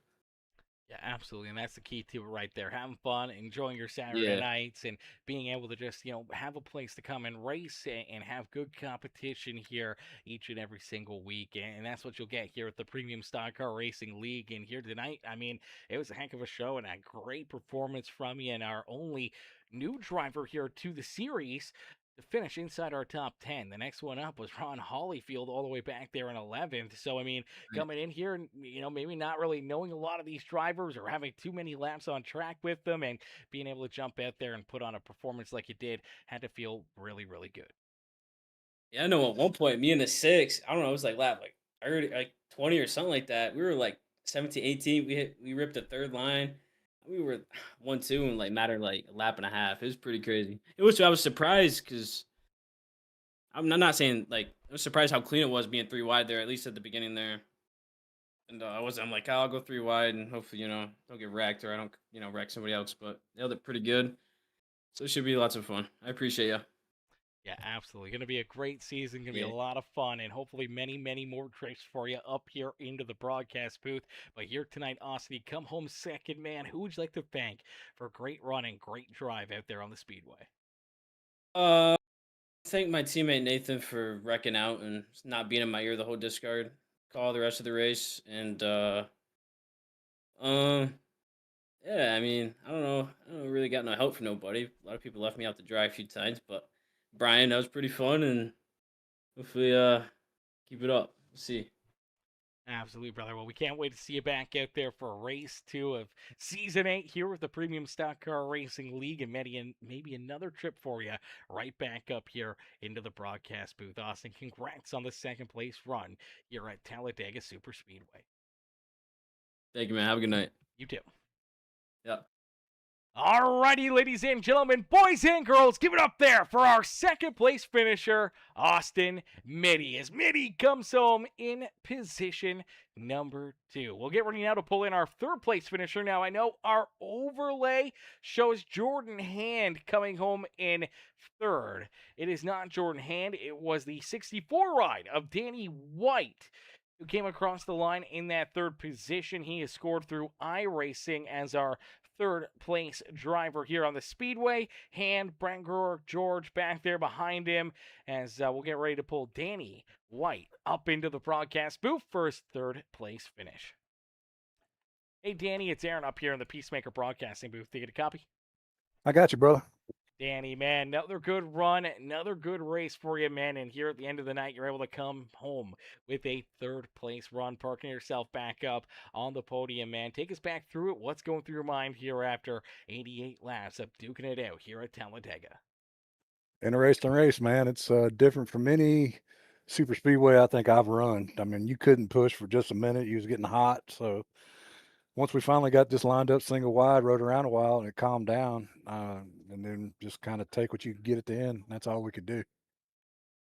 [SPEAKER 1] Yeah, absolutely. And that's the key to it right there. Having fun, enjoying your Saturday
[SPEAKER 4] Yeah.
[SPEAKER 1] nights, and being able to just, have a place to come and race and have good competition here each and every single week. And that's what you'll get here at the Premium Stock Car Racing League. And here tonight, I mean, it was a heck of a show and a great performance from you. And our only new driver here to the series to finish inside our top 10. The next one up was Ron Hollyfield all the way back there in 11th. So, I mean,
[SPEAKER 4] Right.
[SPEAKER 1] coming in here and, maybe not really knowing a lot of these drivers or having too many laps on track with them and being able to jump out there and put on a performance like you did had to feel really, really good.
[SPEAKER 4] Yeah, I know at one point, me and the six, I don't know, it was like lap like 30, like 20 or something like that. We were like 17, 18. We ripped the third line. We were 1-2 in like matter of, like a lap and a half. It was pretty crazy. I was surprised because I'm not saying like I was surprised how clean it was being three wide there, at least at the beginning there. And I'm like, "Oh, I'll go three wide and hopefully, don't get wrecked or I don't, wreck somebody else. But nailed it pretty good. So it should be lots of fun. I appreciate you.
[SPEAKER 1] Yeah, absolutely. Going to be a great season. Going to be a
[SPEAKER 4] Yeah.
[SPEAKER 1] lot of fun, and hopefully many, many more trips for you up here into the broadcast booth. But here tonight, Austin, you come home second, man. Who would you like to thank for great run and great drive out there on the speedway?
[SPEAKER 4] Uh thank my teammate Nathan for wrecking out and not being in my ear the whole discard call the rest of the race. And um yeah, I mean, I don't know. I don't really got no help from nobody. A lot of people left me out to dry a few times, but Brian, that was pretty fun and hopefully keep it up. We'll see.
[SPEAKER 1] Absolutely, brother. Well, we can't wait to see you back out there for race 2 of season 8 here with the Premium Stock Car Racing League, and maybe another trip for you right back up here into the broadcast booth. Austin, congrats on the second place run here at Talladega Super Speedway.
[SPEAKER 4] Thank you, man. Have a good night.
[SPEAKER 1] You too.
[SPEAKER 4] Yeah.
[SPEAKER 1] Alrighty, ladies and gentlemen, boys and girls, give it up there for our second place finisher, Austin Mitty. As Mitty comes home in position number 2. We'll get ready now to pull in our third place finisher. Now, I know our overlay shows Jordan Hand coming home in third. It is not Jordan Hand, it was the 64 ride of Danny White who came across the line in that third position. He has scored through iRacing as our third place driver here on the speedway. Hand, Brangroer, George back there behind him as we'll get ready to pull Danny White up into the broadcast booth for his third place finish. Hey, Danny, it's Aaron up here in the Peacemaker Broadcasting booth. Do you get a copy?
[SPEAKER 5] I got you, brother.
[SPEAKER 1] Danny, man, another good run, another good race for you, man. And here at the end of the night, you're able to come home with a third place run, parking yourself back up on the podium, man. Take us back through it. What's going through your mind here after 88 laps of duking it out here at Talladega?
[SPEAKER 5] Interesting race, man. It's different from any super speedway I think I've run. I mean, you couldn't push for just a minute. You was getting hot. So once we finally got this lined up single wide, rode around a while, and it calmed down, and then just kind of take what you could get at the end. That's all we could do.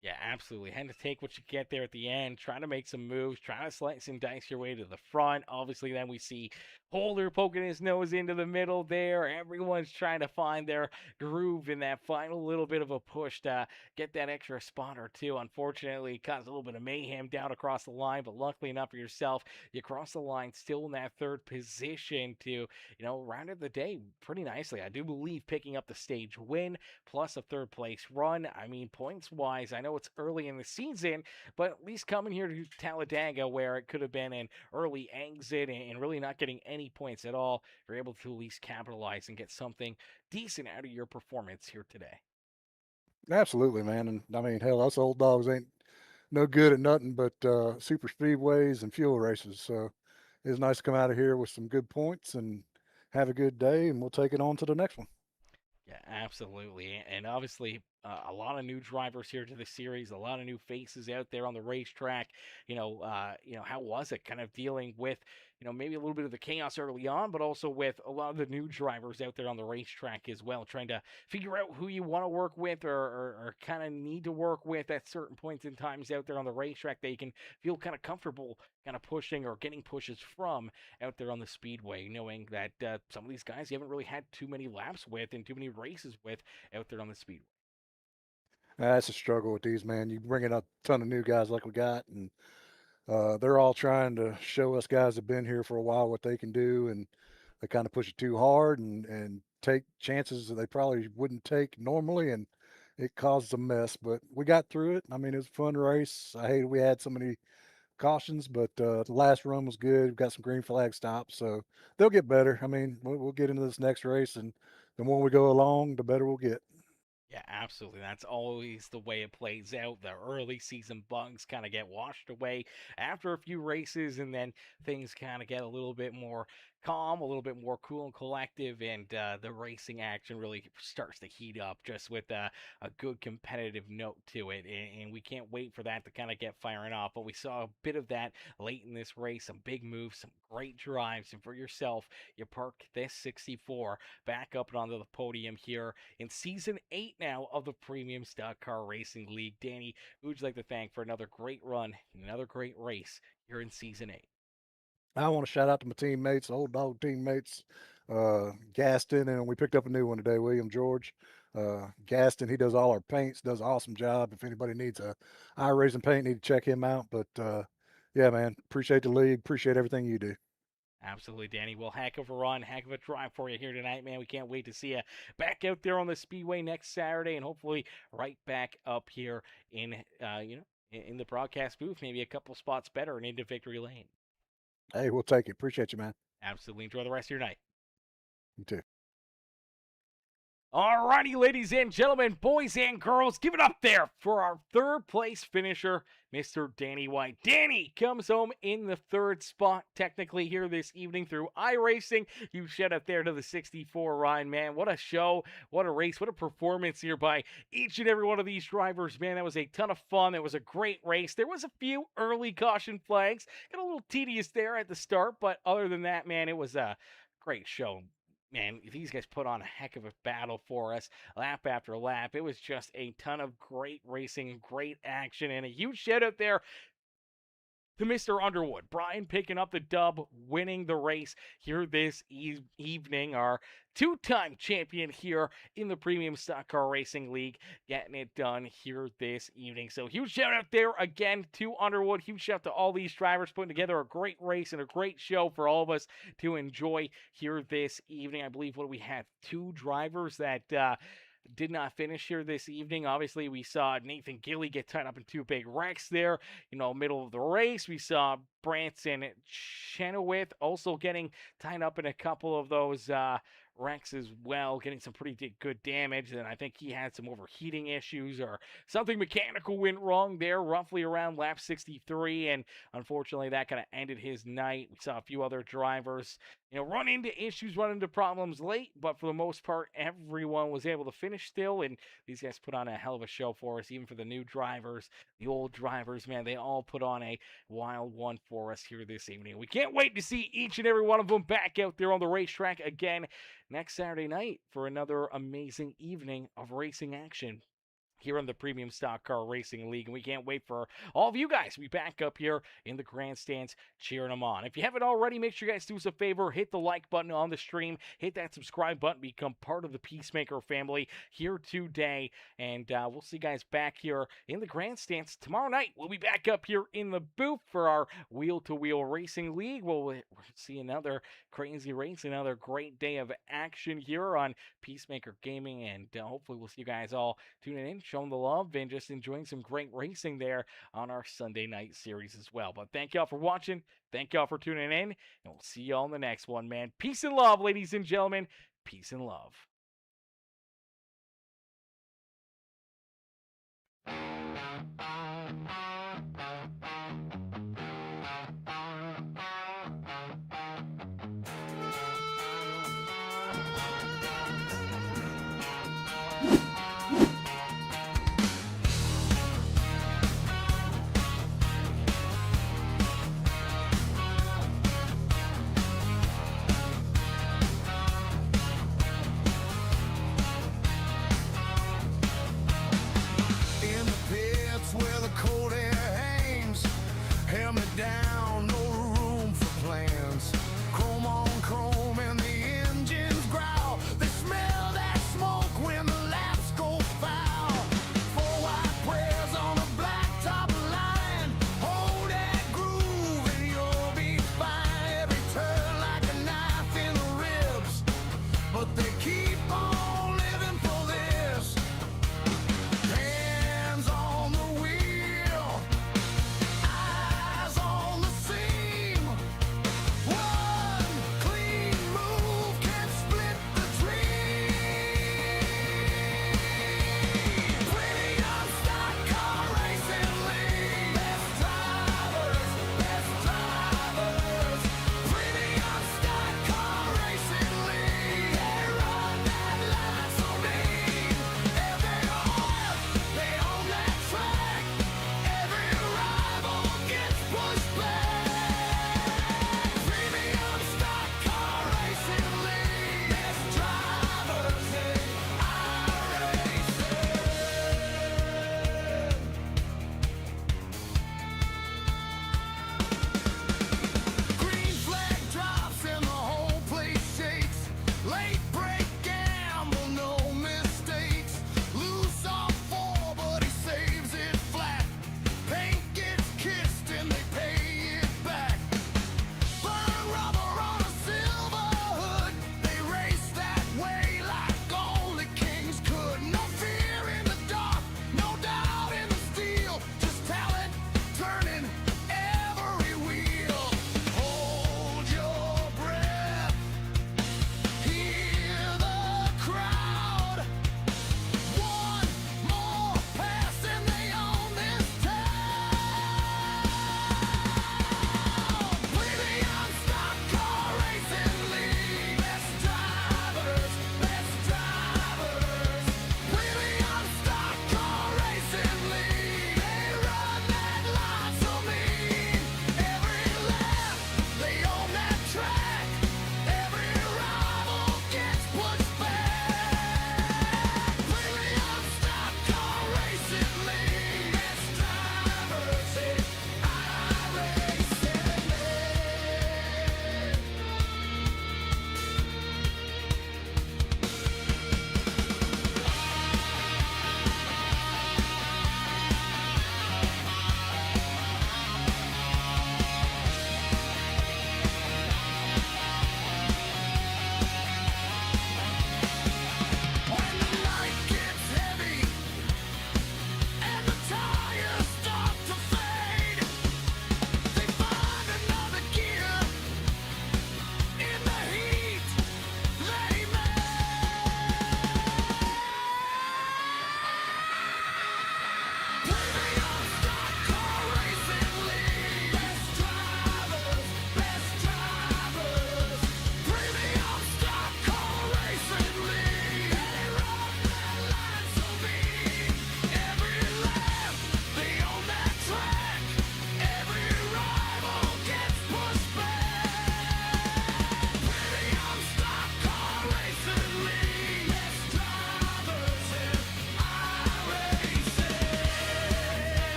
[SPEAKER 1] Yeah, absolutely. Had to take what you get there at the end, trying to make some moves, trying to slice and dice your way to the front. Obviously, then we see Holder poking his nose into the middle there. Everyone's trying to find their groove in that final little bit of a push to get that extra spot or two. Unfortunately, it caused a little bit of mayhem down across the line, but luckily enough for yourself, you cross the line still in that third position to, rounded the day pretty nicely. I do believe picking up the stage win plus a third place run. I mean, points wise, I know it's early in the season, but at least coming here to Talladega, where it could have been an early exit and really not getting any points at all, you're able to at least capitalize and get something decent out of your performance here today.
[SPEAKER 5] Absolutely, man. And I mean, hell, us old dogs ain't no good at nothing but super speedways and fuel races. So it's nice to come out of here with some good points and have a good day, and we'll take it on to the next one.
[SPEAKER 1] Yeah, absolutely. And obviously, a lot of new drivers here to the series, a lot of new faces out there on the racetrack. How was it kind of dealing with, maybe a little bit of the chaos early on, but also with a lot of the new drivers out there on the racetrack as well, trying to figure out who you want to work with or kind of need to work with at certain points in times out there on the racetrack that you can feel kind of comfortable kind of pushing or getting pushes from out there on the speedway, knowing that some of these guys you haven't really had too many laps with and too many races with out there on the speedway.
[SPEAKER 5] That's a struggle with these, man. You bring in a ton of new guys like we got, and they're all trying to show us guys that have been here for a while what they can do, and they kind of push it too hard and take chances that they probably wouldn't take normally, and it causes a mess. But we got through it. I mean, it was a fun race. I hated we had so many cautions, but the last run was good. We've got some green flag stops, so they'll get better. I mean, we'll get into this next race, and the more we go along, the better we'll get.
[SPEAKER 1] Yeah, absolutely. That's always the way it plays out. The early season bugs kind of get washed away after a few races, and then things kind of get a little bit more calm, a little bit more cool and collective, and the racing action really starts to heat up just with a good competitive note to it. And we can't wait for that to kind of get firing off. But we saw a bit of that late in this race, some big moves, some great drives, and for yourself, you park this 64 back up and onto the podium here in season 8 now of the Premium Stock Car Racing League. Danny, who would you like to thank for another great run, another great race here in season 8?
[SPEAKER 5] I want to shout out to my teammates, old dog teammates, Gaston, and we picked up a new one today, William George. Gaston, he does all our paints, does an awesome job. If anybody needs a iRacing paint, need to check him out. But yeah, man, appreciate the league, appreciate everything you do.
[SPEAKER 1] Absolutely, Danny. Well, heck of a run, heck of a drive for you here tonight, man. We can't wait to see you back out there on the Speedway next Saturday, and hopefully right back up here in, in the broadcast booth, maybe a couple spots better and into victory lane.
[SPEAKER 5] Hey, we'll take it. Appreciate you, man.
[SPEAKER 1] Absolutely. Enjoy the rest of your night.
[SPEAKER 5] You too.
[SPEAKER 1] Alrighty, ladies and gentlemen, boys and girls, give it up there for our third place finisher, Mr. Danny White. Danny comes home in the third spot, technically, here this evening through iRacing. You shed it there to the 64, Ryan, man. What a show, what a race, what a performance here by each and every one of these drivers, man. That was a ton of fun. It was a great race. There was a few early caution flags. Got a little tedious there at the start, but other than that, man, it was a great show. Man, these guys put on a heck of a battle for us, lap after lap. It was just a ton of great racing, great action, and a huge shout out there to Mr. Underwood. Brian picking up the dub, winning the race here this evening. Our two-time champion here in the Premium Stock Car Racing League, getting it done here this evening. So huge shout out there again to Underwood. Huge shout out to all these drivers putting together a great race and a great show for all of us to enjoy here this evening. I believe what we had, 2 drivers that did not finish here this evening. Obviously, we saw Nathan Gilly get tied up in 2 big wrecks there, middle of the race. We saw Branson Chenoweth also getting tied up in a couple of those wrecks as well, getting some pretty good damage. And I think he had some overheating issues or something mechanical went wrong there, roughly around lap 63. And unfortunately, that kind of ended his night. We saw a few other drivers, run into issues, run into problems late, but for the most part, everyone was able to finish still. And these guys put on a hell of a show for us, even for the new drivers, the old drivers, man. They all put on a wild one for us here this evening. We can't wait to see each and every one of them back out there on the racetrack again next Saturday night for another amazing evening of racing action. here on the Premium Stock Car Racing League, and we can't wait for all of you guys to be back up here in the grandstands cheering them on. If you haven't already, make sure you guys do us a favor, hit the like button on the stream, hit that subscribe button, become part of the Peacemaker family here today, and we'll see you guys back here in the grandstands tomorrow night. We'll be back up here in the booth for our wheel-to-wheel racing league. We'll see another crazy race, another great day of action here on Peacemaker Gaming, and hopefully we'll see you guys all tuning in, showing the love, and just enjoying some great racing there on our Sunday night series as well. But thank y'all for watching. Thank y'all for tuning in, and we'll see y'all in the next one, man. Peace and love, ladies and gentlemen. Peace and love.